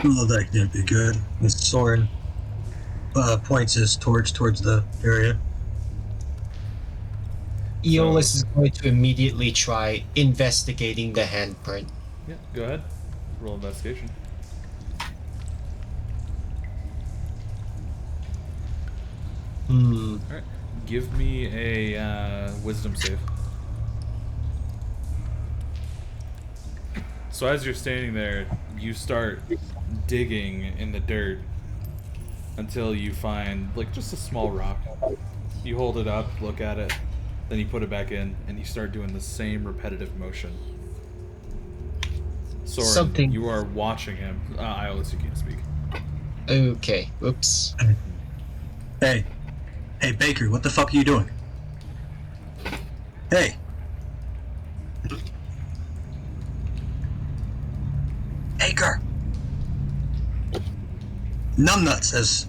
Well, that can't be good. Miss Soren points his torch towards the area. Aeolus is going to immediately try investigating the handprint. Yeah, go ahead. Roll investigation. Alright. Give me a wisdom save. So as you're standing there, you start digging in the dirt until you find like just a small rock. You hold it up, look at it, then you put it back in, and you start doing the same repetitive motion. Soren, Something- you are watching him. Iolus, you can't speak. Okay, oops. Hey. Hey, Baker, what the fuck are you doing? Hey. Baker. Numbnuts, as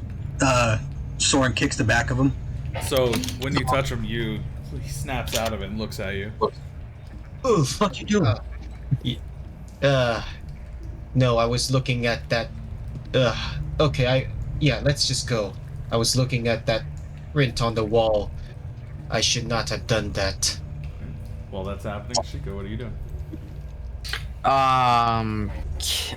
Soren kicks the back of him. So when you touch him, he snaps out of it and looks at you. Oh, fuck you doing? No, I was looking at that. Okay, let's just go. I was looking at that print on the wall. I should not have done that. While that's happening, Chico, what are you doing? c-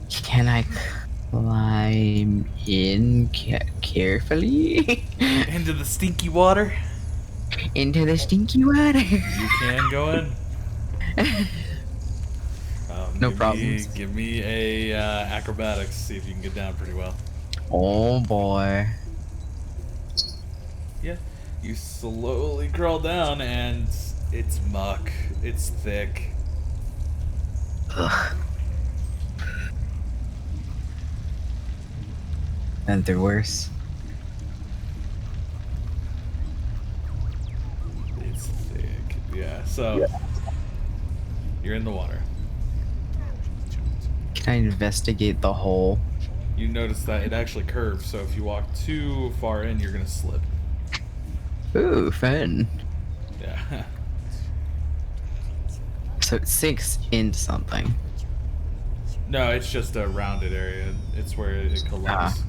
Can I climb in carefully Into the stinky water? into the stinky water? You can go in. No problems. Give me a acrobatics. See if you can get down pretty well. Oh boy. Yeah. You slowly crawl down, and it's muck. It's thick. Ugh. And they're worse. It's thick. Yeah. So you're in the water. Can I investigate the hole? You notice that it actually curves. So if you walk too far in, you're gonna slip. Ooh, fun. Yeah. So it sinks into something. No, it's just a rounded area. It's where it collects.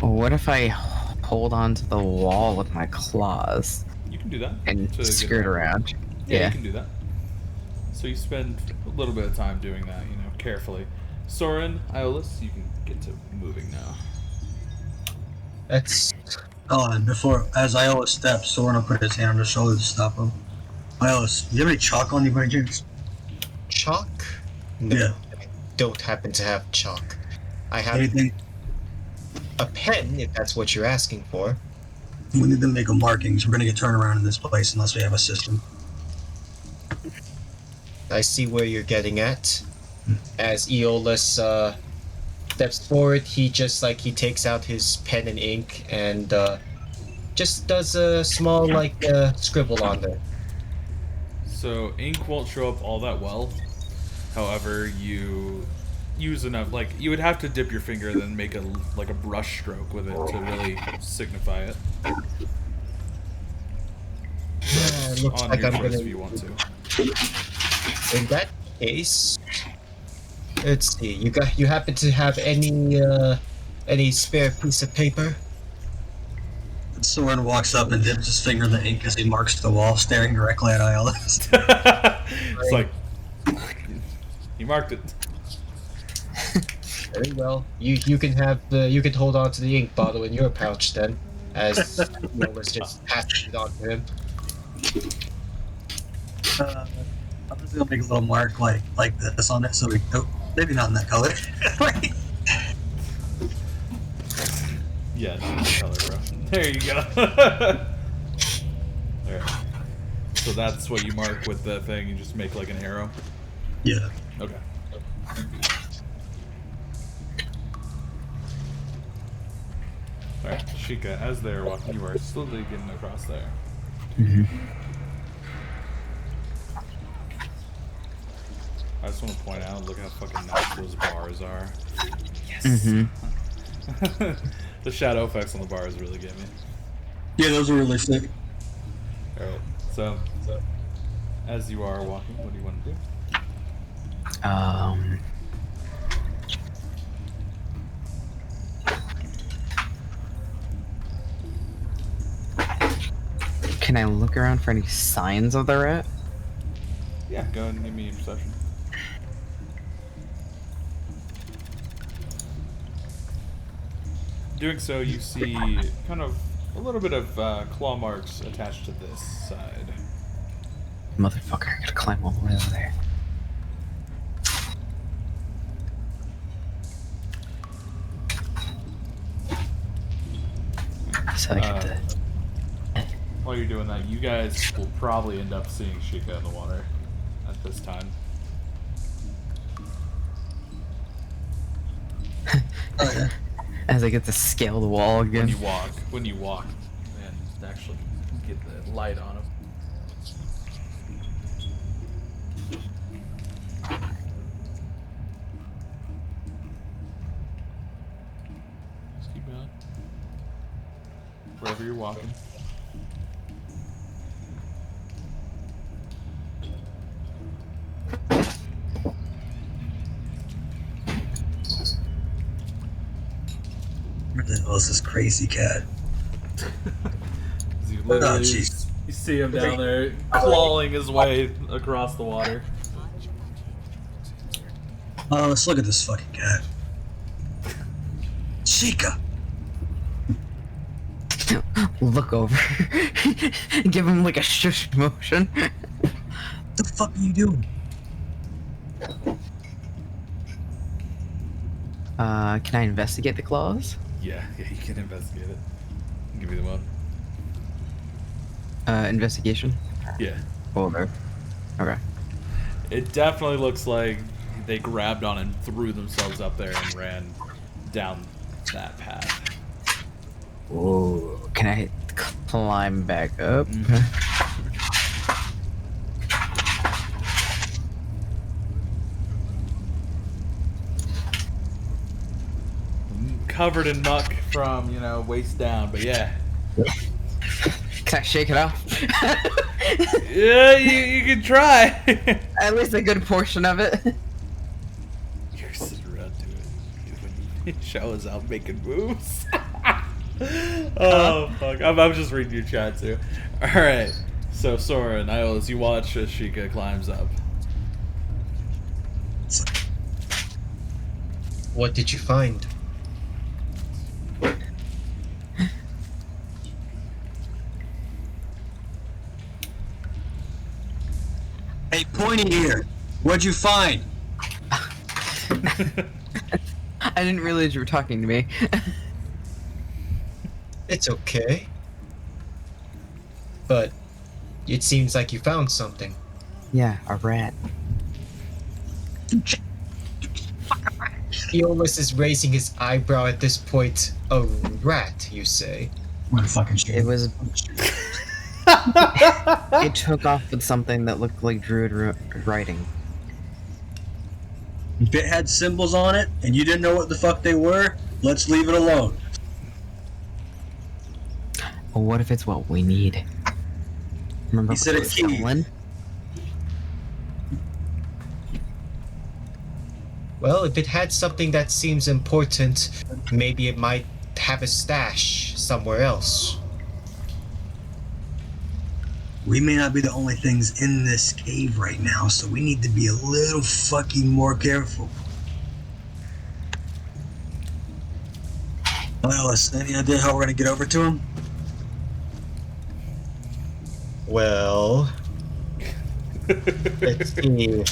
Well, what if I hold onto the wall with my claws You can do that. and to get skirt around? Yeah, Yeah. you can do that. So you spend a little bit of time doing that, carefully. Soren, Iolus, you can get to moving now. That's Oh, and as Iolus steps, Soren will put his hand on his shoulder to stop him. Iolus, do you have any chalk on you by chance? chalk? No, Yeah. I don't happen to have chalk. I have Anything? a pen, if that's what you're asking for. We need to make a markings. We're gonna get turned around in this place unless we have a system. I see where you're getting at. As Aeolus steps forward, he takes out his pen and ink and just does a small scribble on there. So ink won't show up all that well. However, you use enough. You would have to dip your finger, then make a brush stroke with it to really signify it. Looks On like your I'm choice gonna. if you want to. In that case, let's see. You happen to have any spare piece of paper? Soren walks up and dips his finger in the ink as he marks the wall, staring directly at Iolus. It's like he marked it. Very well. You can have you can hold on to the ink bottle in your pouch then, as Lolis just passes it on to him. I'm just gonna make a little mark like this on it, so we maybe not in that color. Yeah, that's the color, bro. There you go. Alright. So that's what you mark with the thing. You just make like an arrow. Yeah. Okay. Alright, Sheikah, as they're walking, you are slowly getting across there. I just want to point out, look how fucking nice those bars are. The shadow effects on the bars really get me. Yeah, those are really sick. Alright, so as you are walking, what do you want to do? Can I look around for any signs of the rat? Yeah, go and give me a perception. Doing so, you see kind of a little bit of claw marks attached to this side. Motherfucker, I gotta climb all the way over there. So I get the... While you're doing that, you guys will probably end up seeing Sheikah in the water at this time. As I get to scale the wall again. When you walk, and actually get the light on him. Just keep going. Wherever you're walking. Where the hell is this crazy cat? You literally jeez. you see him down there clawing his way across the water. Oh, let's look at this fucking cat. Sheikah! Look over. Give him like a shush motion. What the fuck are you doing? Can I investigate the claws? Yeah, you can investigate it. I'll give you the one. Investigation? Yeah. Over. Okay. It definitely looks like they grabbed on and threw themselves up there and ran down that path. Whoa. Can I climb back up? Covered in muck from, waist down, but yeah. Can I shake it off? Yeah, you can try. At least a good portion of it. You're sitting around to it when he shows out making moves. Oh, fuck. I'm just reading your chat, too. Alright. So, Sora and Iola's, you watch as Sheikah climbs up. What did you find? Hey, pointy ear! What'd you find? I didn't realize you were talking to me. It's okay. But it seems like you found something. Yeah, a rat. Eolus is raising his eyebrow at this point. A rat, you say? What a fucking shit. It was... It took off with something that looked like druid writing. If it had symbols on it, and you didn't know what the fuck they were, let's leave it alone. Well, what if it's what we need? Remember He said what a was key. stolen? Well, if it had something that seems important, maybe it might have a stash somewhere else. We may not be the only things in this cave right now, so we need to be a little fucking more careful. Alice, any idea how we're gonna get over to him? Well, let's see.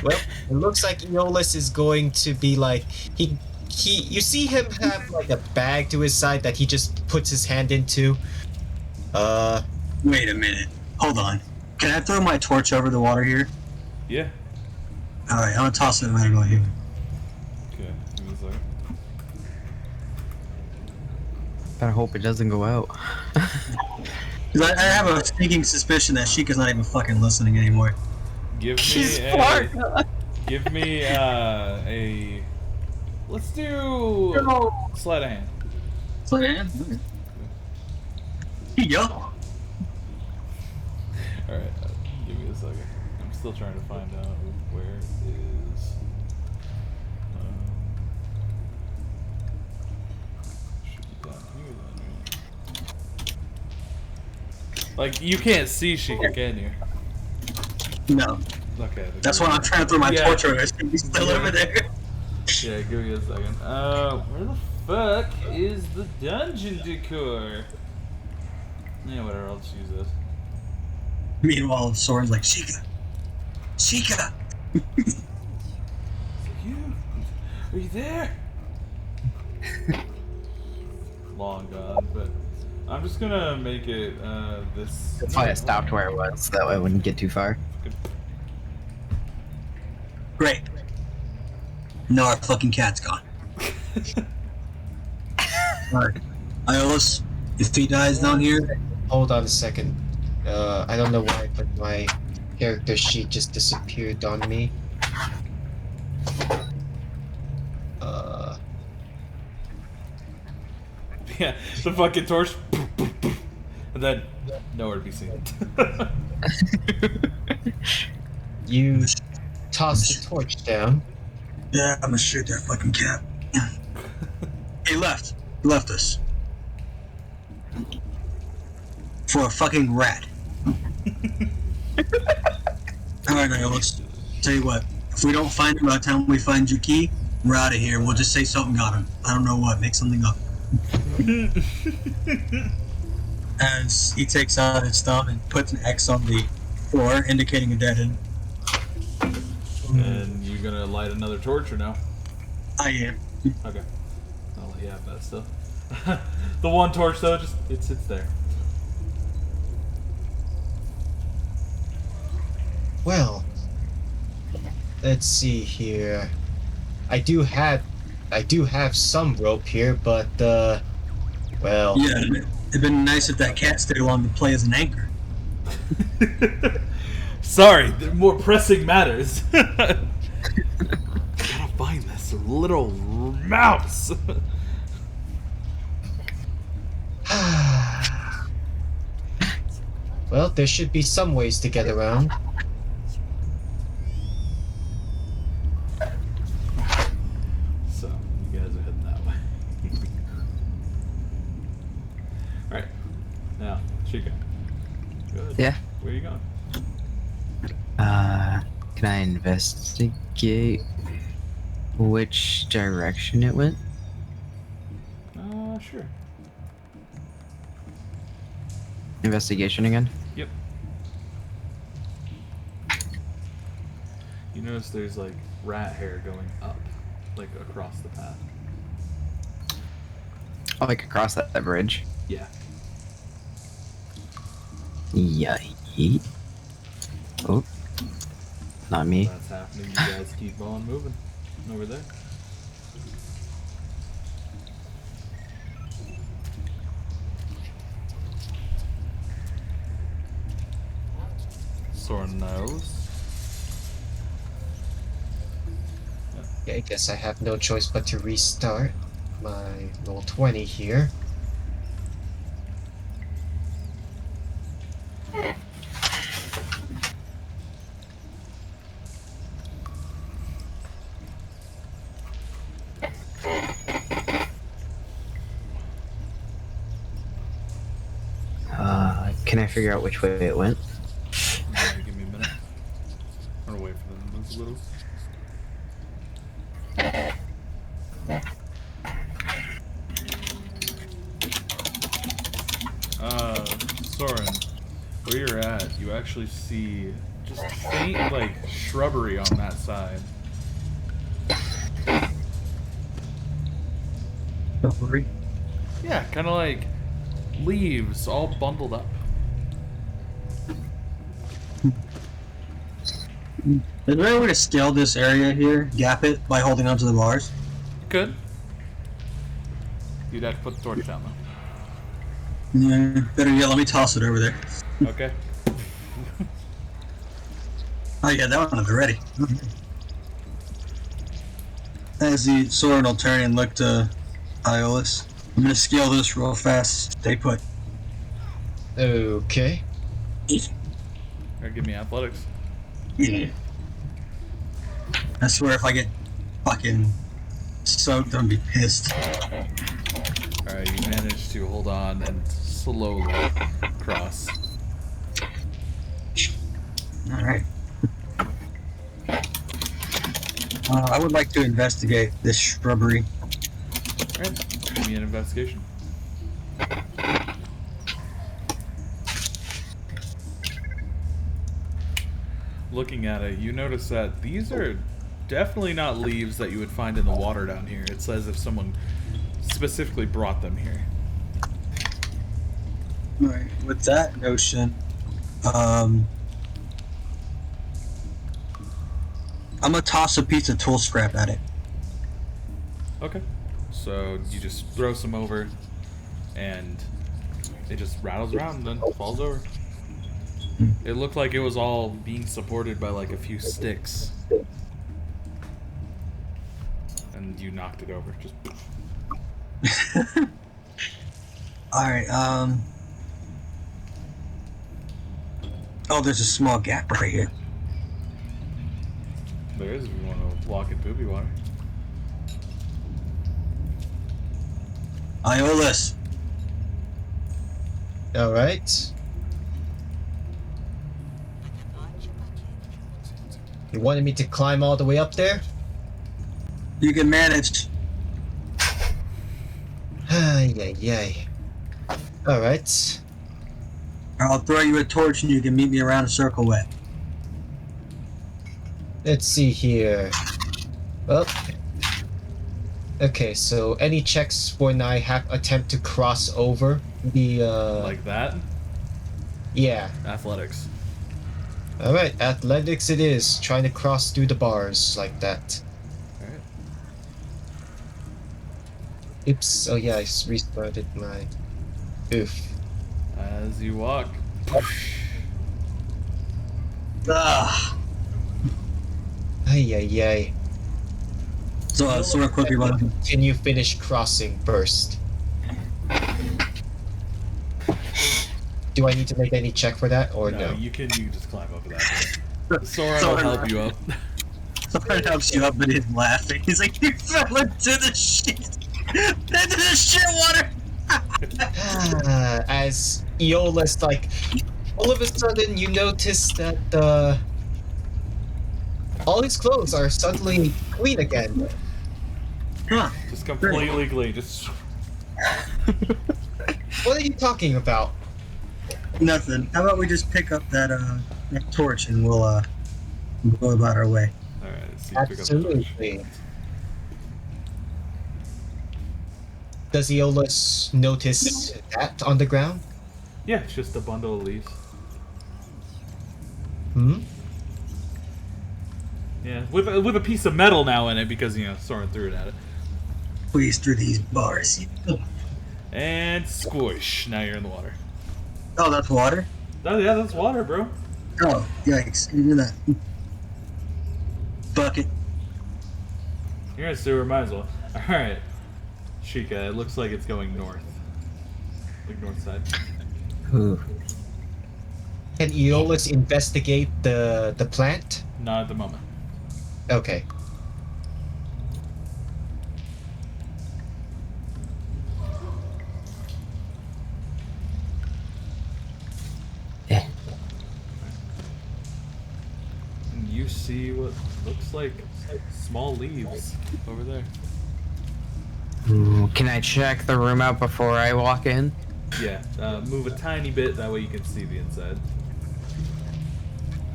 Well, it looks like Aeolus is going to be like he. You see him have like a bag to his side that he just puts his hand into. Wait a minute. Hold on. Can I throw my torch over the water here? Yeah. Alright, I'm gonna toss it right over here. Okay. Give me a second. Better hope it doesn't go out. 'Cause I have a sneaking suspicion that Sheikah's not even fucking listening anymore. Give me She's a. smart. Give me a. Let's do sleight of hand. So, yeah. Here you go. All right. Give me a second. I'm still trying to find out where it is. Should be down here then, right? Like you can't see Sheikah, can you? No. Okay. That's why I'm trying to throw my Yeah. torch over. He's still over there. Yeah, give me a second. Where the fuck is the dungeon decor? Yeah, whatever, I'll just use this. Meanwhile, Soren's like, Sheikah! Sheikah! It's like, you? Are you there? Long gone, but I'm just gonna make it, this... That's why I stopped where I was, so that way I wouldn't get too far. Great. No, our fucking cat's gone. Alright. Iolus, if he dies down here, Hold on a second. I don't know why, but my character sheet just disappeared on me. Yeah, the fucking torch, and then nowhere to be seen. You toss the torch down. yeah, I'm gonna shoot that fucking cat. He left. He left us. For a fucking rat. Alright, Iolus. Tell you what, if we don't find him by the time we find Juki, we're out of here. We'll just say something got him. I don't know what. Make something up. As he takes out his thumb and puts an X on the floor, indicating a dead end. And you gonna light another torch or no? I am. Okay. I'll let you have that still. The one torch though, just it sits there. Well, let's see here. I do have some rope here, but well, Yeah, it'd been nice if that cat stayed along to play as an anchor. Sorry, there are more pressing matters. Gotta find this little mouse. well, there should be some ways to get around. So, you guys are heading that way. Alright. Now, Chica. Good. Yeah. Where are you going? Can I investigate which direction it went? Sure. Investigation again? Yep. You notice there's like rat hair going up, like across the path. Oh, like across that bridge? Yeah. Yeah. Oh. Not me. That's happening. You guys keep on moving over there. Soren knows. Yeah, I guess I have no choice but to restart my roll 20 here. Can I figure out which way it went? Give me a minute. I'm gonna wait for them to move a little. Soren, where you're at, you actually see just faint, like, shrubbery on that side. Shrubbery? Yeah, kind of like leaves all bundled up. Is there any way to scale this area here, gap it, by holding onto the bars? Good. You'd have to put the torch down, Yeah, better yet, let me toss it over there. though. Okay. Oh yeah, that one was ready. As the Soren will turn and look to Iolus, I'm gonna scale this real fast. Stay put. Okay. Or give me athletics. Yeah. I swear if I get fucking soaked, I'm gonna be pissed. Alright, you manage to hold on and slowly cross. Alright. I would like to investigate this shrubbery. Alright, give me an investigation. Looking at it, you notice that these are definitely not leaves that you would find in the water down here. It says if someone specifically brought them here. Alright, with that notion, I'm gonna toss a piece of tool scrap at it. Okay. So you just throw some over, and it just rattles around and then falls over. It looked like it was all being supported by like a few sticks. And you knocked it over. Just Alright, oh, there's a small gap right here. there is if you want to walk in poopy water. Iolus, Alright. You wanted me to climb all the way up there? you can manage. Ay, ay, ay. Alright. I'll throw you a torch and you can meet me around a circle wet. Let's see here. Well. Okay, so any checks when I have attempt to cross over the Like that? yeah. Athletics. Alright, athletics it is. Trying to cross through the bars like that. Alright. Oops. Oh yeah, I restarted my oof. As you walk. Ugh. Ay ay ay. So, Soren quickly run. Can you finish crossing first? Do I need to make any check for that or no? You can just climb over that. Sora will help you up. Soren helps you up, but he's laughing. He's like, you fell into the shit! Into the shit water! As Aeolus, like, all of a sudden you notice that all his clothes are suddenly clean again. Huh. Just completely clean. Just What are you talking about? Nothing. How about we just pick up that torch and we'll go about our way. alright, let's see, pick up the torch. Absolutely. Does Aeolus notice that on the ground? Yeah, it's just a bundle of leaves. Hmm? Yeah, with a piece of metal now in it because Soren threw it at it. Squeeze through these bars. And squish. Now you're in the water. Oh, that's water? Oh yeah, that's water, bro. Oh, yikes. Look at that. Bucket. You're in a sewer, might as well. Alright. Chica, it looks like it's going north. Like north side. Ooh. Can Aeolus investigate the plant? Not at the moment. Okay. Eh. And you see what looks like small leaves over there. Can I check the room out before I walk in? Yeah, move a tiny bit, that way you can see the inside.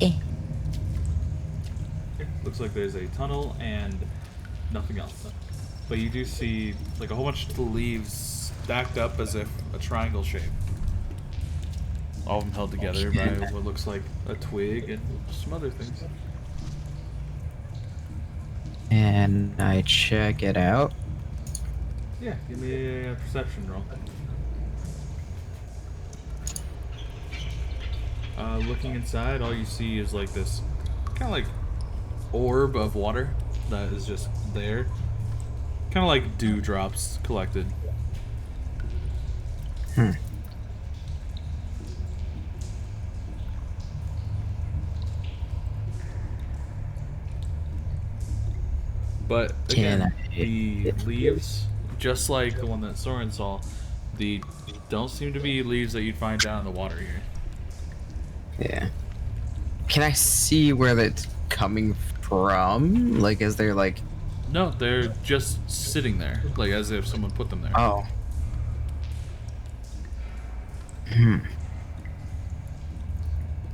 Eh. Okay, looks like there's a tunnel and nothing else. But you do see like a whole bunch of leaves stacked up as if a triangle shape. All of them held together by what looks like a twig and some other things. And I check it out. Yeah, give me a perception roll. Looking inside, all you see is like this kind of like orb of water that is just there. Kind of like dewdrops collected. But again, the leaves, just like the one that Soren saw, the don't seem to be leaves that you'd find down in the water here. Yeah. Can I see where that's coming from? Like, is there like... No, they're just sitting there, like as if someone put them there. Oh. And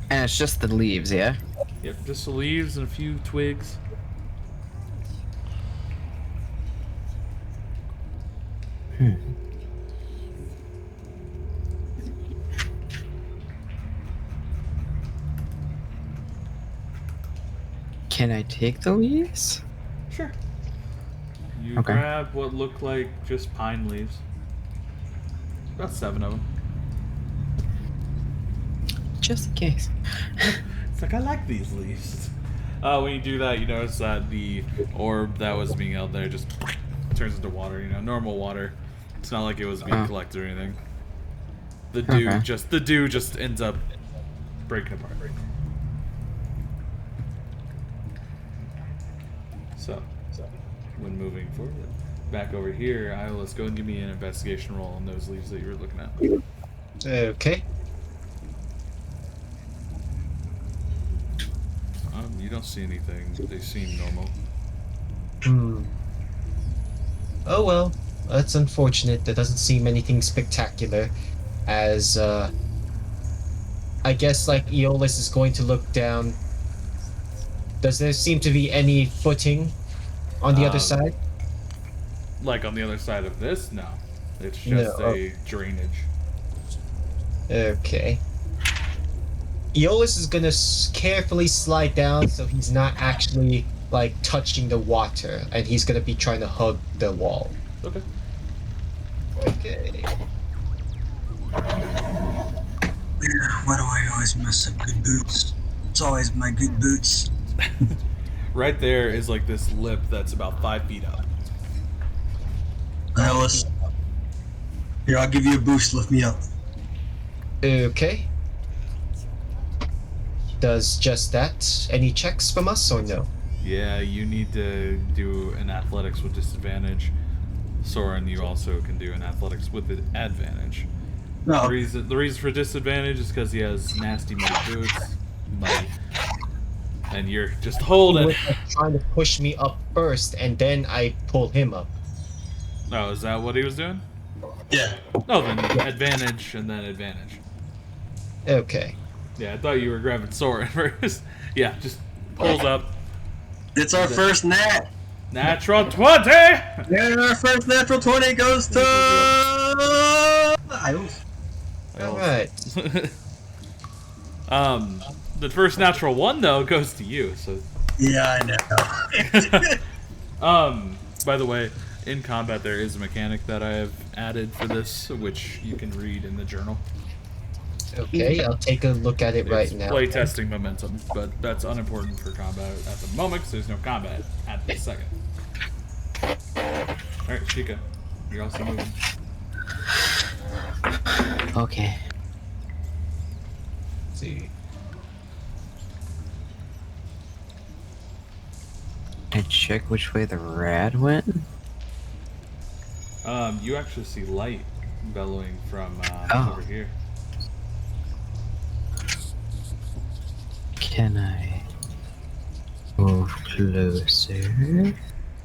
it's just the leaves, yeah? Yep, just the leaves and a few twigs. Can I take the leaves? Sure. You Okay. grab what look like just pine leaves. About 7 of them. Just in case. It's like, I like these leaves. When you do that, you notice that the orb that was being held there just turns into water, normal water. It's not like it was being collected or anything. The dew just ends up breaking apart. So, when moving forward, back over here, let's go and give me an investigation roll on those leaves that you were looking at. Okay. You don't see anything. They seem normal. Oh well, that's unfortunate. There doesn't seem anything spectacular, as I guess like Aeolus is going to look down. Does there seem to be any footing on the other side? Like on the other side of this? No. It's just a drainage. Okay. Aeolus is gonna carefully slide down so he's not actually like touching the water, and he's gonna be trying to hug the wall. Okay. Okay. Why do I always mess up good boots? It's always my good boots. Right there is like this lip that's about 5 feet up. Alice. Here, I'll give you a boost. Lift me up. Okay. Does just that. Any checks from us or no? Yeah, you need to do an athletics with disadvantage. Soren, you also can do an athletics with an advantage. No. The reason for disadvantage is because he has nasty muddy boots. Muddy. And you're just He holding. was trying to push me up first, and then I pull him up. Oh, is that what he was doing? Yeah. No, then advantage and then advantage. Okay. Yeah, I thought you were grabbing Soren first. Yeah, just pulls up. It's our first nat. Natural 20! And our first natural 20 goes to Isles. Alright. The first natural 1 though goes to you. So, Yeah, I know. by the way, in combat there is a mechanic that I have added for this, which you can read in the journal. Okay, I'll take a look at it right It's now. playtesting momentum, but that's unimportant for combat at the moment because there's no combat at this second. Alright, Chica, you're also moving. Okay. Let's see. I check which way the rat went. You actually see light bellowing from Oh. over here. Can I move closer?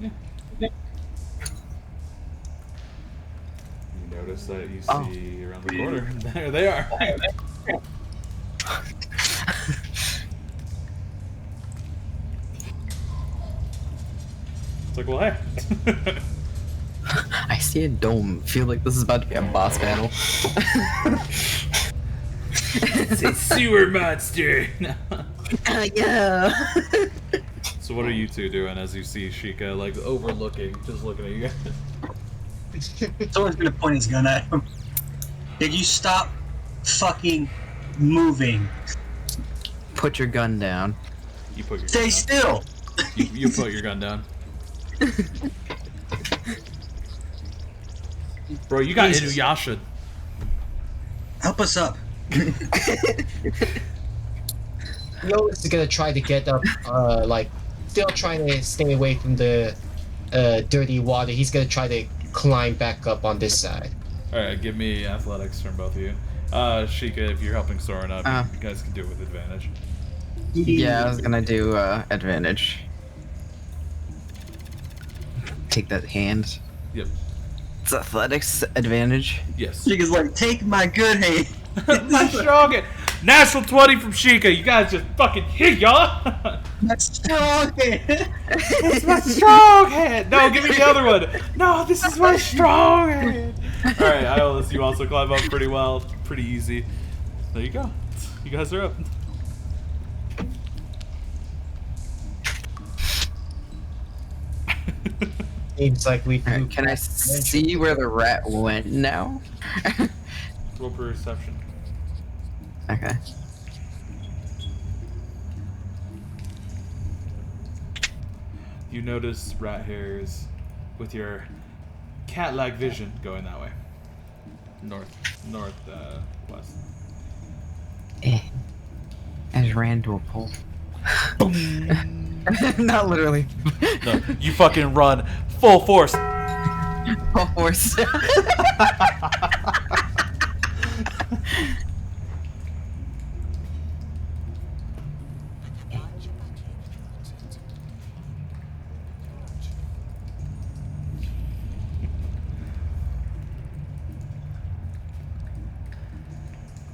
You notice that you Oh. see around the corner. There they are. It's like, well, hey. I see a dome. Feel like this is about to be a boss battle. It's a sewer monster. Yeah. So what are you two doing as you see Sheikah like overlooking, just looking at you guys? Someone's gonna point his gun at him. Did you stop fucking moving? Put your gun down. You put your Stay gun still! down. You put your gun down. Bro, you got Jesus. Inuyasha. Help us up. Lois is gonna try to get up, like, still trying to stay away from the dirty water. He's gonna try to climb back up on this side. Alright, give me athletics from both of you. Sheikah, if you're helping Soren up, you guys can do it with advantage. Yeah, I was gonna do advantage. Take that hand. Yep. It's athletics advantage. Yes. Chica's like, take my good hand. My strong hand. Natural 20 from Sheikah. You guys just fucking hit y'all. That's strong hand. It's my strong hand. No, give me the other one. No, this is my strong hand. Alright, Iolus, you also climb up pretty well. Pretty easy. There you go. You guys are up. Seems like we. Alright, can I see where the rat went now? Roll perception. Okay. You notice rat hairs with your cat-like vision going that way. West. I just ran to a pole. Not literally. No, you fucking run full force. Full force.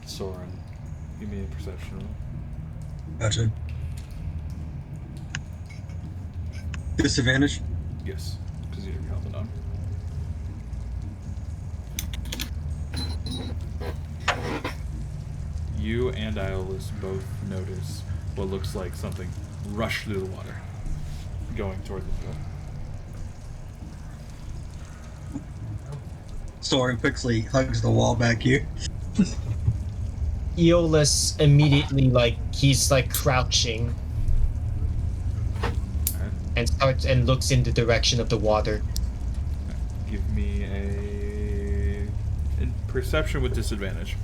Soren, give me a perception roll. Gotcha. Disadvantage? Yes, because you're helping out. You and Iolus both notice what looks like something rush through the water, going toward the door. Soren quickly hugs the wall back here. Aeolus immediately, like, he's like crouching Alright, and starts and looks in the direction of the water. give me a perception with disadvantage.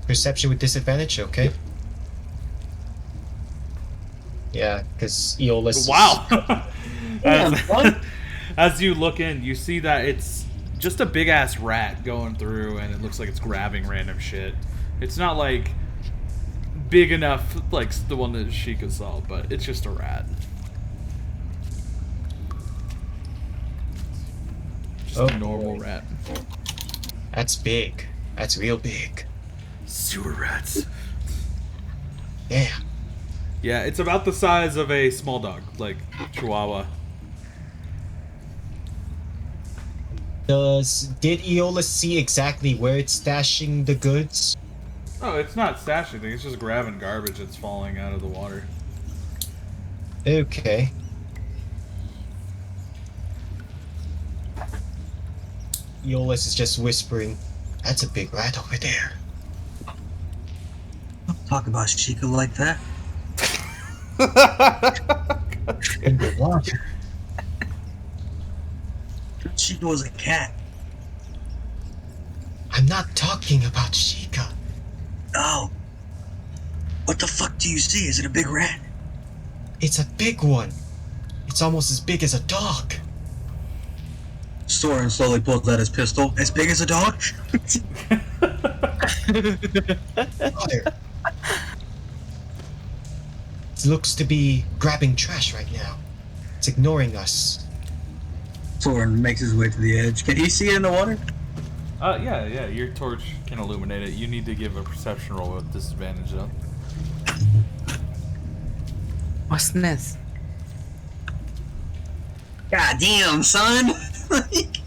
Perception with disadvantage, okay? Yeah, because Aeolus. Wow! Damn, what? As you look in, you see that it's just a big ass rat going through, and it looks like it's grabbing random shit. It's not like big enough like the one that Sheikah saw, but it's just a rat. Just Oh, a normal boy. rat. That's big. That's real big. Sewer rats. Yeah. Yeah, it's about the size of a small dog, like Chihuahua. Did Aeolus see exactly where it's stashing the goods? Oh, it's not stashing things, it's just grabbing garbage that's falling out of the water. Okay. Aeolus is just whispering, "That's a big rat over there." Don't talk about Sheikah like that. In the water. Sheikah was a cat. I'm not talking about Sheikah. Oh. What the fuck do you see? Is it a big rat? It's a big one. It's almost as big as a dog. Soren slowly pulls out his pistol. As big as a dog? Water. It looks to be grabbing trash right now. It's ignoring us. Soren makes his way to the edge. Can he see it in the water? Yeah. Your torch can illuminate it. You need to give a perception roll with disadvantage though. What's this? God damn, son!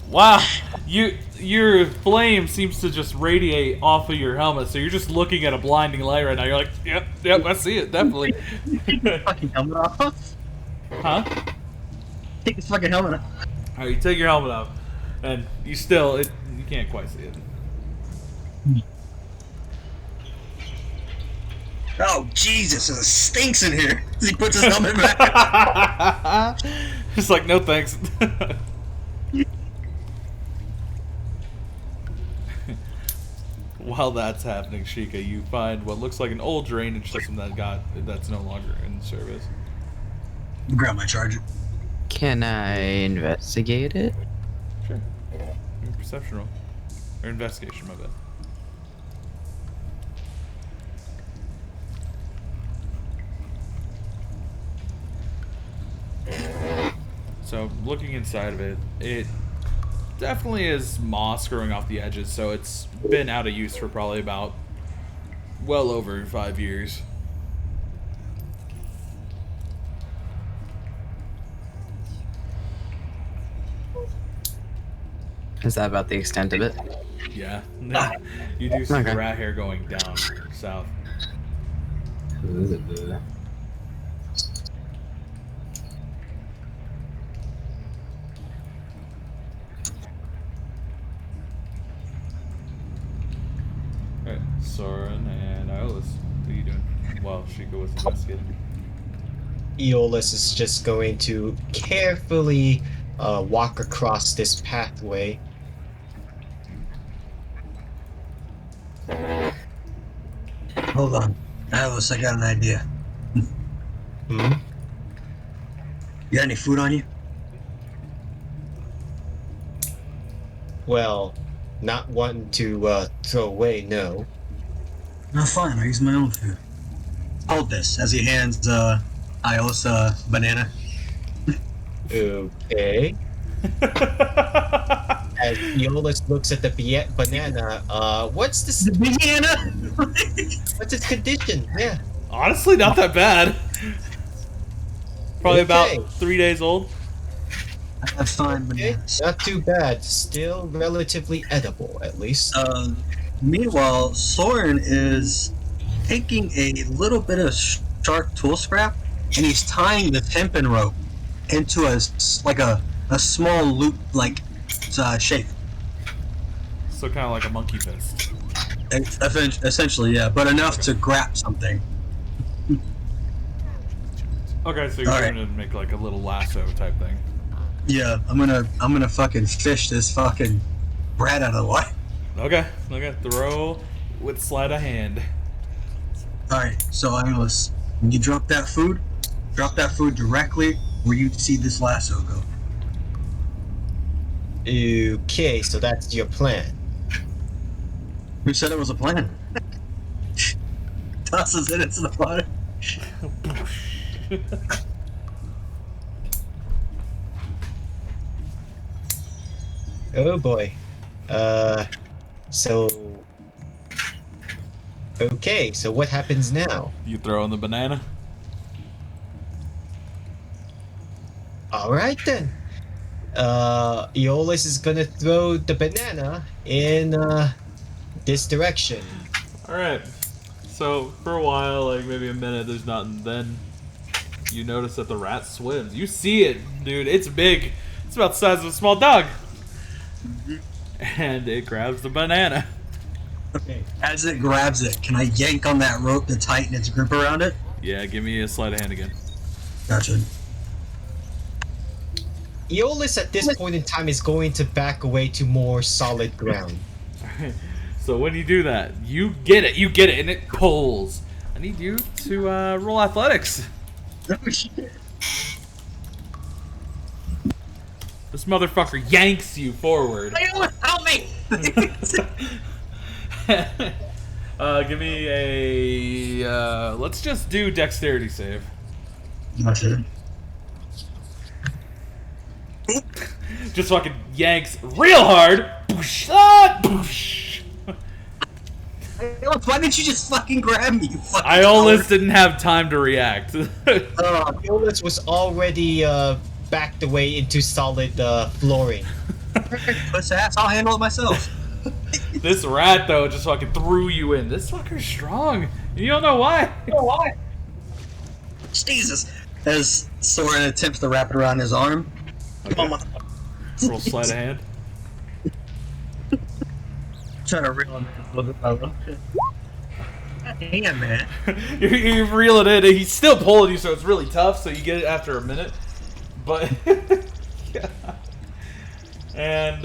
Wow, your flame seems to just radiate off of your helmet, so you're just looking at a blinding light right now. You're like, yep, I see it, definitely. Fucking helmet off. Huh? Take his fucking helmet off. All right, you take your helmet off, and you can't quite see it. Oh Jesus! It stinks in here. He puts his helmet back. It's like, no thanks. While that's happening, Sheikah, you find what looks like an old drainage system that's no longer in service. Grab my charger. Can I investigate it? Sure. Perception roll. Or investigation, my bad. So, looking inside of it, it definitely is moss growing off the edges, so it's been out of use for probably about well over 5 years. Is that about the extent of it? Yeah. You do see Okay. rat hair going down south. Alright, Soren and Iolus, what are you doing? While Sheikah was investigating. Aeolus is just going to carefully walk across this pathway. Hold on. Alice, I got an idea. Hmm? You got any food on you? Well, not one to throw away, no. No, fine. I'll use my own food. Hold this, as he hands Ios a banana. Okay. As Aeolus looks at the banana, what's this? The banana! What's its condition? Yeah. Honestly, not that bad. Probably Okay. about 3 days old. That's fine, Okay, bananas. not too bad. Still relatively edible, at least. Meanwhile, Soren is taking a little bit of sharp tool scrap, and he's tying the tendon rope into a small loop shape. So kind of like a monkey fist. Essentially, yeah, but enough to grab something. Okay, so you're Alright. going to make like a little lasso type thing. Yeah, I'm gonna fucking fish this fucking brat out of the water. Okay, throw with sleight of hand. Alright, so Ios, when you drop that food directly where you see this lasso go. Okay, so that's your plan. Who said it was a plan? Tosses it into the water. Oh boy. So. Okay, so what happens now? You throw in the banana. Alright then. Aeolus is gonna throw the banana in this direction. Alright. So for a while, like maybe a minute, there's nothing. Then you notice that the rat swims. You see it, dude. It's big. It's about the size of a small dog. And it grabs the banana. Okay. As it grabs it, can I yank on that rope to tighten its grip around it? Yeah, give me a sleight of hand again. Gotcha. Aeolus at this point in time is going to back away to more solid ground. So when you do that, you get it, and it pulls. I need you to roll athletics. Oh shit. This motherfucker yanks you forward. Help me! Give me a. Let's just do dexterity save. Gotcha. just fucking yanks real hard. Boosh, ah, boosh. Why didn't you just fucking grab me, you fucking Iolus didn't have time to react. Iolus was already backed away into solid flooring. Puss ass, I'll handle it myself. This rat, though, just fucking threw you in. This fucker's strong. You don't know why. Jesus. As Soren attempts to wrap it around his arm. Okay. Roll sleight of hand. Trying to reel him in with it, fellow. Damn, man. you reel it in, and he's still pulling you, so it's really tough, so you get it after a minute. But, yeah. And,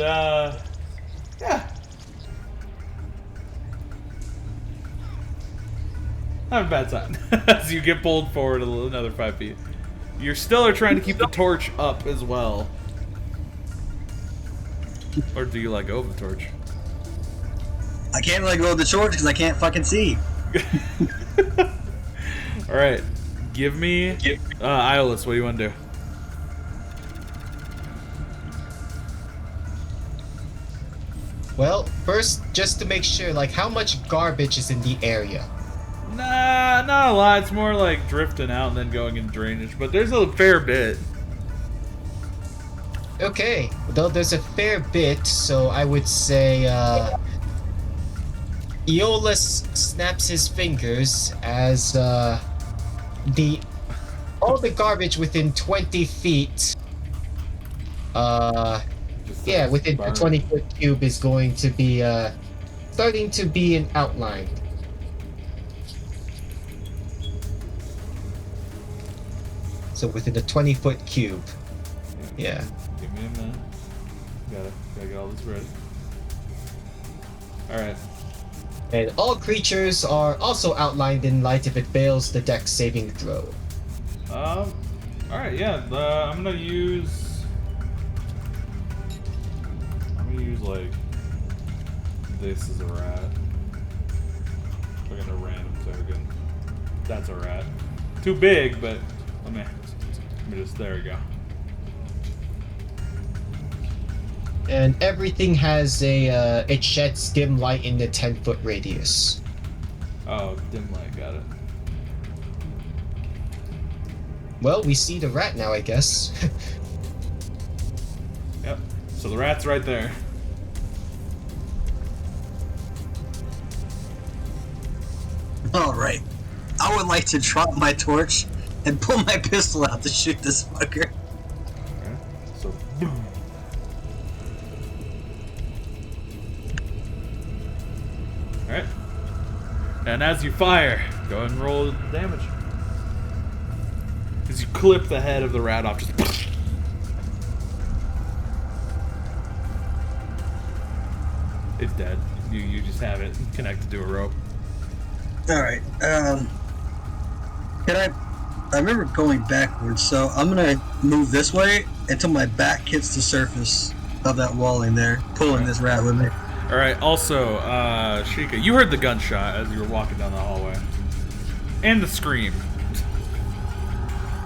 yeah. Not a bad time. As you get pulled forward another 5 feet. You still are trying to keep the torch up as well. Or do you let go of the torch? I can't let go of the torch because I can't fucking see. Alright. Give me... Iolus, what do you want to do? Well, first, just to make sure, like, how much garbage is in the area? Nah, not a lot. It's more like drifting out and then going in drainage. But there's a fair bit. Okay, though there's a fair bit, so I would say, Aeolus snaps his fingers as, all the garbage within 20 feet, yeah, within the 20-foot cube is going to be, starting to be an outline. So within the 20-foot cube. Yeah. Give me a minute. Gotta get all this ready. Alright. And all creatures are also outlined in light if it fails the dex saving throw. Alright, yeah. I'm gonna use like this as a rat. Look at a random token. That's a rat. Too big, but let me just, there we go. And everything has a, it sheds dim light in the 10-foot radius. Oh, dim light, got it. Well, we see the rat now, I guess. Yep. So the rat's right there. Alright. I would like to drop my torch and pull my pistol out to shoot this fucker. Okay. So, boom. Alright. And as you fire, go ahead and roll damage. As you clip the head of the rat off, just... It's dead. You just have it connected to a rope. Alright, I remember going backwards, so I'm gonna move this way until my back hits the surface of that walling there, pulling this rat with me. Alright, also, Sheikah, you heard the gunshot as you were walking down the hallway. And the scream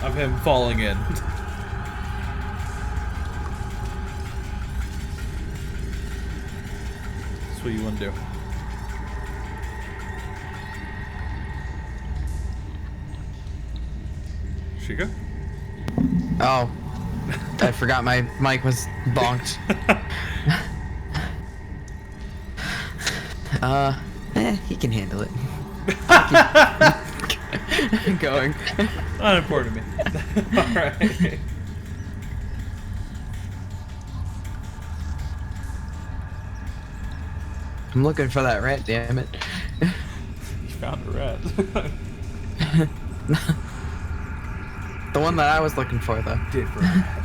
of him falling in. That's what you want to do. Sheikah? Oh, I forgot my mic was bonked. He can handle it. Going. Unimportant to me. Alright. I'm looking for that rat, damn it. You found a rat. The one that I was looking for, though. Different rat.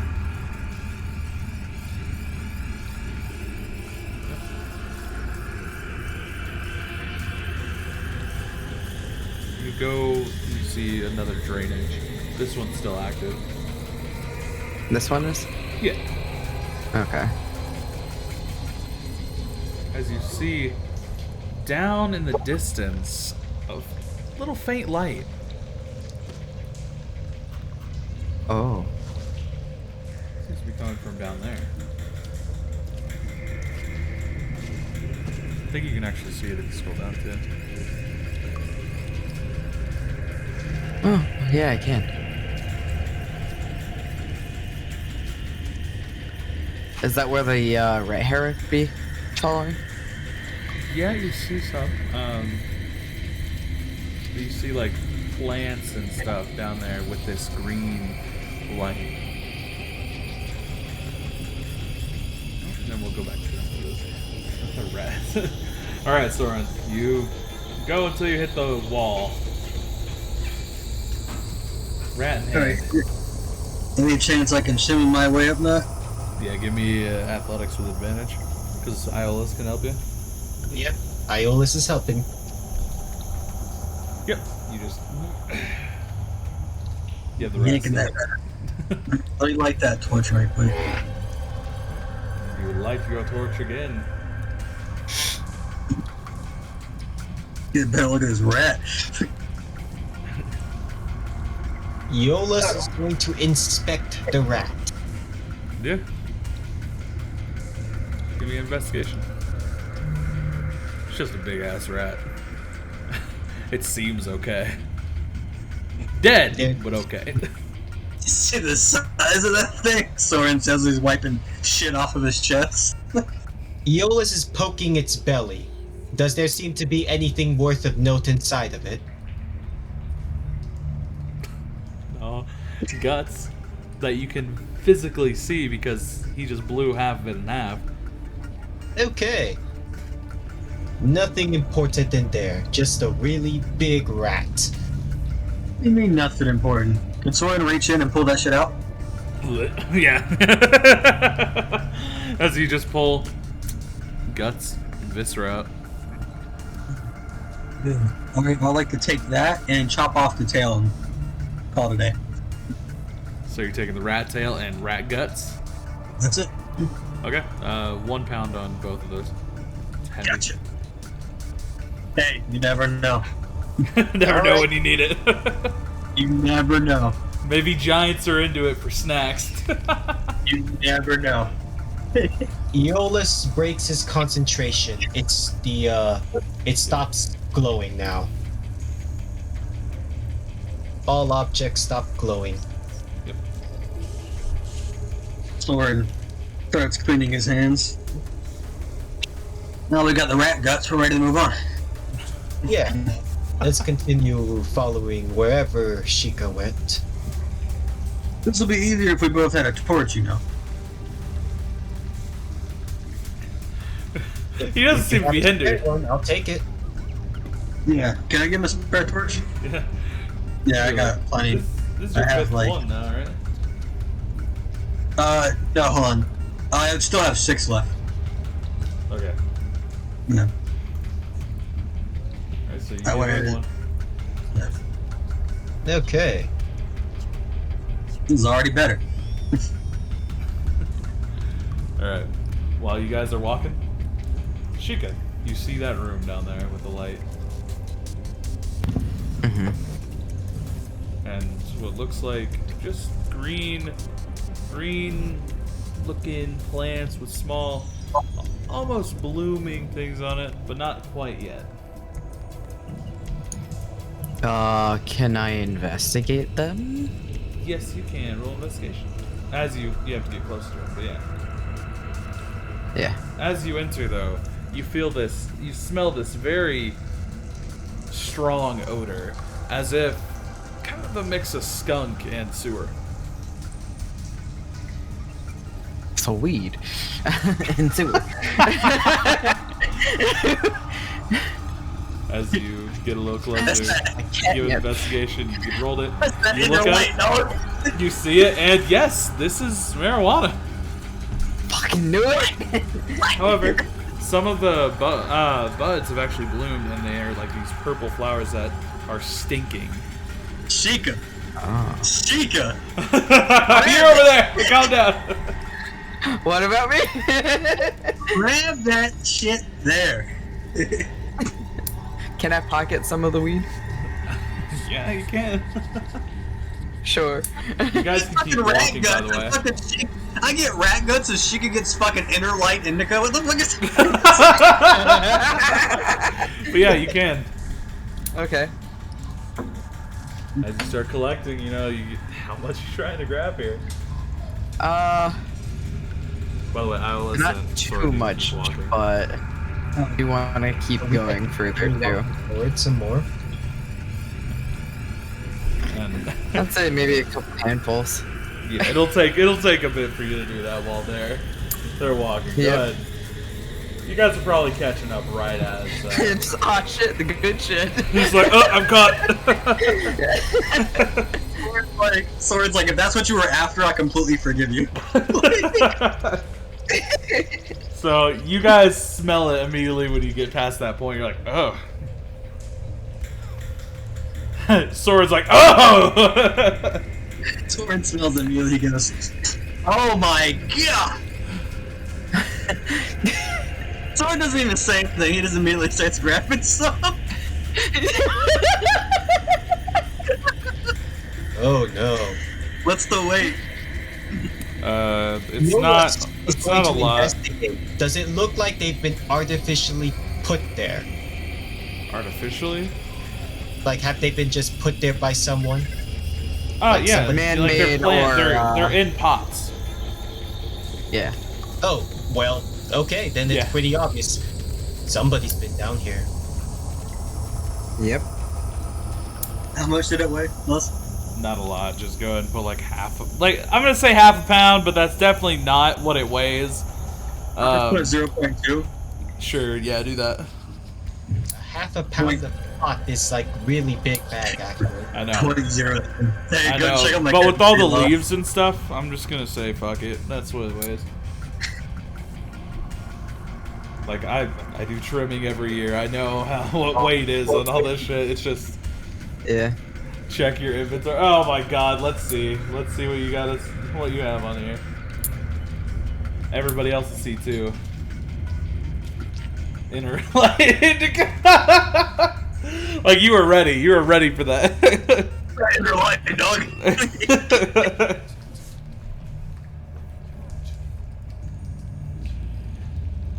You go, you see another drainage. This one's still active. This one is? Yeah. Okay. As you see, down in the distance, a little faint light. Oh. Seems to be coming from down there. think you can actually see it if you scroll down too. Oh, yeah, I can. Is that where the right hair would be following? Yeah, you see some. You see like plants and stuff down there with this green light. And then we'll go back to the rat. All right, Soren, you go until you hit the wall. Rat in hand. Alright. Any chance I can shimmy my way up now? Yeah, give me athletics with advantage, because Iolaus can help you. Yep. Iolaus is helping. Yep. You just. Yeah, the rest. Yanking that. Let me light that torch right quick. You light your torch again. Get a better look at this rat. Iolaus is going to inspect the rat. Yeah. Give me an investigation. It's just a big ass rat. It seems okay. Dead, Yeah. but okay. You see the size of that thing? Soren says he's wiping shit off of his chest. Iolaus is poking its belly. Does there seem to be anything worth of note inside of it? No, guts that you can physically see because he just blew half of it in half. Okay. Nothing important in there, just a really big rat. What do you mean nothing important? Can Soren reach in and pull that shit out? Yeah. As you just pull guts and viscera out. Alright, I'd like to take that and chop off the tail and call it a day. So you're taking the rat tail and rat guts. That's it. Okay. 1 pound on both of those. It's heavy. Gotcha. Hey, you never know. Never know when you need it. You never know. Maybe giants are into it for snacks. You never know. Iolaus breaks his concentration. It stops glowing now. All objects stop glowing. Soren starts cleaning his hands. Now we got the rat guts, we're ready to move on. Yeah. Let's continue following wherever Sheikah went. This will be easier if we both had a torch, you know. He doesn't seem to be hindered. I'll take it. Yeah. Can I give him a spare torch? Yeah. Yeah, I got plenty. This is your I have, fifth like- one now, right? No, hold on. I still have 6 left. Okay. Yeah. Alright, so you I get waited. one. Okay. This is already better. Alright. While you guys are walking, Sheikah, you see that room down there with the light. Mm-hmm. And what looks like just green looking plants with small, almost blooming things on it, but not quite yet. Can I investigate them? Yes, you can. Roll investigation. As you have to get close to it, but yeah. Yeah. As you enter, though, you smell this very strong odor, as if kind of a mix of skunk and sewer. So weed. And sewer. As you get a little closer, you give an investigation, you rolled it, That you in look the up, white note. you see it, and yes, this is marijuana. Fucking knew it! However, some of the buds have actually bloomed, and they are like these purple flowers that are stinking. Sheikah. Oh. Sheikah. You're over there! Calm down! What about me? Grab that shit there. Can I pocket some of the weed? Yeah, you can. Sure. You guys can keep Fucking rat walking, by the guts. way. I get rat guts and she gets fucking inner light indica. What the fuck is But yeah, you can. Okay. As you start collecting, you know, how much you trying to grab here. Uh, By the way, I will listen. not too much, but we want to keep going further too. Forward some more. And, I'd say maybe a couple handfuls. yeah, it'll take a bit for you to do that while they're walking. Go Yep. ahead. You guys are probably catching up right as. It's shit, the good shit. He's like, oh, I'm caught. Sword's like, if that's what you were after, I completely forgive you. So you guys smell it immediately when you get past that point. You're like, oh. Sword's like, oh. Sword smells it immediately. He goes, oh my god! Sword doesn't even say anything. He just immediately starts grabbing some. Oh no. What's the weight? It's not a lot. Investigate. Does it look like they've been artificially put there? Artificially? Like, have they been just put there by someone? Oh Like yeah, somebody man-made or, they're in pots. Yeah. Oh, well, okay, then it's Yeah. pretty obvious. Somebody's been down here. Yep. How much did it weigh? Less? Not a lot. Just go ahead and put like I'm gonna say half a pound, but that's definitely not what it weighs. Put 0.2. Sure, yeah, do that. Half a pound of pot is like really big bag, actually. I know. 0.0. Hey, I go know. check out my But with all the chemistry lab. leaves and stuff, I'm just gonna say fuck it. That's what it weighs. Like I do trimming every year. I know what weight is and all this shit. It's just Yeah. check your inventory. Oh my god, let's see. Let's see what you got. What you have on here. Everybody else will see too. Inner light indica. Like you were ready. You were ready for that. Inner light, dog.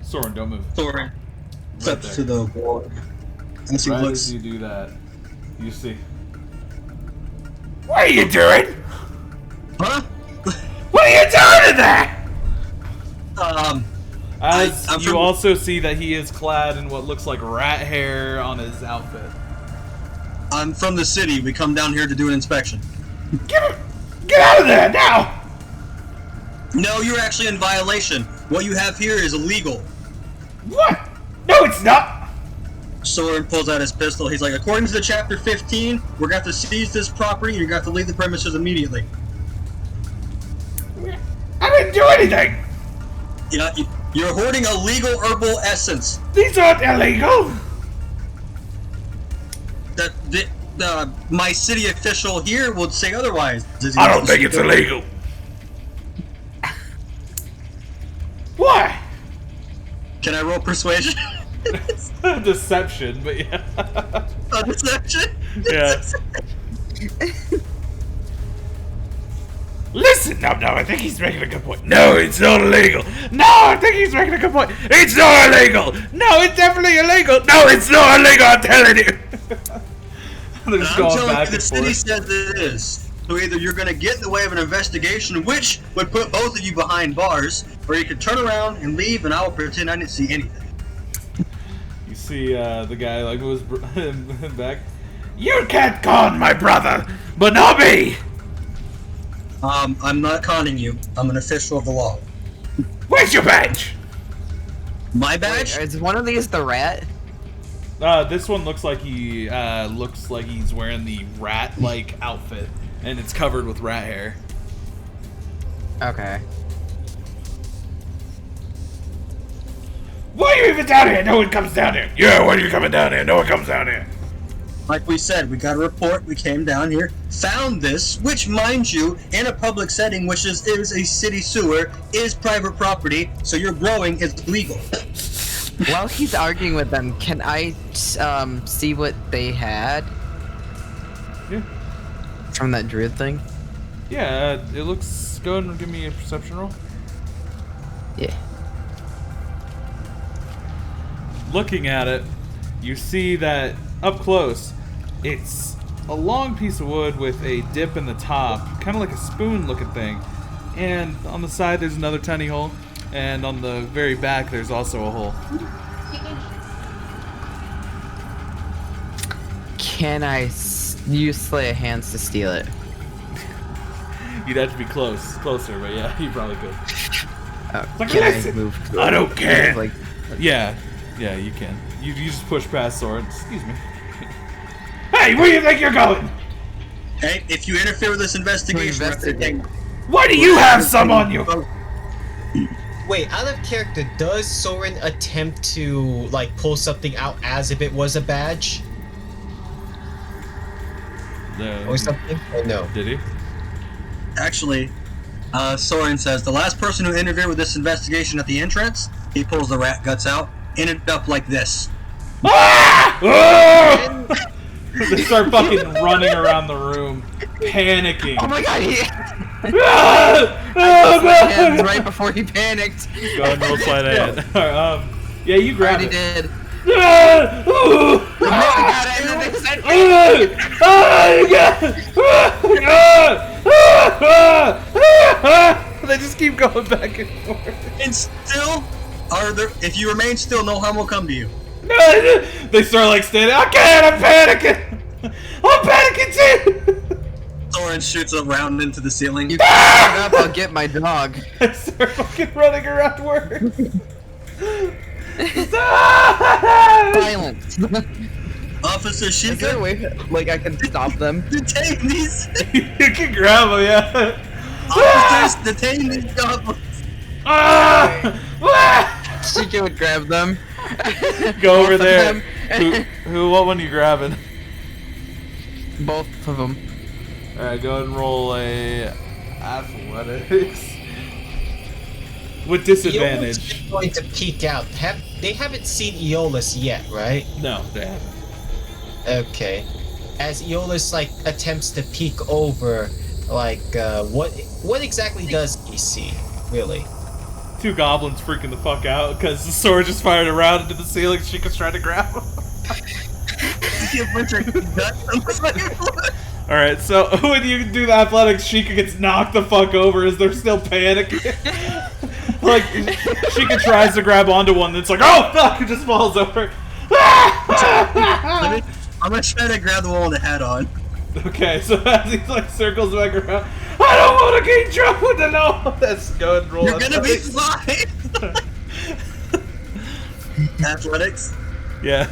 Soren, don't move. Soren steps there. to the wall. And she Right looks. as you do that, you see. What are you doing? Huh? What are you doing in there? As I'm you from- also see that he is clad in what looks like rat hair on his outfit. I'm from the city. We come down here to do an inspection. Get out of there now! No, you're actually in violation. What you have here is illegal. What? No, it's not. Soren pulls out his pistol. He's like, according to the chapter 15, we're going to have to seize this property and you're going to have to leave the premises immediately. I didn't do anything. You know, you're hoarding illegal herbal essence. These aren't illegal. My city official here would say otherwise. I don't think it's illegal. Why? Can I roll persuasion? Deception, but yeah. Deception? Yeah. Listen, no, I think he's making a good point. No, it's not illegal. No, I think he's making a good point. It's not illegal. No, it's definitely illegal. No, it's not illegal, I'm telling you. They're just I'm going telling back you, the and city forth. says it is. So either you're going to get in the way of an investigation, which would put both of you behind bars, or you can turn around and leave, and I will pretend I didn't see anything. You see the guy like moves back. You can't con my brother, but not me. I'm not conning you. I'm an official of the law. Where's your badge? My badge? Is one of these the rat? This one looks like he's wearing the rat-like outfit, and it's covered with rat hair. Okay. Why are you even down here? No one comes down here. Yeah, why are you coming down here? No one comes down here. Like we said, we got a report, we came down here, found this, which, mind you, in a public setting, which is a city sewer, is private property, so your growing is legal. While he's arguing with them, can I see what they had? Yeah. from that druid thing? Yeah, it looks. Go ahead and give me a perception roll. Yeah. Looking at it, you see that up close, it's a long piece of wood with a dip in the top, kind of like a spoon-looking thing. And on the side, there's another tiny hole, and on the very back, there's also a hole. Can I use Slay of Hands to steal it? You'd have to be closer, but yeah, you probably could. Like, Can I listen, move? I don't care. Like, Yeah, you can. You just push past Soren. Excuse me. Hey, where do you think you're going? Hey, if you interfere with this investigation, Why do you have some on you? Wait, out of character, does Soren attempt to like pull something out as if it was a badge or something? Or no? Did he? Actually, Soren says the last person who interfered with this investigation at the entrance, he pulls the rat guts out, ended up like this. Ah! Oh! They start fucking running around the room, panicking. oh my god, he Ah! Oh, hands no! right before he panicked. Go ahead and roll sleight of hand. Alright, yeah, you grab Already it. did. Ah! Ooh! Oh my god, and then they said, They just keep going back and forth. And still, if you remain still, no harm will come to you. They start like standing. I can't. I'm panicking. I'm panicking too. Soren shoots a round into the ceiling. you can up, I'll get my dog. I start fucking running around work. Silence. Officer Is there a Sheikah, way, like, I can stop them? detain these. You can grab them, yeah. Officers, detain these goblins. Shika would grab them. Go over Both of there. them. What one are you grabbing? Both of them. Alright, go ahead and roll a athletics. With disadvantage. Aeolus is going to peek out. They haven't seen Aeolus yet, right? No, they haven't. Okay. As Aeolus like attempts to peek over, like what exactly does he see? Really? Two goblins freaking the fuck out because the sword just fired around into the ceiling. Sheikah's trying to grab him. Alright, so when you do the athletics, Sheikah gets knocked the fuck over as they're still panicking. Like, Sheikah tries to grab onto one that's like, oh fuck, it just falls over. I'm gonna try to grab the one with the hat on. Okay, so as he like circles back around, I don't want to get drunk with the no. Let's go and roll. You're gonna be athletics. fine. Athletics. Yeah.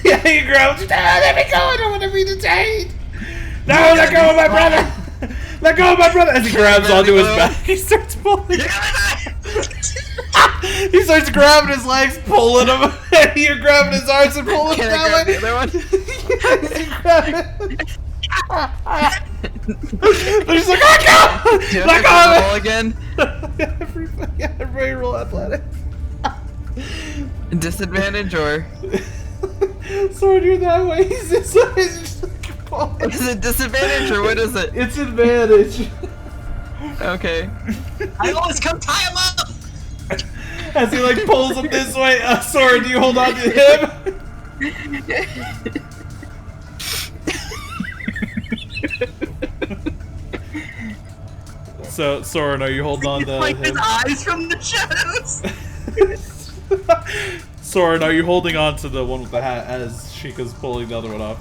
Yeah, you grab him. No, let me go. I don't want to be detained. No, let go of my brother. Let go of my brother. As he grabs onto his back, he starts pulling. He starts grabbing his legs, pulling him. And you're grabbing his arms and pulling him Can I that grab way. the other one? They're just like, let go! Do I Let have to go! roll again? Everybody roll athletics. Disadvantage or Sword, you're that way. He's this way. He's just like, pulling. is it disadvantage or what is it? It's advantage. Okay. I always come tie him up. As he like pulls him this way, Sword, do you hold on to him? So, Soren, are you holding on to Like his him? eyes from the shadows. Soren, are you holding on to the one with the hat as Sheikah's pulling the other one off?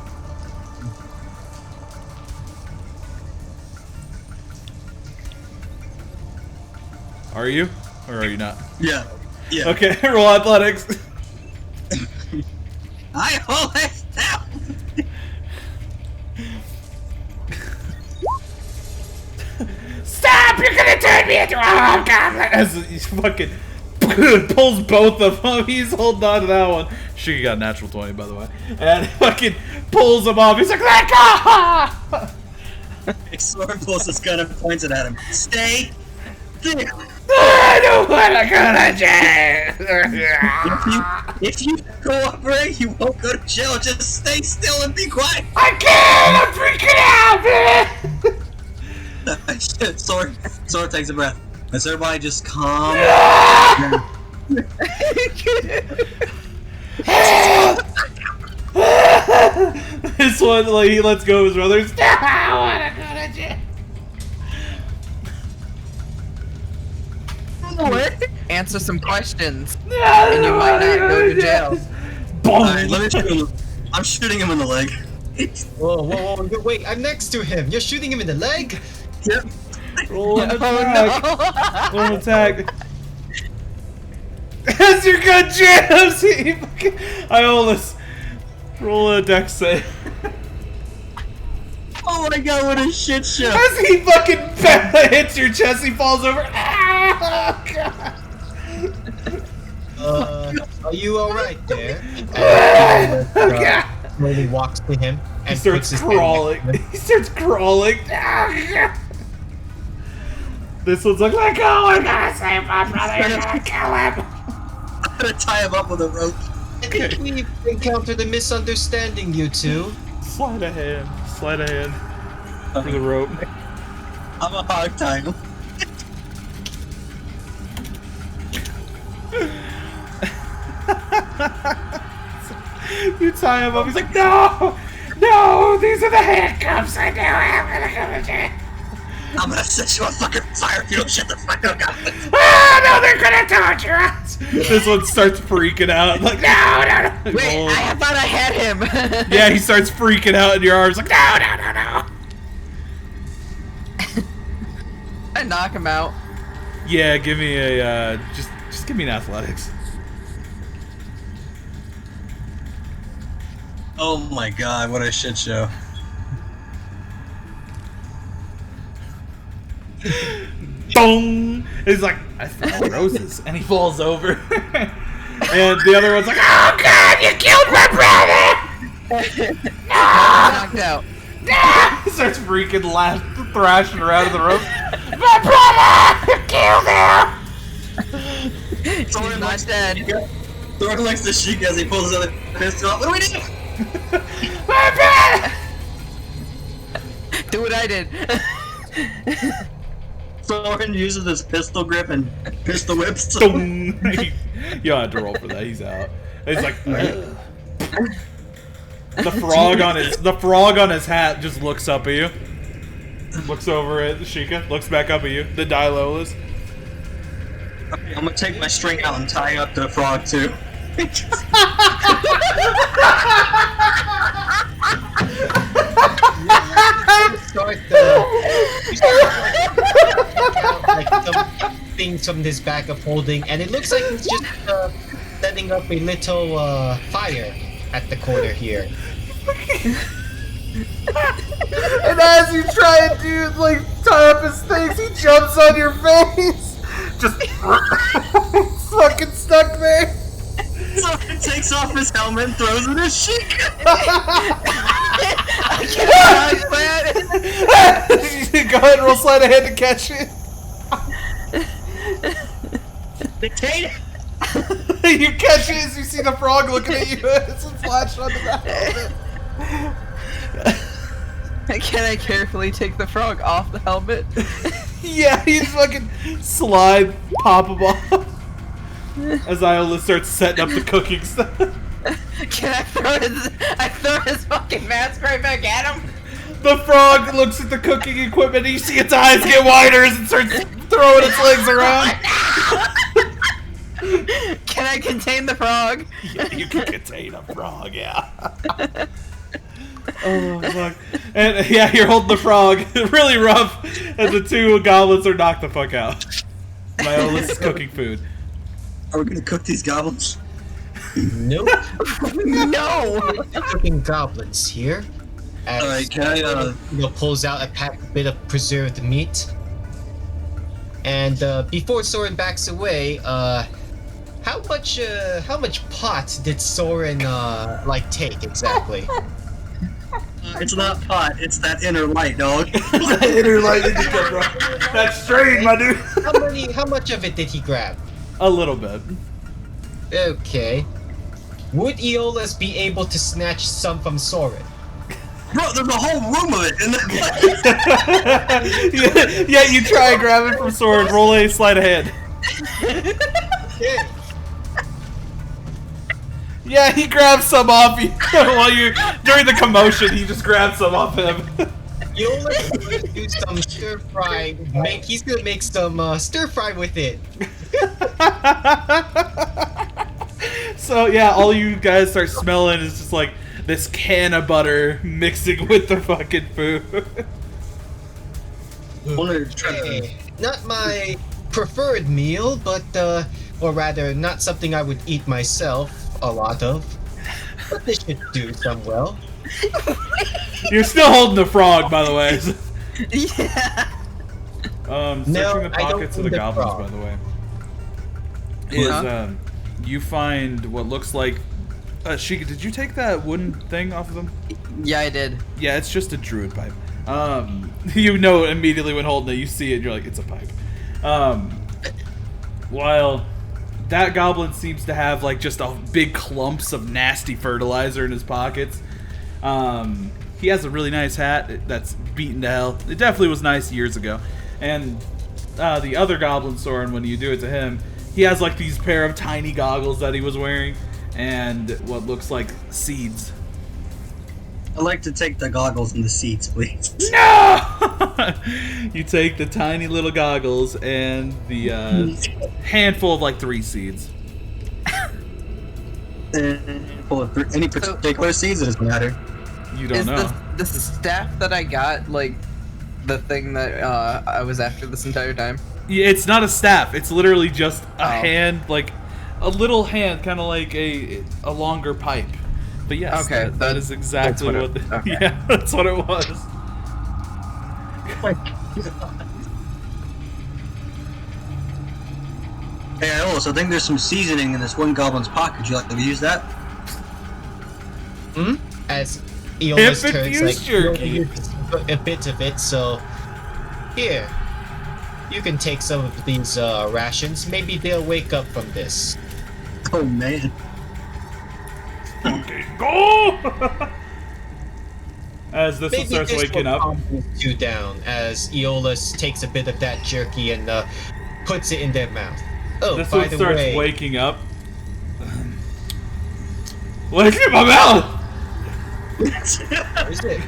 Are you? Or are you not? Yeah. Yeah. Okay, roll athletics. I hold it down. Stop! You're gonna turn me into a hobgoblin! As he fucking pulls both of them. He's holding on to that one. She got a natural 20, by the way. And fucking pulls him off. He's like, let go! Sword pulls his gun and points it at him. Stay there. I don't wanna go to jail! If you cooperate, you won't go to jail. Just stay still and be quiet. I can't! Sword takes a breath. Let's everybody just calm. This one, like, he lets go of his brothers. What? Answer some questions, and you might not go to jail. Alright, let me shoot him. I'm shooting him in the leg. Whoa, wait, I'm next to him. You're shooting him in the leg? Yep. Roll an Oh attack. no! Roll an attack. That's your good jams! Iolus, roll a dex save. Oh my god, what a shit show. As he fucking hits your chest, he falls over. Ah, God. Are you alright there? God. Slowly walks to him He and starts puts his hand crawling. next to him. He starts crawling. Ah, God. This one's like, let go! I gotta save my brother! I gotta kill him! I'm gonna tie him up with a rope. I think we've encountered a misunderstanding, you two. Slide a hand. Slide a hand. For the rope. I'm a hog tie him. You tie him up. He's like, no! No! These are the handcuffs! I know I'm gonna go to jail! I'm gonna set you on fucking fire if you don't shut the fuck up, guys. Ah, no, they're gonna torture us! This one starts freaking out. Like, no! Wait, Roll. I thought I had him. Yeah, he starts freaking out in your arms. Like, no! I knock him out. Yeah, give me a, just give me an athletics. Oh my god, what a shit show. Boom! He's like, I smell roses. And he falls over. And the other one's like, oh god, you killed my brother! Knocked out. He starts freaking thrashing around in the rope. My brother! You killed him! He's not dead. Thor likes to shake as he pulls his other pistol out. What do we do? My brother! Do what I did. Thorin uses his pistol grip and pistol whips. Boom. You don't have to roll for that. He's out. And he's like, ugh. The frog on his hat just looks up at you. Looks over at Sheikah. Looks back up at you. The Dilolas. Okay, I'm gonna take my string out and tie up the frog too. Start like some things from this bag of holding, and it looks like he's just setting up a little fire at the corner here. And as you try and do, like, tie up his things, he jumps on your face. Just fucking stuck there. So he takes off his helmet and throws it at Sheikah. Go ahead and roll sleight of hand to catch it. Detain it. You catch it as you see the frog looking at you. It's a flash on the back of it. Can I carefully take the frog off the helmet? Yeah, he's fucking slide, pop him off. As Iolus starts setting up the cooking stuff. Can I throw his fucking mask right back at him? The frog looks at the cooking equipment and you see its eyes get wider as it starts throwing its legs around. Can I contain the frog? Yeah, you can contain a frog, yeah. Oh, fuck. And yeah, you're holding the frog really rough as the two goblins are knocked the fuck out. Iolus is cooking food. Are we gonna cook these goblins? Nope. No! Cooking goblins here. As Alright, can I, pulls out a bit of preserved meat. And before Soren backs away, how much pot did Soren like take exactly? It's not pot, it's that inner light, dog. Inner light in the That's strain, my dude. How much of it did he grab? A little bit. Okay. Would Aeolus be able to snatch some from Soren? Bro, there's a whole room of it. Yeah, you try and grab it from Soren. Roll a sleight of hand. Yeah. Yeah, he grabs some off you while you during the commotion. He just grabs some off him. Eolus will do some stir fry. He's gonna make some stir fry with it. So yeah, all you guys start smelling is just like this can of butter mixing with the fucking food. Hey, not my preferred meal, but or rather, not something I would eat myself a lot of. But this should do some well. You're still holding the frog, by the way. Yeah. Searching No, the I don't pockets of need the the goblins, frog. by the way, is Huh? you find what looks like. Sheikah, did you take that wooden thing off of them? Yeah, I did. Yeah, it's just a druid pipe. You know immediately when holding it, you see it, and you're like, it's a pipe. While that goblin seems to have like just a big clumps of nasty fertilizer in his pockets. He has a really nice hat that's beaten to hell. It definitely was nice years ago. And the other goblin, Soren, when you do it to him, he has like these pair of tiny goggles that he was wearing and what looks like seeds. I'd like to take the goggles and the seats, please. No! You take the tiny little goggles and the handful of like 3 seeds. Any particular seeds? It doesn't matter. You don't Is know. the staff that I got like the thing that I was after this entire time? Yeah, it's not a staff. It's literally just a Oh. hand, like a little hand, kind of like a longer pipe. But yes, Okay, that is exactly that's what. what it- okay. Yeah, that's what it was. Hey, I think there's some seasoning in this one goblin's pocket. Would you like to use that? As Eolus turns Hip-infused like jerky. use a bit of it, so here. You can take some of these rations. Maybe they'll wake up from this. Oh man. Go! As this one Maybe starts this waking will up. calm these two down as Eolus takes a bit of that jerky and puts it in their mouth. Oh, This by one the starts way, waking up. What's in my mouth? what is it?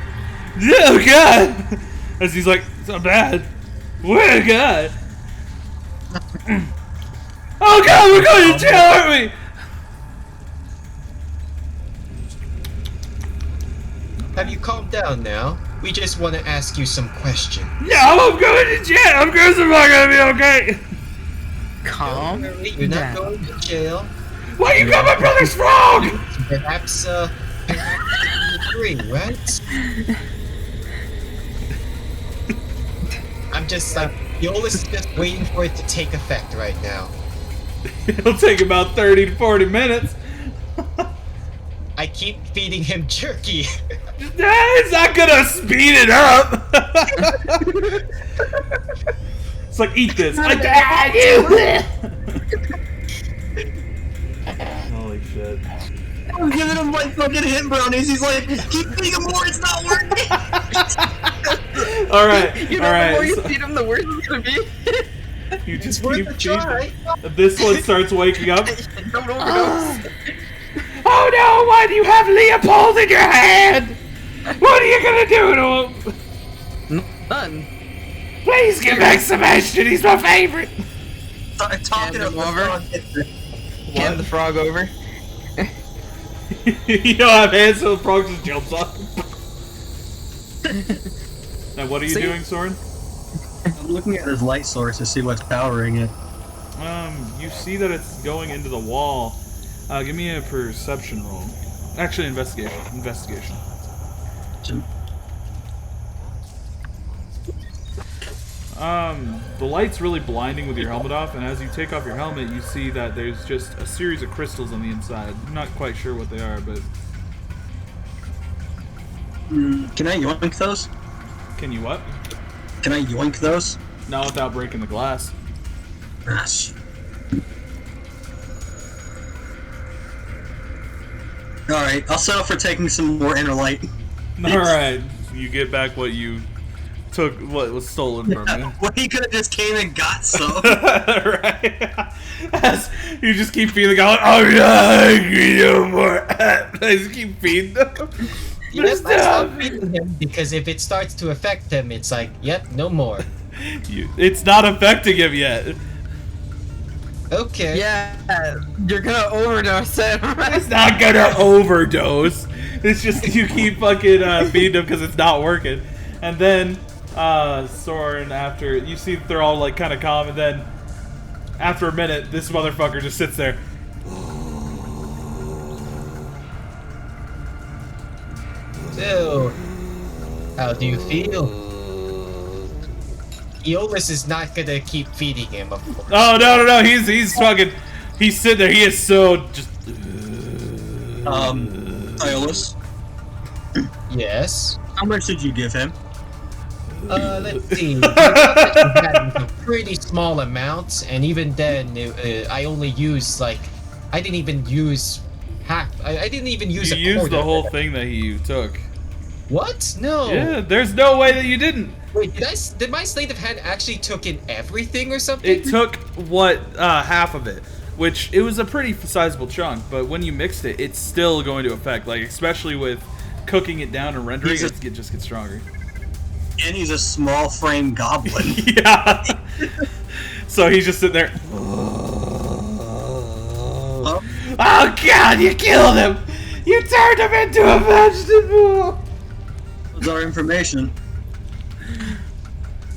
Oh god! As he's like, it's not bad. Oh god! Oh god, we're going to jail, aren't we? Have you calmed down now? We just want to ask you some questions. No, I'm going to jail. Of course I'm not gonna be okay. Calm. You're not going to jail. Why you got my brother's frog? Perhaps you agree, right? I'm just like, Eolus is just waiting for it to take effect right now. It'll take about 30 to 40 minutes. I keep feeding him jerky. It's not gonna speed it up. It's like, eat this. I dare you. Holy shit. I'm giving him like fucking hit brownies. He's like, keep feeding him more. It's not working. All right, You know, all the more you right. feed him, the worse it's gonna be. You just It's worth keep a feeding. try. This one starts waking up. Don't overdose. Oh no! Why do you have Leopold in your hand? What are you gonna do to him? None. Please give back Sebastian. He's my favorite. Start talking Hand him about over. Hand the frog over. You don't have hands, so the frog just jumps up. Now, what are you See? doing, Soren? I'm looking at his light source to see what's powering it. You see that it's going into the wall. Give me a perception roll. Actually, investigation. Investigation. The light's really blinding with your helmet off, and as you take off your helmet, you see that there's just a series of crystals on the inside. I'm not quite sure what they are, but Can I yoink those? can you what? Can I yoink those? Not without breaking the glass. Gosh. Alright, I'll settle for taking some more inner light. All right, you get back what you took, what was stolen from you. Well, he could have just came and got some. Right. As you just keep feeding going, oh yeah, hungry no more. I just keep feeding them. Yes, I stop feeding him because if it starts to affect him, it's like, yep, no more. It's not affecting him yet. Okay. Yeah, you're gonna overdose him. It's not gonna overdose. It's just you keep fucking feeding him because it's not working. And then Soren, after you see they're all like kind of calm, and then after a minute, this motherfucker just sits there. So, how do you feel? Aeolus is not gonna keep feeding him, of course. Oh no! He's fucking. He's sitting there. He is so just. Iolus, Yes. how much did you give him? Let's see. We had pretty small amounts, and even then, I only used like, I didn't even use half. I didn't even use You a used quarter. the whole thing that you took. What? No. Yeah, there's no way that you didn't. Wait, did my slate of hand actually took in everything or something? It took half of it, which it was a pretty sizable chunk. But when you mixed it, it's still going to affect. Like especially with cooking it down and rendering, it just gets stronger. And he's a small frame goblin. Yeah. So he's just sitting there. Oh, Oh God! You killed him! You turned him into a vegetable. that's our information.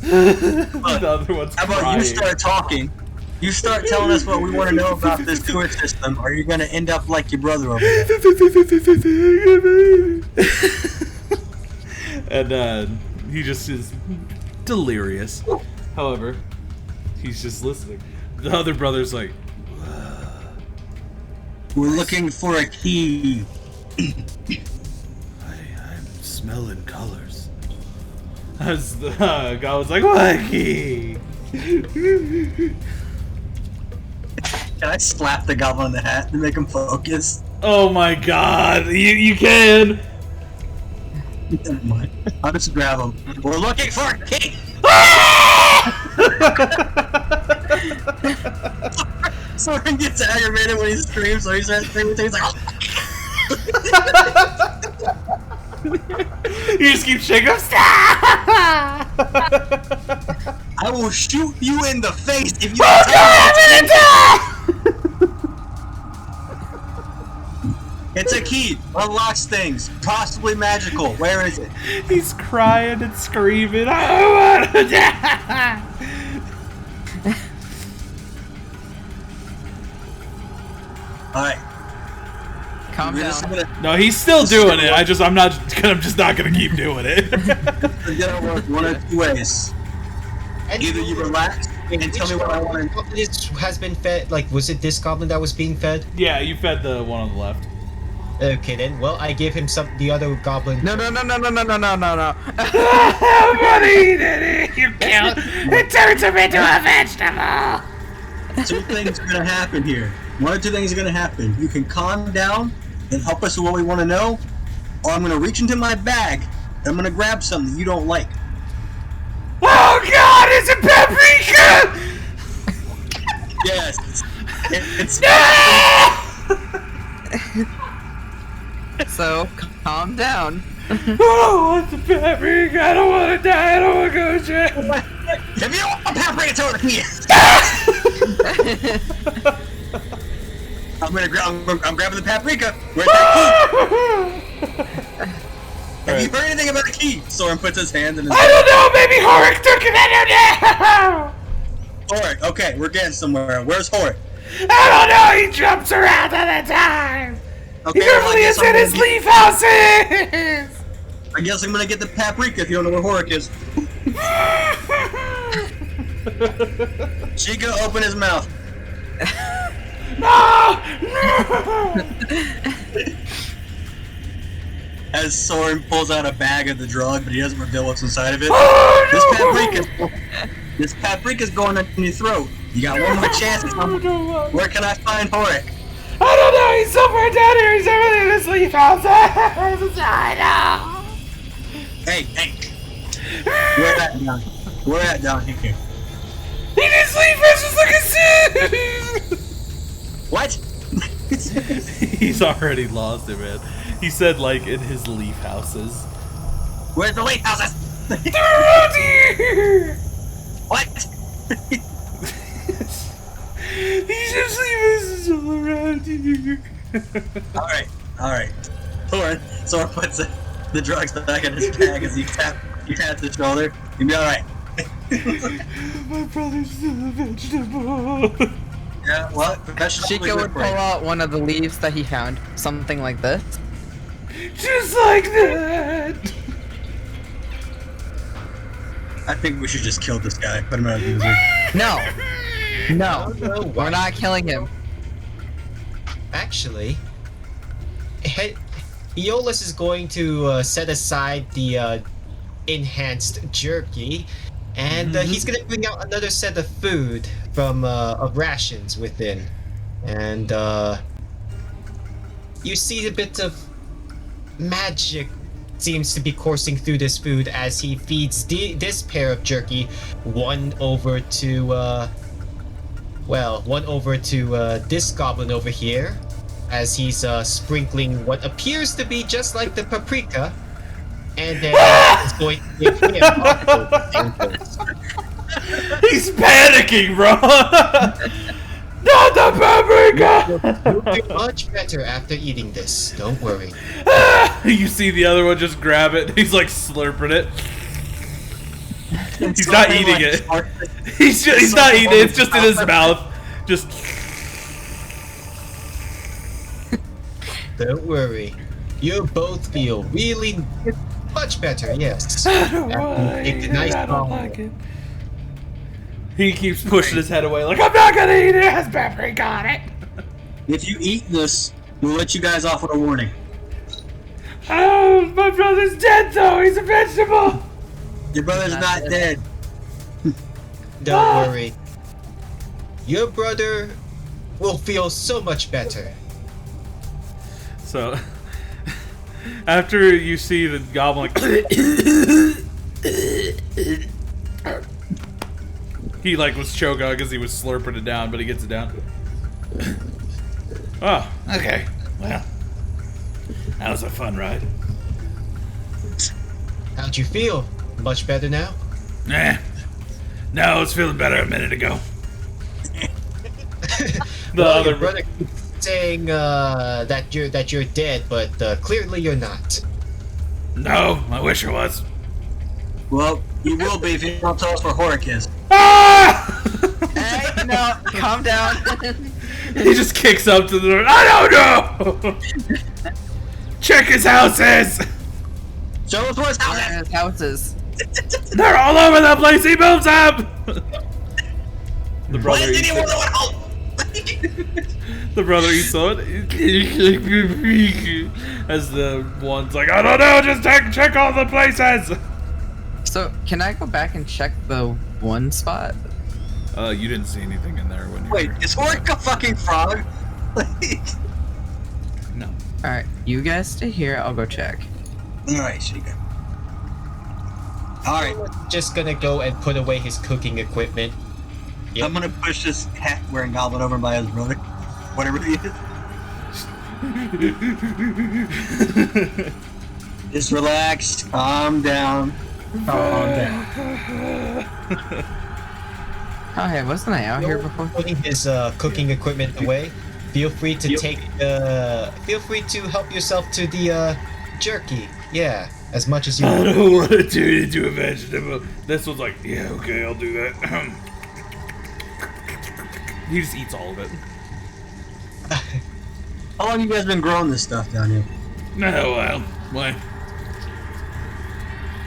The other one's How about crying. you start talking? You start telling us what we want to know about this tour system, or you're gonna end up like your brother over there. And he just is delirious. However, he's just listening. The other brother's like, We're looking for a key. I'm smelling colors. As the guy was like, what key? Can I slap the goblin in the hat to make him focus? Oh my God! You can. Never mind. I'll just grab him. We're looking for a key. Soren gets aggravated when he screams, so he starts screaming. He's like, oh. You just keep shaking him. Stop! I will shoot you in the face if you Oh don't God, tell me I'm gonna die! It's a key. Unlocks things. Possibly magical. Where is it? He's crying and screaming. I want to die. Alright. Calm We're just down. gonna No, he's still doing it. I'm just not gonna keep doing it. get it work one of two ways. And Either you relax and tell me what I want to. This has been fed. Like, was it this goblin that was being fed? Yeah, you fed the one on the left. Okay then. Well, I gave him the other goblin. No. I'm gonna eat it. You can't. It turns him into a vegetable. Two things are gonna happen here. One or two things are gonna happen. You can calm down and help us with what we want to know, or I'm gonna reach into my bag and I'm gonna grab something you don't like. Oh God! It's a paprika. Yes. It's So, calm down. I don't want the paprika. I don't want to die. I don't want to go to jail. If you don't want paprika, throw the key. I'm grabbing the paprika. Where's that key? Have you heard anything about a key? Soren puts his hand in his. I don't know. Maybe Horik took it. I don't know. Horik, okay, we're getting somewhere. Where's Horik? I don't know. He jumps around all the time. Okay, He well, normally is in his leaf houses. I guess I'm gonna get the paprika if you don't know where Horik is. Chica, open his mouth. No! As Soren pulls out a bag of the drug, but he doesn't reveal what's inside of it. Oh, This paprika's going in your throat. You got one more chance. Where can I find Horik? I don't know. He's somewhere down here. He's over in his leaf house. I know. Hey. We're at down here. He didn't sleep just like a What? He's already lost it, man. He said, like, in his leaf houses. Where's the leaf houses? They're around here! What? He's just leaf houses all around here. Alright. Soren puts the drugs back in his bag as he taps his shoulder. You'll be alright. My brother's still a vegetable. Yeah, well, vegetables are Chico good would for pull you. out one of the leaves that he found, something like this. Just like that. I think we should just kill this guy. Put him out of his misery. No, No, we're not killing him. Actually, Aeolus is going to set aside the enhanced jerky, and he's going to bring out another set of food from of rations within, and you see a bit of magic seems to be coursing through this food as he feeds this pair of jerky one over to this goblin over here, as he's sprinkling what appears to be just like the paprika, and then he's going to give him also the same dose. He's panicking, bro. Not the paprika. You'll feel much better after eating this. Don't worry. You see the other one just grab it. He's like slurping it. He's not eating it. He's not eating it. It's just in his mouth. Just. Don't worry. You both feel really much better. Yes. I don't After you take a nice long like it. He keeps pushing his head away, like I'm not gonna eat it. It has paprika on it. If you eat this, we'll let you guys off with a warning. Oh, my brother's dead though. He's a vegetable. Your brother's not dead. Don't worry. Your brother will feel so much better. So, after you see the goblin, he like was choking because he was slurping it down, but he gets it down. Oh, okay. Well, that was a fun ride. How'd you feel? Much better now? Nah. No, I was feeling better a minute ago. The Well, other your brother keeps saying that you're dead, but clearly you're not. No, I wish I was. Well, you will be if you don't tell us where Horik is. Ah! Hey, no, calm down. He just kicks up to the door. I don't know. Check his houses. Show us where his house is. His houses. They're all over the place. He moves up. The Why brother did eats anyone it. know home? The brother eats it. As the one's like, I don't know. Just check all the places. So, can I go back and check the one spot? You didn't see anything in there when you Wait, were... is Horik a fucking frog? No. Alright, you guys stay here, I'll go check. Alright, Chica. Alright, Just gonna go and put away his cooking equipment. Yep. I'm gonna push this hat wearing goblin over by his brother. Whatever he is. Just relax, calm down. Calm down. Oh, hey, wasn't I out here before? Putting his cooking equipment away. Feel free to feel free to help yourself to the jerky. Yeah, as much as you I want. don't want to turn into a vegetable. This one's like, yeah, okay, I'll do that. He just eats all of it. How long have you guys been growing this stuff down here? No, well, why?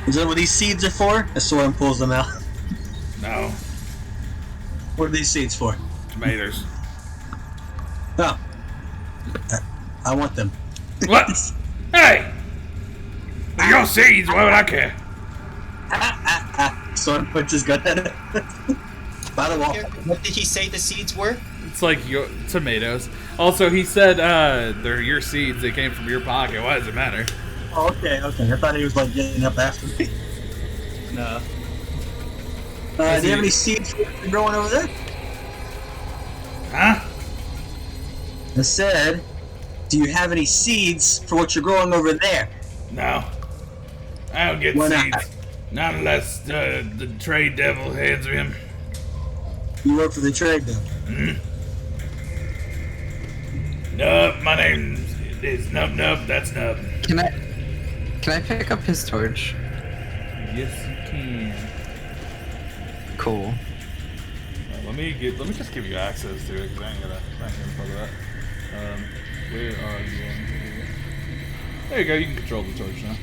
Is that what these seeds are for? As Soren pulls them out. No, What are these seeds for? tomatoes. Oh. I want them. What? Hey! They're your seeds, why would I care? Soren puts his gun at it. By the wall. What did he say the seeds were? It's like your tomatoes. Also, he said, they're your seeds, they came from your pocket, why does it matter? Oh, okay. I thought he was like getting up after me. No. Do you have any seeds growing over there? Huh? I said, do you have any seeds for what you're growing over there? No. I don't get Why not? seeds. Not unless the trade devil hands me them. You work for the trade devil. Nub, my name is Nub Nub, that's Nub. Can I pick up his torch? Yes, you can. Cool. Let me just give you access to it, because I ain't gonna fuck with that. Where are you? There you go, you can control the torch now.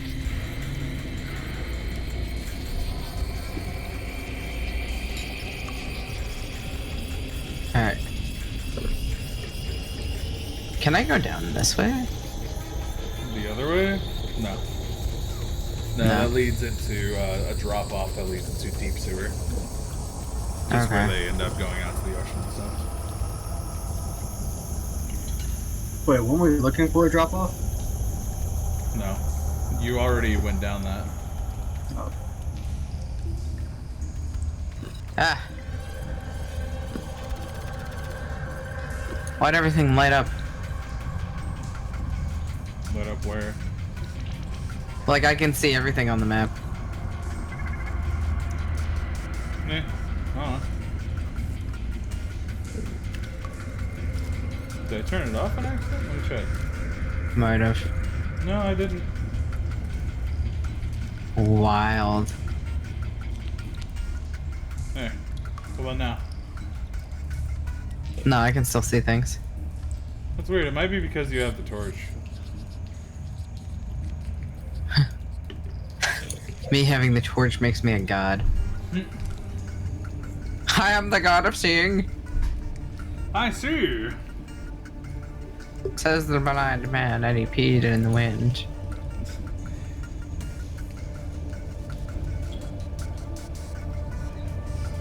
Alright. Can I go down this way? The other way? No. No, that leads into a drop off that leads into deep sewer. That's where they end up going out to the ocean and stuff. Wait, when were you looking for a drop off? No. You already went down that. Oh. Ah. Why'd everything light up? Lit up where? Like I can see everything on the map. Eh, I don't know. Did I turn it off on accident? Let me check. Might have. No, I didn't. Wild. There. What about now? No, I can still see things. That's weird. It might be because you have the torch. Me having the torch makes me a god. I am the god of seeing, I see. says the blind man, and he peed in the wind.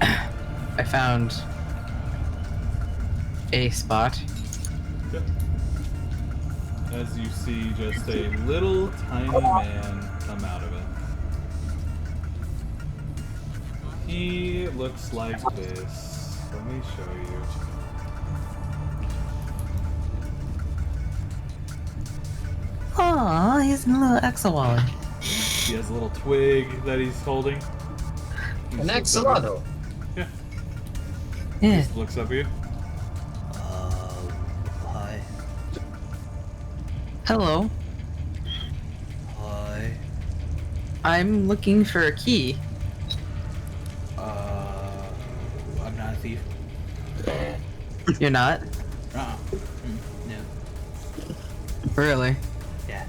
I found a spot. As you see just a little tiny man come out of it. He looks like this. Let me show you. Aw, he's a little axolotl. He has a little twig that he's holding. An axolotl. Yeah. Yeah. Just looks up at you. Hi. Hello. Hi. I'm looking for a key. I'm not a thief. You're not? Uh-uh. No. Really? Yeah.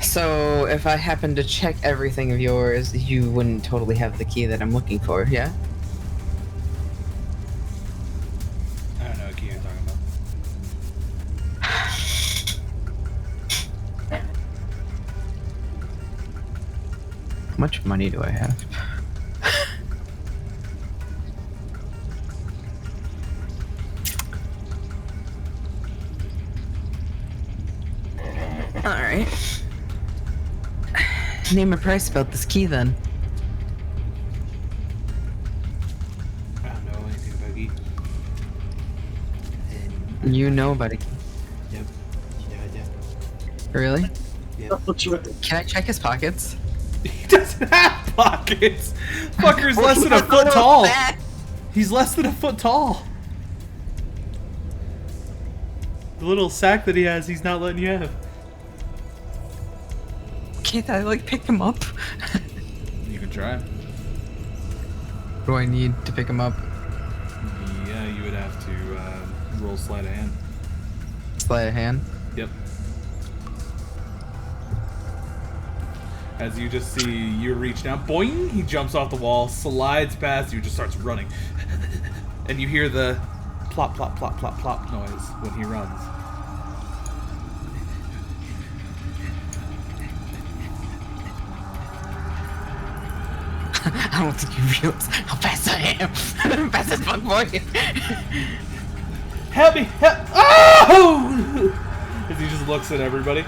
So, if I happen to check everything of yours, you wouldn't totally have the key that I'm looking for, yeah? I don't know what key you're talking about. How much money do I have? Alright. Name a price about this key then. I don't know anything about key. And You know about it. yep. Yeah, I do. Really? Yep. Can I check his pockets? He doesn't have pockets! Fucker's less than a foot tall! He's less than a foot tall! The little sack that he has, he's not letting you have. Can't I, like, pick him up? You can try. What do I need to pick him up? Yeah, you would have to roll sleight of hand. Sleight of hand? Yep. As you just see, you reach down, boing! He jumps off the wall, slides past you, just starts running. And you hear the plop, plop, plop, plop, plop noise when he runs. I don't think you realize how fast I am. I'm fast as fuck, boy. Help me! Help! Oh! As he just looks at everybody.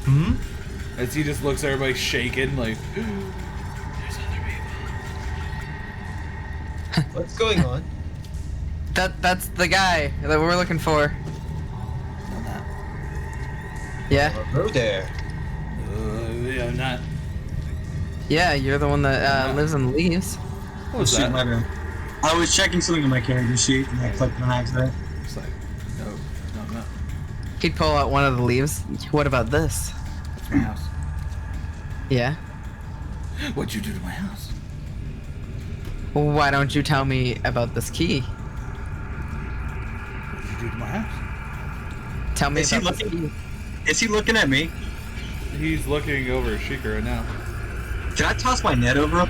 Hmm? As he just looks at everybody shaking, like, there's other people. What's going on? That's the guy that we're looking for. Yeah, Hello there. Yeah, not. yeah, you're the one that lives in the leaves. What was Shoot, that? my bad. I was checking something on my character sheet and I clicked on accident. It's like, no, no. He'd pull out one of the leaves. What about this? That's my house. Yeah. What'd you do to my house? Why don't you tell me about this key? What'd you do to my house? Tell me Is he about this looking- key. Is he looking at me? He's looking over at Sheikah right now. Can I toss my net over him?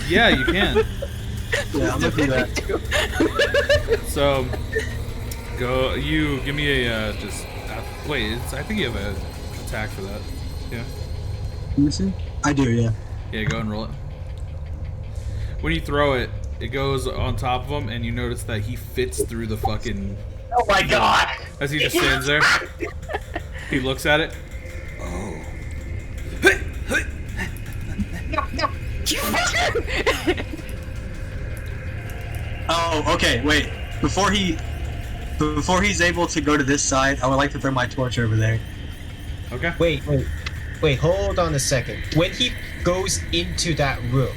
Yeah, you can. Yeah, I'm gonna do that. So, go. You give me a wait. I think you have an attack for that. Yeah. Let me see. I do, yeah. Yeah. Go and roll it. When you throw it, it goes on top of him, and you notice that he fits through the fucking. Oh my god! As he just stands there, he looks at it. Oh. Oh, okay, wait. Before he's able to go to this side, I would like to throw my torch over there. Okay. Wait, hold on a second. When he goes into that room,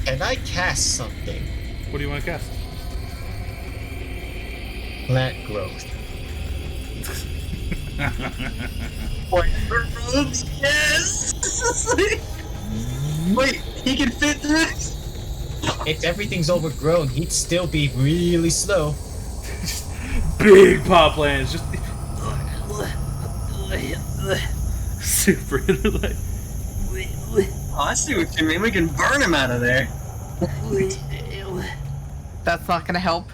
can I cast something? What do you want to cast? Plant growth. Yes! Wait, he can fit through this? If everything's overgrown, he'd still be really slow. Big pop plans, just super like. Oh, I see what you mean. We can burn him out of there. That's not gonna help.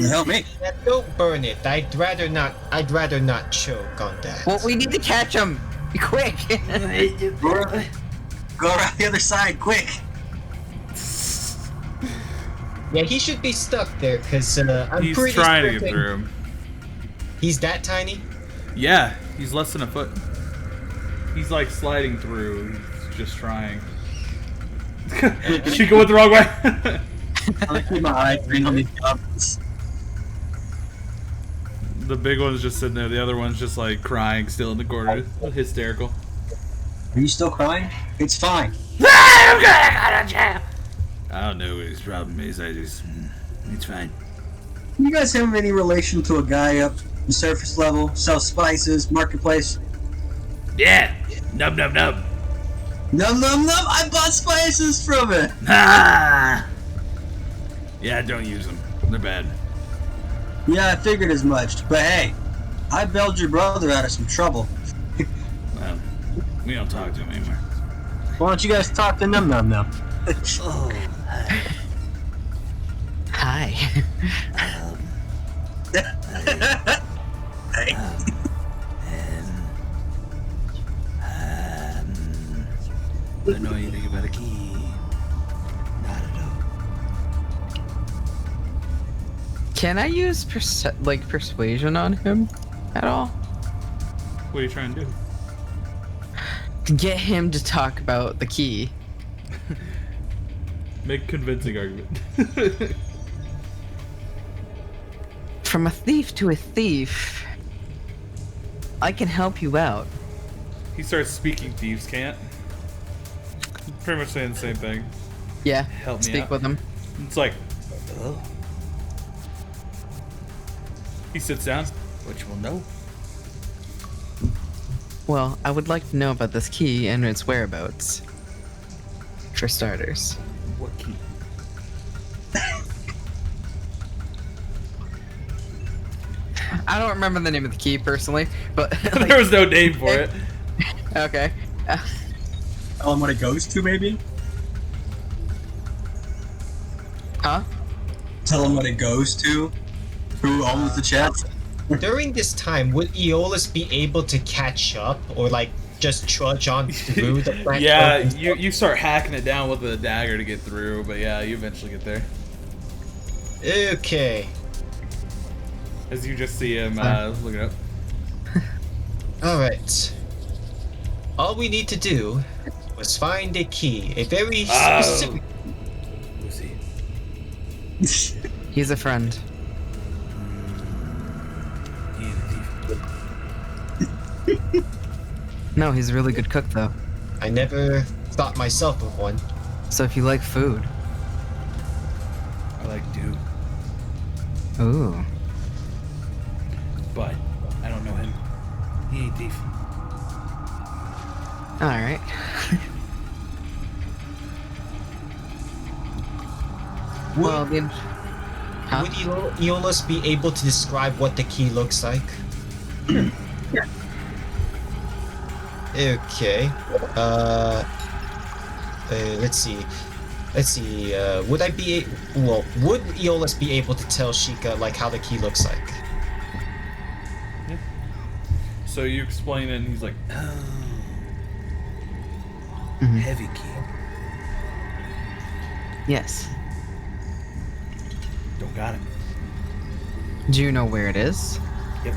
Help me. Yeah, don't burn it. I'd rather not choke on that. Well, we need to catch him. Be quick. Go around the other side, quick. Yeah, he should be stuck there, because I'm He's pretty trying to get certain- through him. He's that tiny? Yeah, he's less than a foot. He's like sliding through. He's just trying. She went the wrong way. I'm gonna keep my eye green on these goblins. The big one's just sitting there. The other one's just like crying, still in the corner, hysterical. Are you still crying? It's fine. I don't know what his problem is. It's fine. You guys have any relation to a guy up the surface level, sells spices, marketplace? Yeah. Nub nub nub. Num num num! I bought spices from it! Ah. Yeah, don't use them. They're bad. Yeah, I figured as much, but hey, I bailed your brother out of some trouble. Well, we don't talk to him anymore. Why don't you guys talk to Num Num now? Oh. Hi. Hey. I don't know anything about a key. Not at all. Can I use persuasion on him at all? What are you trying to do? To get him to talk about the key. Make a convincing argument. From a thief to a thief, I can help you out. He starts speaking thieves can't. Pretty much saying the same thing. Yeah, Help me speak out. with him. It's like, oh. He sits down. What you will know? Well, I would like to know about this key and its whereabouts. For starters. What key? I don't remember the name of the key personally, but There was no name for it. okay. Tell him what it goes to, maybe? Huh? Tell him what it goes to? Who owns the chest? During this time, would Aeolus be able to catch up, or like just trudge on through the plant Yeah, growth? you start hacking it down with a dagger to get through, but yeah, you eventually get there. Okay. As you just see him looking up. Alright. All we need to do was find a key. A very Oh. specific. Lucy. He's a friend. He's a thief. No, he's a really good cook though. I never thought myself of one. So if you like food. I like Duke, Ooh. but I don't know him. He ain't thief. Alright. Well, then. Huh? Would Aeolus be able to describe what the key looks like? Okay. Let's see. Would I be would Aeolus be able to tell Sheikah like how the key looks like? So you explain it, and he's like, oh. Mhm. Heavy key. Yes. Don't got it. Do you know where it is? Yep.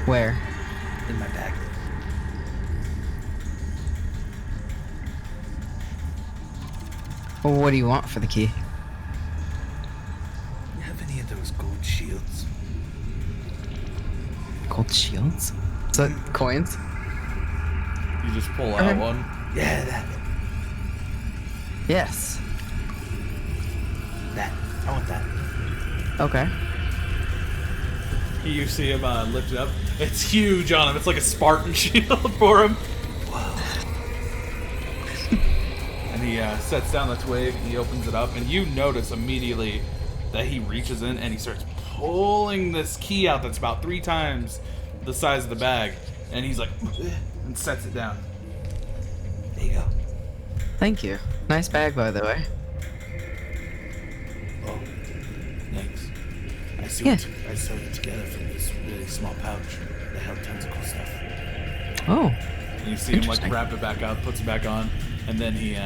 Where? In my bag. Well, what do you want for the key? You have any of those gold shields? Gold shields? Is that coins? You just pull out Okay. one. Yeah, that. Yes. That. I want that. Okay. You see him lift it up. It's huge on him. It's like a Spartan shield for him. And he sets down the twig. He opens it up, and you notice immediately that he reaches in and he starts pulling this key out that's about 3 times the size of the bag. And he's like, and sets it down. There you go. Thank you. Nice bag, by the way. Oh, thanks. I sewed it together from this really small pouch that held tons of cool stuff. Oh. And you see him like Interesting. wrap it back up, puts it back on, and then he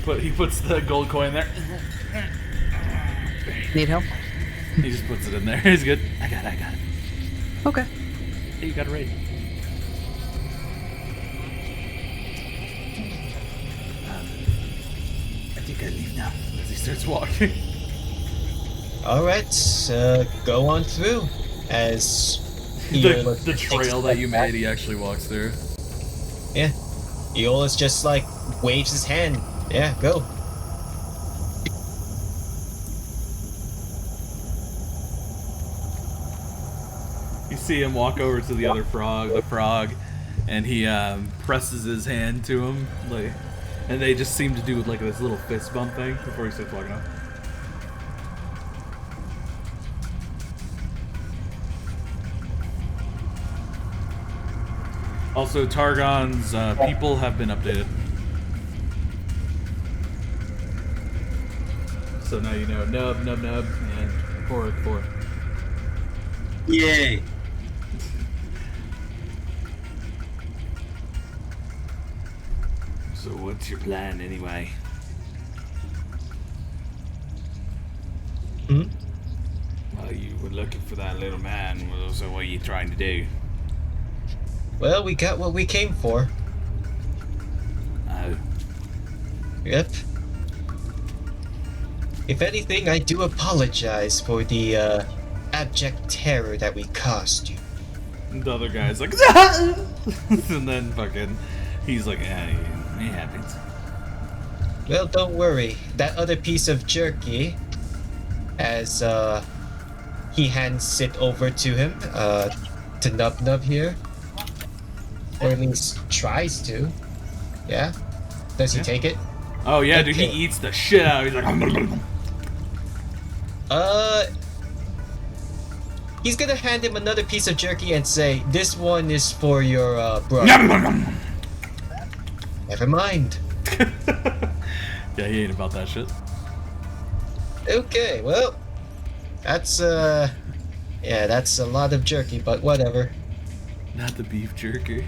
puts the gold coin there. Need help? He just puts it in there. He's good. I got it. Okay. Hey, you got a raid. I think I leave now. As he starts walking. Alright, go on through. As Aeolus the takes a trail that step you back. made, he actually walks through. Yeah. Aeolus just like waves his hand. Yeah, go. You see him walk over to the other frog, and he presses his hand to him, like, and they just seem to do like this little fist bump thing before he starts walking off. Also, Targon's people have been updated. So now you know Nub, and Korok. Yay! So what's your plan anyway? Hmm? Well, you were looking for that little man. So what are you trying to do? Well, we got what we came for. Oh, Yep. If anything, I do apologize for the abject terror that we caused you. the other guy's like, and then fucking, he's like, yeah, it happens. Well, don't worry. That other piece of jerky, as he hands it over to him, to Nub here, or at least tries to. Yeah. Does he Yeah. take it? Oh yeah, dude, he Okay. eats the shit out. He's like, He's gonna hand him another piece of jerky and say, "This one is for your brother." Never mind. yeah, he ain't about that shit. Okay, well, that's yeah, that's a lot of jerky, but whatever. Not the beef jerky.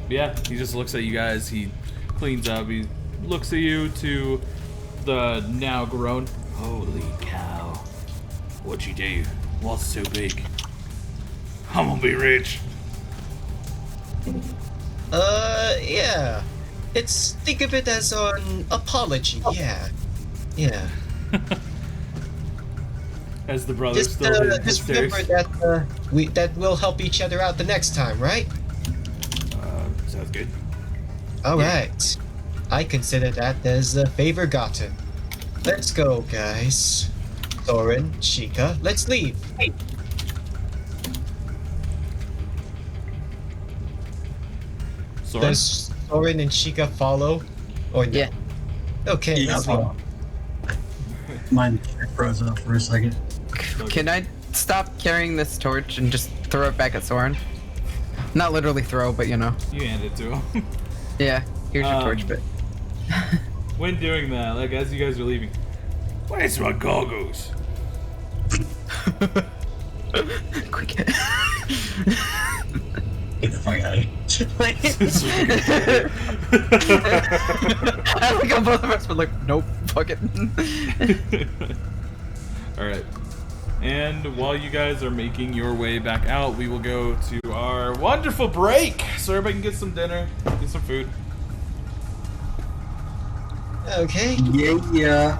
Yeah, he just looks at you guys. He cleans up. He looks at you to the now grown. Holy cow! What'd you do? What's so big? I'm gonna be rich. Yeah. Think of it as an apology, yeah. Yeah. As the brothers Just, still hit just remember hysterics. that we'll help each other out the next time, right? Sounds good. Alright. I consider that as a favor gotten. Let's go, guys. Thorin, Sheikah, let's leave. Soren? Does Thorin and Sheikah follow? Or no? Yeah. Okay, let's leave. Mine froze up for a second. Can I stop carrying this torch and just throw it back at Soren? Not literally throw, but you know. You hand it to him. Yeah, here's your torch bit. When doing that, like as you guys are leaving, where's my goggles? Quick. Get the fuck out of here. I think both of us were like, nope, fuck it. Alright. And while you guys are making your way back out, we will go to our wonderful break. So everybody can get some dinner, get some food. Okay. Yeah.